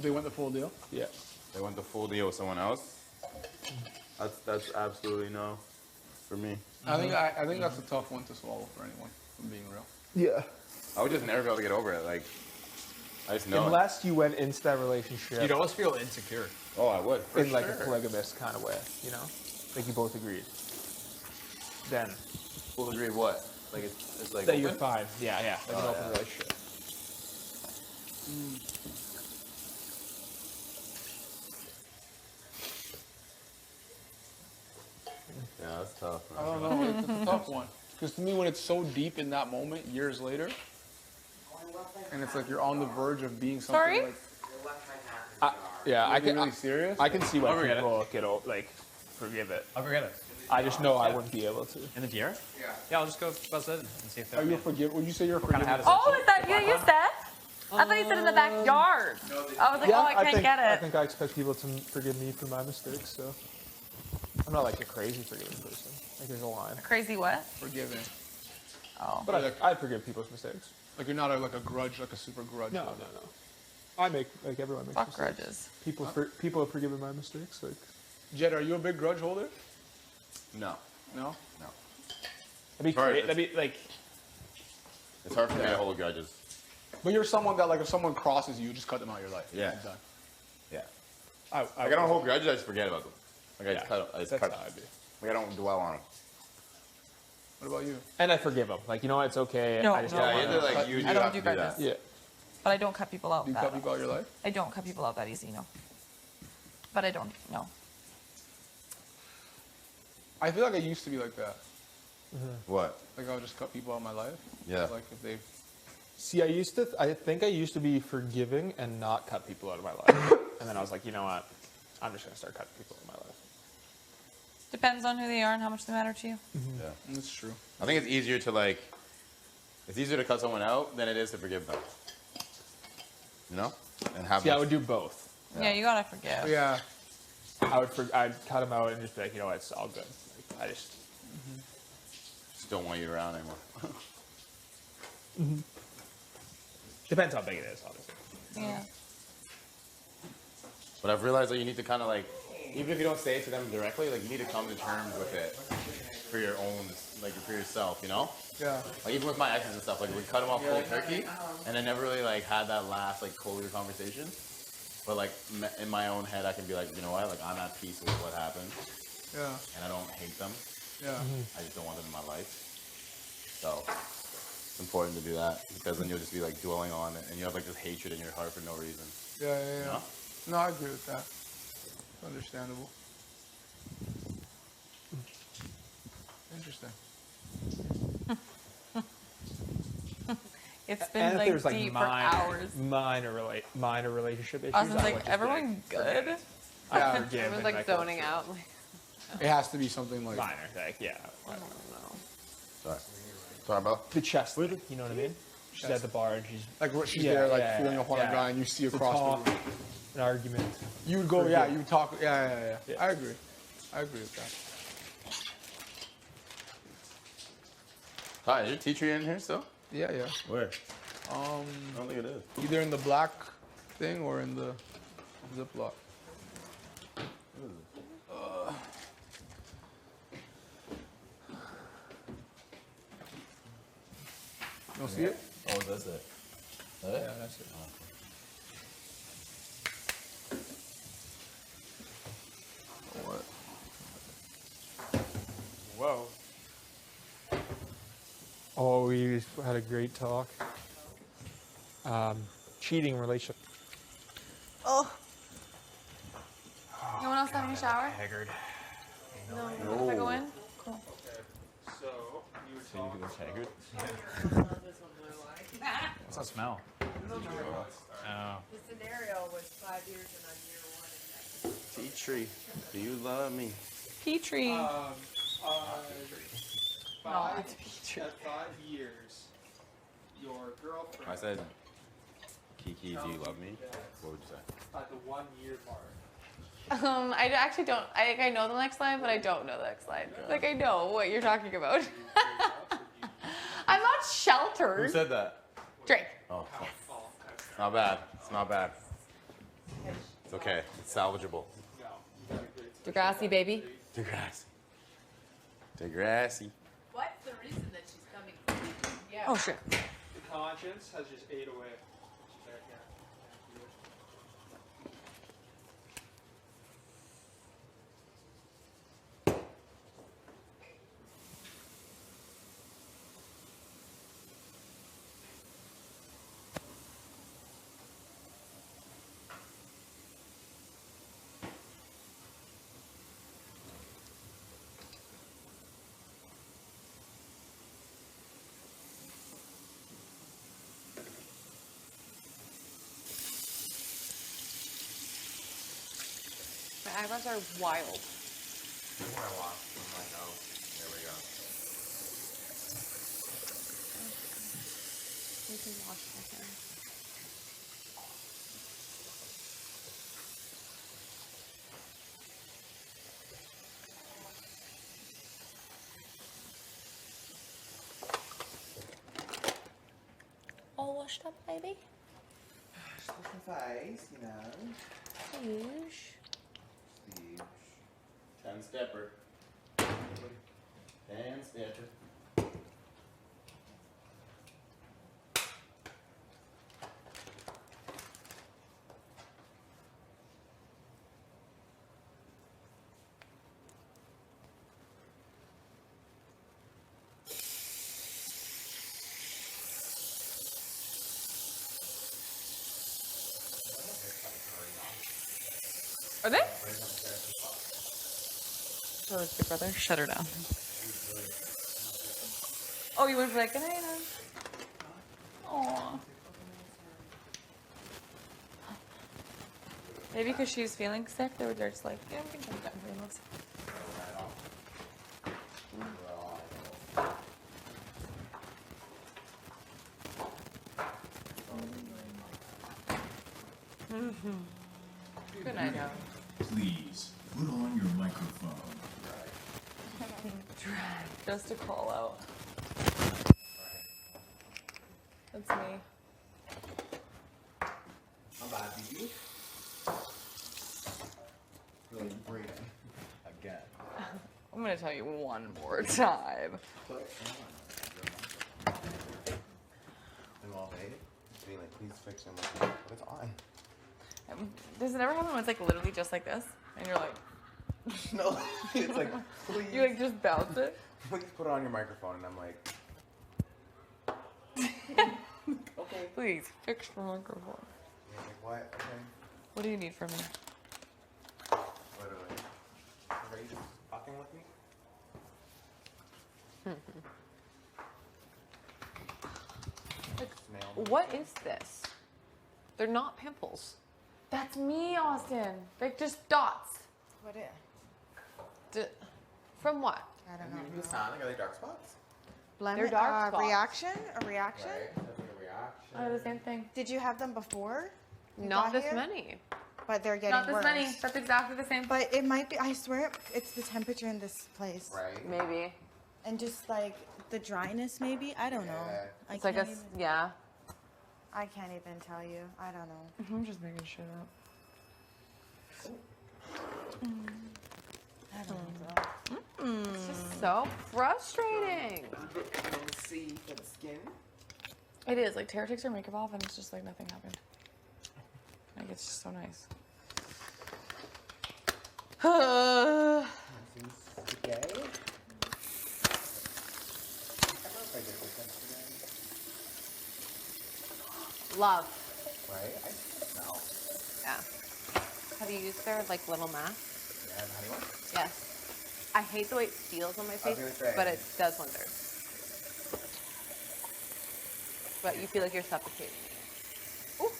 They went the full deal? Yeah. They went the full deal with someone else? That's absolutely no for me. I think that's a tough one to swallow for anyone, if I'm being real. Yeah. I would just never be able to get over it. Like, I just know it. Unless you went into that relationship. You'd always feel insecure. Oh, I would. For in like sure. a polygamous kind of way, you know? Like you both agreed. Then. Both agree what? Like it's like That you're open? fine. Yeah. Like an open relationship. Yeah, that's tough. I don't know. It's a tough one. Because to me, when it's so deep in that moment, years later, and it's like you're on the verge of being something Sorry? like. Yeah, I can. Really serious? I can see why I'll forget people get like forgive it. I'll forget it. I just know I wouldn't be able to. In the tiara? Yeah, I'll just go buzz it and see if Are you would you say you're kind of forgiving? habits. Oh, is that you said? I thought you said in the backyard. I was like, oh, I can't get I it. think I expect people to forgive me for my mistakes, so I'm not like a crazy forgiving person. Like there's a line. Crazy what? Forgiving. Oh. But I forgive people's mistakes. Like you're not like a grudge, like a super grudge. No. I make like everyone makes Fuck mistakes. grudges. People have forgiven my mistakes. Like Jed, are you a big grudge holder? No. No. that'd be like. It's hard for me to hold grudges. But you're someone that like if someone crosses you, just cut them out of your life. Yeah. You're done. Yeah. I I don't hold grudges, I just forget about them. Like I Yeah, just cut I just that's cut how I'd be. Like I don't dwell on them. What about you? And I forgive them. Like you know, it's okay. No, I just no. don't Yeah, you wanna- have to like you do I don't have do to do grudges. that. Yeah. But I don't cut people out. Do you that cut people out of your life? I don't cut people out that easy, no. But I don't, no. I feel like I used to be like that. What? Like I would just cut people out of my life. Yeah. Like if they. See, I think I used to be forgiving and not cut people out of my life. And then I was like, you know what? I'm just gonna start cutting people out of my life. Depends on who they are and how much they matter to you. Yeah. That's true. I think it's easier to like it's easier to cut someone out than it is to forgive them. You know? And have See, I them- would do both. Yeah, you gotta forgive. Yeah. I'd cut them out and just be like, you know what? It's all good. Like, I just. just don't want you around anymore. Depends how big it is, obviously. Yeah. But I've realized that you need to kind of like, even if you don't say it to them directly, like you need to come to terms with it for your own, like for yourself, you know? Yeah. Like even with my exes and stuff, like we cut them off cold turkey, and I never really like had that last like colder conversation. But like in my own head, I can be like, you know what? Like I'm at peace with what happened, Yeah. and I don't hate them. Yeah. I just don't want them in my life. So it's important to do that because then you'll just be like dwelling on it, and you have like this hatred in your heart for no reason. Yeah. Yeah. You know? No, I agree with that. Understandable. Interesting. It's been And if like there's like deep for hours. minor relationship issues, I was I would like, just everyone good? Yeah. forgive. I was and, like zoning out. Like, It has to be something like. Minor, like yeah. I don't know. Sorry. Sorry, about the chest. You know what I mean? She's at the bar and she's like she's there, like feeling up on a guy, and you see across the room. An argument. You would go, yeah. You would talk, yeah. I agree with that. Hi, is your tea tree in here still? Yeah. Where? I don't think it is. Either in the black thing or in the Ziploc. You don't see it? Oh, that's it. Yeah, that's it. What? Whoa. Oh, we had a great talk. Cheating relationship. Oh. No one else having a shower? Haggard. No. If I go in? Cool. So you were talking. Haggard? What's that smell? Oh. The scenario was 5 years and I'm year 1 and Tea tree, do you love me? Petrie. At 5 years, your girlfriend. I said, Kiki, do you love me? What would you say? At the 1 year mark. I actually don't. I know the next line, but I don't know the next line. Like I know what you're talking about. I'm not sheltered. Who said that? Drake. Oh, it's not bad. It's not bad. It's okay. It's salvageable. Degrassi, baby. Degrassi. Degrassi. What's the reason that she's coming? Yeah. Oh shit. The conscience has just ate away. She's right here. My eyebrows are wild. There we go. You can wash my hair. All washed up, baby? Just wash my face, you know. Huge. 10-stepper. 10-stepper. Are they? Oh, it's your brother. Shut her down. Oh, you went for that good night, huh? Aww. Maybe because she was feeling sick, they were just like, yeah, we can come down for the most. Good night, Alan. Please, put on your microphone. Just a call out. That's me. I'm bad, BB. Really breathing. Again. I'm gonna tell you one more time. Put on. I'm all day. Being like, please fix it. I'm like, but it's on. Does it ever happen when it's like literally just like this? And you're like, No, it's like, please. you like just bounce it? Please put it on your microphone. And I'm like, okay. Please, fix the microphone. Yeah, like, what? Okay. What do you need from me? Literally. Are you just fucking with me? What is this? They're not pimples. That's me, Austin. Like just dots. What is? From what? I don't know. The sound, like, are they dark spots? lemon dark spots. reaction? A reaction? Oh, the same thing. Did you have them before? You Not got this here? many. But they're getting Not this worse. many. That's exactly the same. But it might be, I swear, it's the temperature in this place. Right. Maybe. And just like the dryness, maybe? I don't know. Yeah. It's like can't a, even- yeah. I can't even tell you. I don't know. I'm just making shit up. I don't know. It's just so frustrating. See for the skin. It is. Like, Tara takes her makeup off and it's just like nothing happened. Like, it's just so nice. Love. Right? I smell. Yeah. Have you used their like little mask? Yeah, the honey one? Yes. I hate the way it feels on my face, gonna say. but it does wonders. But you feel like you're suffocating. Ooh.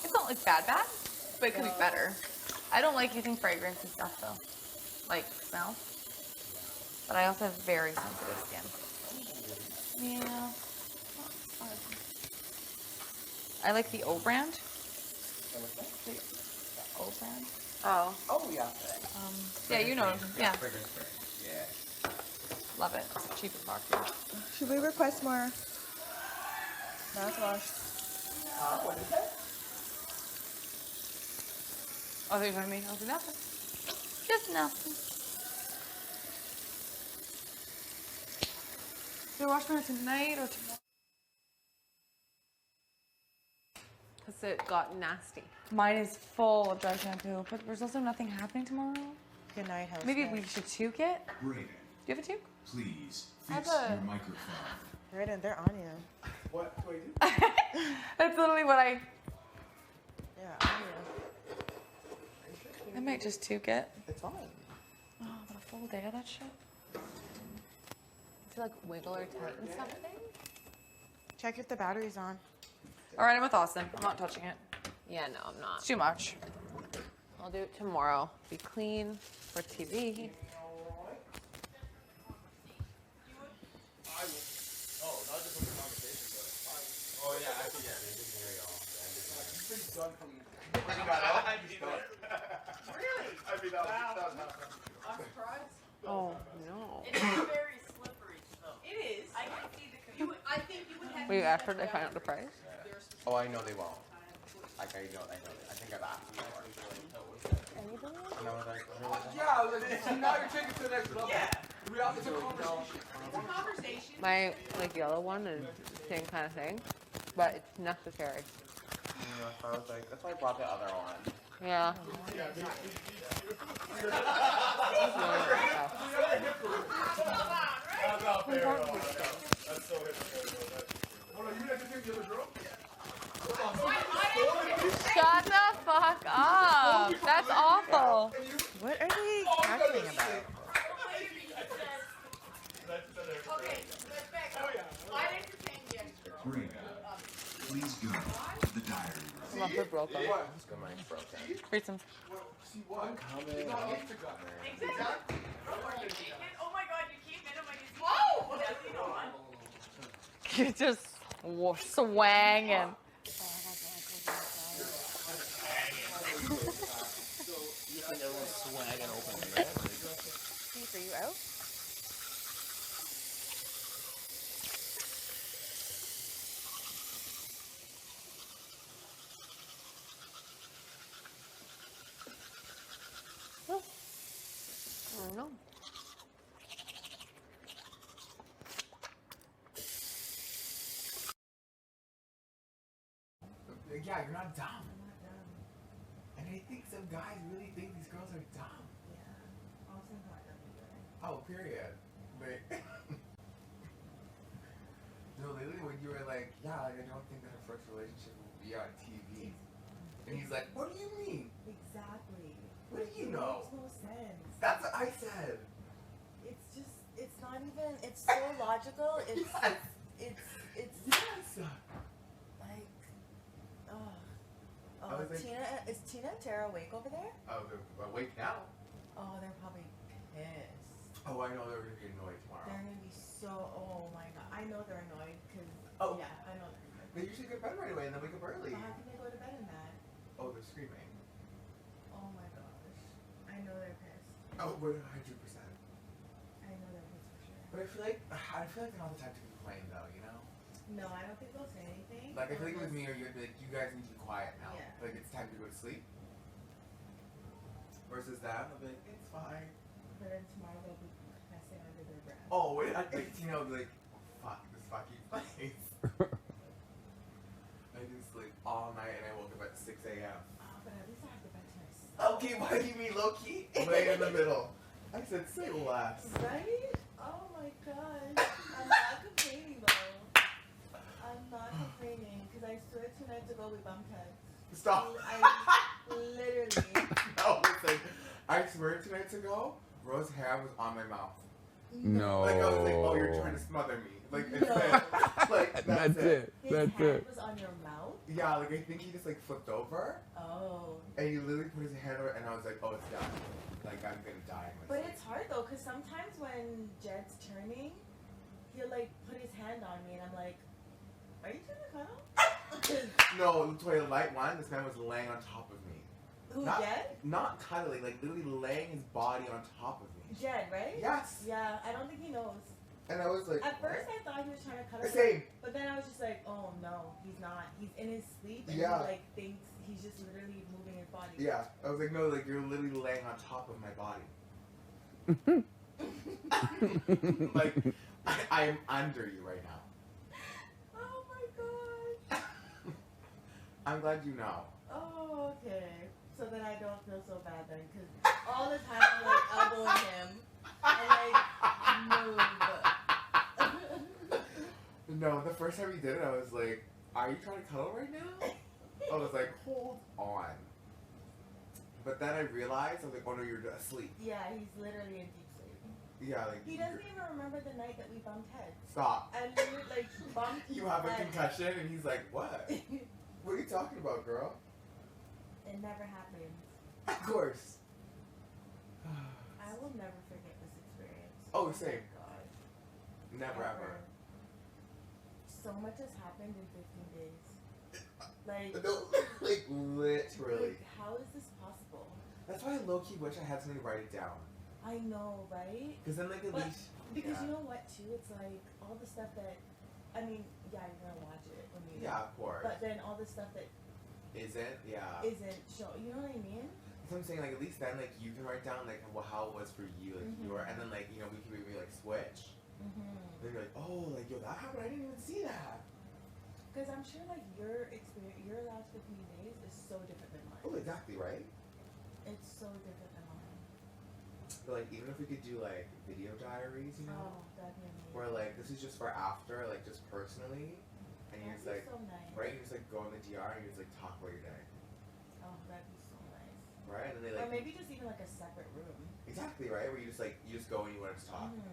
It's not like bad, but it could be better. I don't like using fragrance and stuff though. Like, smell. But I also have very sensitive skin. Yeah. I like the O brand. The O brand. Oh. Oh, yeah. Yeah, you know. Yeah. Fragrance spray. Yeah. Love it. It's the cheapest box here. Should we request more mouthwash? What is it? Oh, there's what I mean. I'll do nothing. Just nothing. Do I wash my hair tonight or tomorrow? Because it got nasty. Mine is full of dry shampoo, but there's also nothing happening tomorrow. Good night, house. Maybe we should toque it. Brayden, Do you have a toque? please I have fix a- your microphone. Right, and they're on you. What do I do? That's literally what I. Yeah, on you. I might just toque it. It's fine. Oh, but a full day of that shit. To like wiggle or tighten something. Check if the battery's on. All right, I'm with Austin. I'm not touching it. Yeah, no, I'm not. It's too much. I'll do it tomorrow. Be clean for TV. Oh no. It's very slippery though. It is. I can see the. I think you would have. Were you after they find out the price? Oh, I know they won't. Like, I know. I think I've asked before. And I was like, yeah, now you're taking it to the next level. Yeah. It's a conversation. My like yellow one is the same kind of thing, but it's necessary. Yeah, so I was like, that's why I brought the other one. Yeah. That's not fair. That's so hypocritical. Hold on, you have to take the other girl? Shut the fuck up. That's awful. What are they cackling about? Brayden, please go to the diary room. Love the broke up. Let's go, mine's broken. Read some. I'm coming. Exactly. Oh my god, you keep minimizing. Whoa! Definitely not. You're just swanging. Are you out? I don't know. Yeah, you're not dumb. And I think some guys really think these girls are dumb. Oh, period. But no, literally when you were like, yeah, like, I don't think that our first relationship will be on TV. And he's like, what do you mean? Exactly. What do you It know? makes no sense. That's what I said. It's just, it's not even, it's so logical. It's, it's Yes. like, oh. I was like- Is Tina and Tara awake over there? Oh, they're awake now. Oh, they're probably pissed. Oh, I know they're gonna be annoyed tomorrow. They're gonna be so. Oh my god, I know they're annoyed because. Oh. Yeah, I know they're annoyed. They usually go to bed right away and then wake up early. But how can they go to bed in that? Oh, they're screaming. Oh my gosh, I know they're pissed. Oh, 100%. I know they're pissed for sure. But I feel like they don't have the time to complain though, you know? No, I don't think they'll say anything. Like I feel like with me or you'd be like, you guys need to be quiet now. Yeah. Like it's time to go to sleep. Versus that, I'll be like, it's fine. But then tomorrow they'll be messing under their breath. Oh, wait, I think Tina will be like, fuck this fucking place. I didn't sleep all night and I woke up at 6 a.m. Oh, but at least I have the bed to myself. Okay, why do you mean low key? Right in the middle. I said say less. Right? Oh my gosh. I'm not complaining though. I'm not complaining because I swear 2 nights ago we bumped heads. Stop. I literally. No, listen. I swear 2 nights ago, Rose's hand was on my mouth. No. Like I was like, oh, you're trying to smother me. Like it's No. like That's it. His That's hand it. was on your mouth? Yeah, like I think he just like flipped over. Oh. And he literally put his hand over, and I was like, oh, it's done. Like I'm gonna die. In my But sleep. it's hard though, because sometimes when Jed's turning, he'll like put his hand on me, and I'm like, are you trying to cuddle? No, Latoya, light one. This man was laying on top of me. Who, not, Jed? Not cuddling, like literally laying his body on top of me. Jed, right? Yes. Yeah, I don't think he knows. And I was like, At first, I thought he was trying to cuddle. Same. But then I was just like, oh no, he's not. He's in his sleep, and Yeah. he like thinks he's just literally moving his body. yeah. I was like, no, like you're literally laying on top of my body. Like I am under you right now. Oh my god. I'm glad you know. Oh, okay. So then I don't feel so bad then, because all the time I'm like elbowing him and like move. No, the first time he did it, I was like, are you trying to cuddle right now? I was like, hold on. But then I realized, I was like, oh no, you're asleep. Yeah, he's literally in deep sleep. Yeah, like. He doesn't even remember the night that we bumped heads. Stop. And we were like bumped You have a heads. concussion, and he's like, what? What are you talking about, girl? It never happened. Of course. I will never forget this experience. Oh, same. My God. Never ever. So much has happened in 15 days. Like, No, like literally. like, how is this possible? That's why I low key wish I had something to write it down. I know, right? Because then, like, at But- least. Because yeah. you know what, too? It's like all the stuff that, I mean, yeah, you're gonna watch it when you. Yeah, of course. But then all the stuff that Isn't? Yeah. isn't show. You know what I mean? So I'm saying, like, at least then, like, you can write down, like, how it was for you, like, your, and then, like, you know, we can maybe, like, switch. Then you're like, oh, like, yo, that happened, I didn't even see that. Because I'm sure, like, your experience, your last 15 days is so different than mine. Oh, exactly, right? It's so different than mine. But, like, even if we could do, like, video diaries, you know? Oh, that'd be amazing. Where, like, this is just for after, like, just personally. And you That'd just, be like, so nice. right? You just, like, go in the DR and you just, like, talk about your day. Oh, that'd be so nice. Right? And then they, Or like. maybe just even, like, a separate room. Exactly, right? Where you just, like, you just go and you want to just talk. Mhm.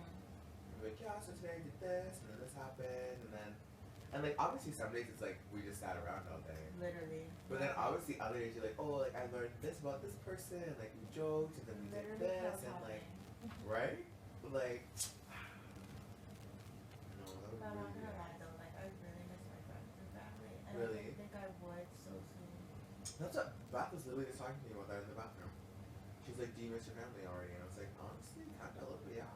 You're like, yeah, so today I did this, and then this happened, and then. And, like, obviously some days it's, like, we just sat around all day. Literally. But then obviously other days you're like, oh, like, I learned this about this person, and, like, we joked, and then we did Literally this, felt and, that like. way. Right? But, like. No, that But would I'm not really be gonna nice. lie though, like I really miss my friends and family, and Really? I think I would so soon. That's what Beth was literally just talking to me about that in the bathroom. She's like, do you miss your family already? And I was like, honestly, kind of a little bit, yeah.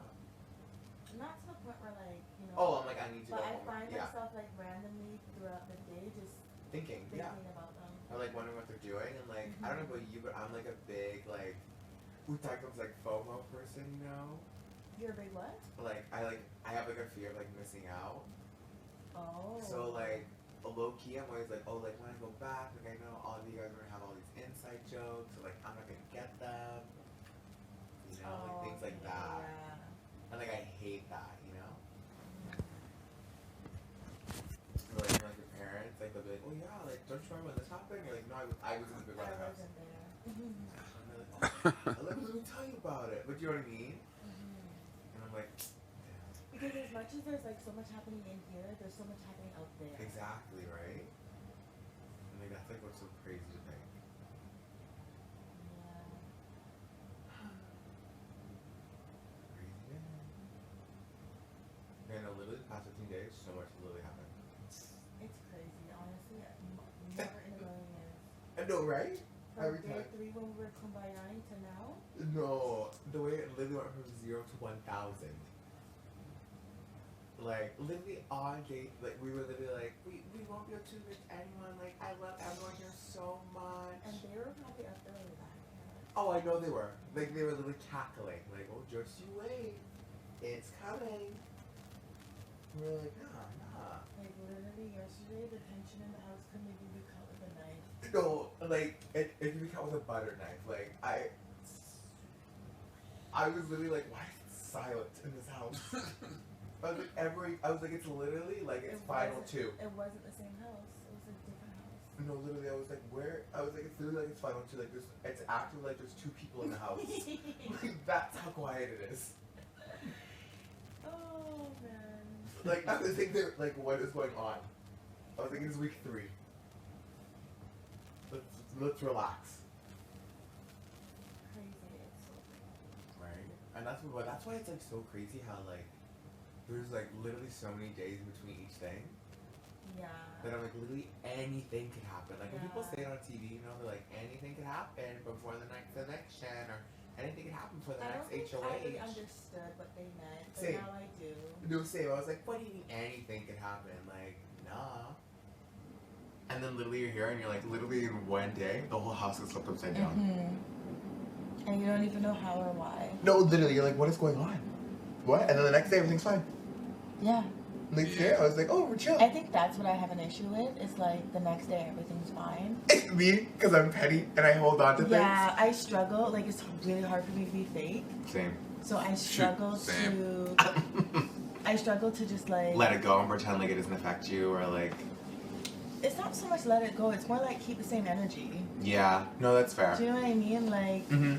Not to the point where like, you know. Oh, I'm like, I need to But go I home. find Yeah. myself like randomly throughout the day just Thinking, thinking yeah. about them. Or like wondering what they're doing, and like, I don't know about you, but I'm like a big, like, we talk about like FOMO person, you know? You're a big what? Like, I have like a fear of like missing out. Oh. So like, low key, I'm always like, oh, like when I go back, like I know all of you guys are gonna have all these inside jokes, so like I'm not gonna get them. You know, like things like that. Yeah. And like I hate that, you know? Or, like, you know, like your parents, like they'll be like, oh yeah, like don't you remember when this happened? You're like, no, I was in the Big Brother house. wasn't there. And they're like, oh, let me tell you about it. But you know what I mean? And I'm like, Because as much as there's like so much happening in here, there's so much happening out there. exactly, right? And like that's like what's so crazy to think. Yeah. Craziness. days, so much literally happened. It's crazy, honestly. Never in a million years. I know, right? From Every day time. 3 when we were kumbaya to now. No, the way it literally went from 0 to 1,000. Like, literally on date, like, we were literally like, we won't be able to miss anyone. Like, I love everyone here so much. And they were probably up there with that. Oh, I know they were. Like, they were literally cackling. Like, oh, just you wait. It's coming. We were like, nah. Like, literally yesterday, the tension in the house couldn't even be cut with a knife. No, like, it could be cut with a butter knife. Like, I was literally like, why is it silent in this house? I was like, it's literally like it's final two. It wasn't the same house. It was a different house. No, literally, I was like, where? I was like, it's literally like it's final two. Like, it's acting like there's 2 people in the house. Like, that's how quiet it is. Oh man. Like, I was thinking, like, what is going on? I was thinking it's week 3. Let's relax. Crazy. It's so crazy. Right. And that's why it's like so crazy how like there's like literally so many days in between each thing. Yeah. That I'm like literally anything could happen. Like when people Yeah. say it on TV, you know, they're like anything could happen before the next election or anything could happen before the I next don't think HOH. I really understood what they meant, but Same. now I do. No, same. I was like, what do you mean anything could happen? Like, nah. And then literally you're here and you're like, literally in one day, the whole house is flipped upside down. Mm-hmm. And you don't even know how or why. No, literally, you're like, what is going on? What? And then the next day, everything's fine. Yeah. Next day, I was like, oh, we're chill. I think that's what I have an issue with. Is like the next day everything's fine. It's me, because I'm petty and I hold on to Yeah, I struggle. Like it's really hard for me to be fake. things. Same. So I struggle Same. I struggle to just like Let it go and pretend like it doesn't affect you or like. It's not so much let it go. It's more like keep the same energy. Yeah. No, that's fair. Do you know what I mean? Like, Mm-hmm.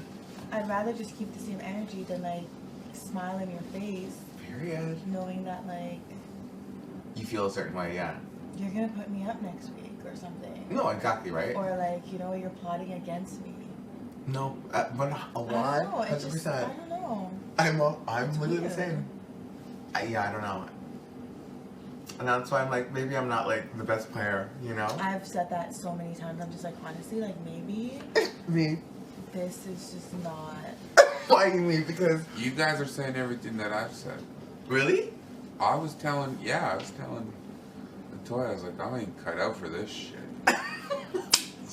I'd rather just keep the same energy than like smile in your face. Period. Knowing that like You feel a certain way, yeah. you're gonna put me up next week or something. No, exactly, right? Or like, you know, you're plotting against me. No, but a I lot, don't know. It just, 100%. I don't know. I'm literally the weird. same. I don't know. And that's why I'm like, maybe I'm not like the best player, you know? I've said that so many times. I'm just like, honestly, like maybe Me. this is just not. Why do you mean? Because you guys are saying everything that I've said. Really? I was telling Latoya, I was like, I ain't cut out for this shit.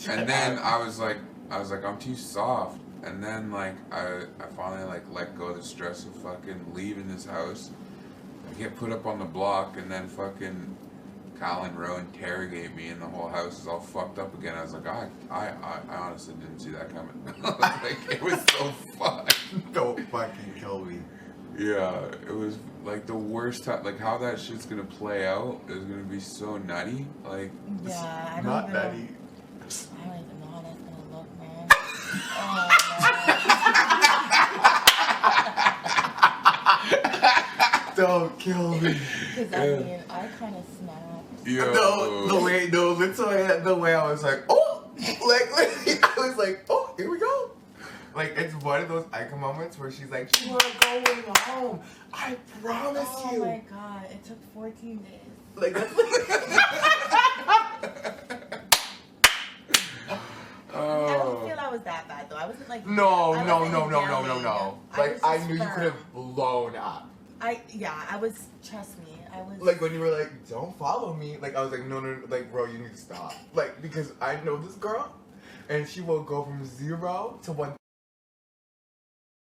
And then I was like, I'm too soft. And then like I finally like let go of the stress of fucking leaving this house. I get put up on the block, and then fucking Kyle and Roe interrogate me, and the whole house is all fucked up again. I was like, I honestly didn't see that coming. Like, it was so fun. Don't fucking kill me. Yeah, it was like the worst time. Like how that shit's gonna play out is gonna be so nutty. Like, Yeah, I don't Not even nutty. know. I don't even know how that's gonna look, man. Don't kill me. Because I mean, I kind of snapped. No, the way I was like, oh, like I was like, oh, here we go. Like it's one of those icon moments where she's like, you are going home. I promise you. Oh my god, it took 14 days. Like that's I don't feel I was that bad though. I wasn't like No. I Like was I just knew you firm. could have blown up. I was. Trust me, I was. Like when you were like, don't follow me. Like I was like, no, like bro, you need to stop. Like because I know this girl, and she will go from 0 to 1,000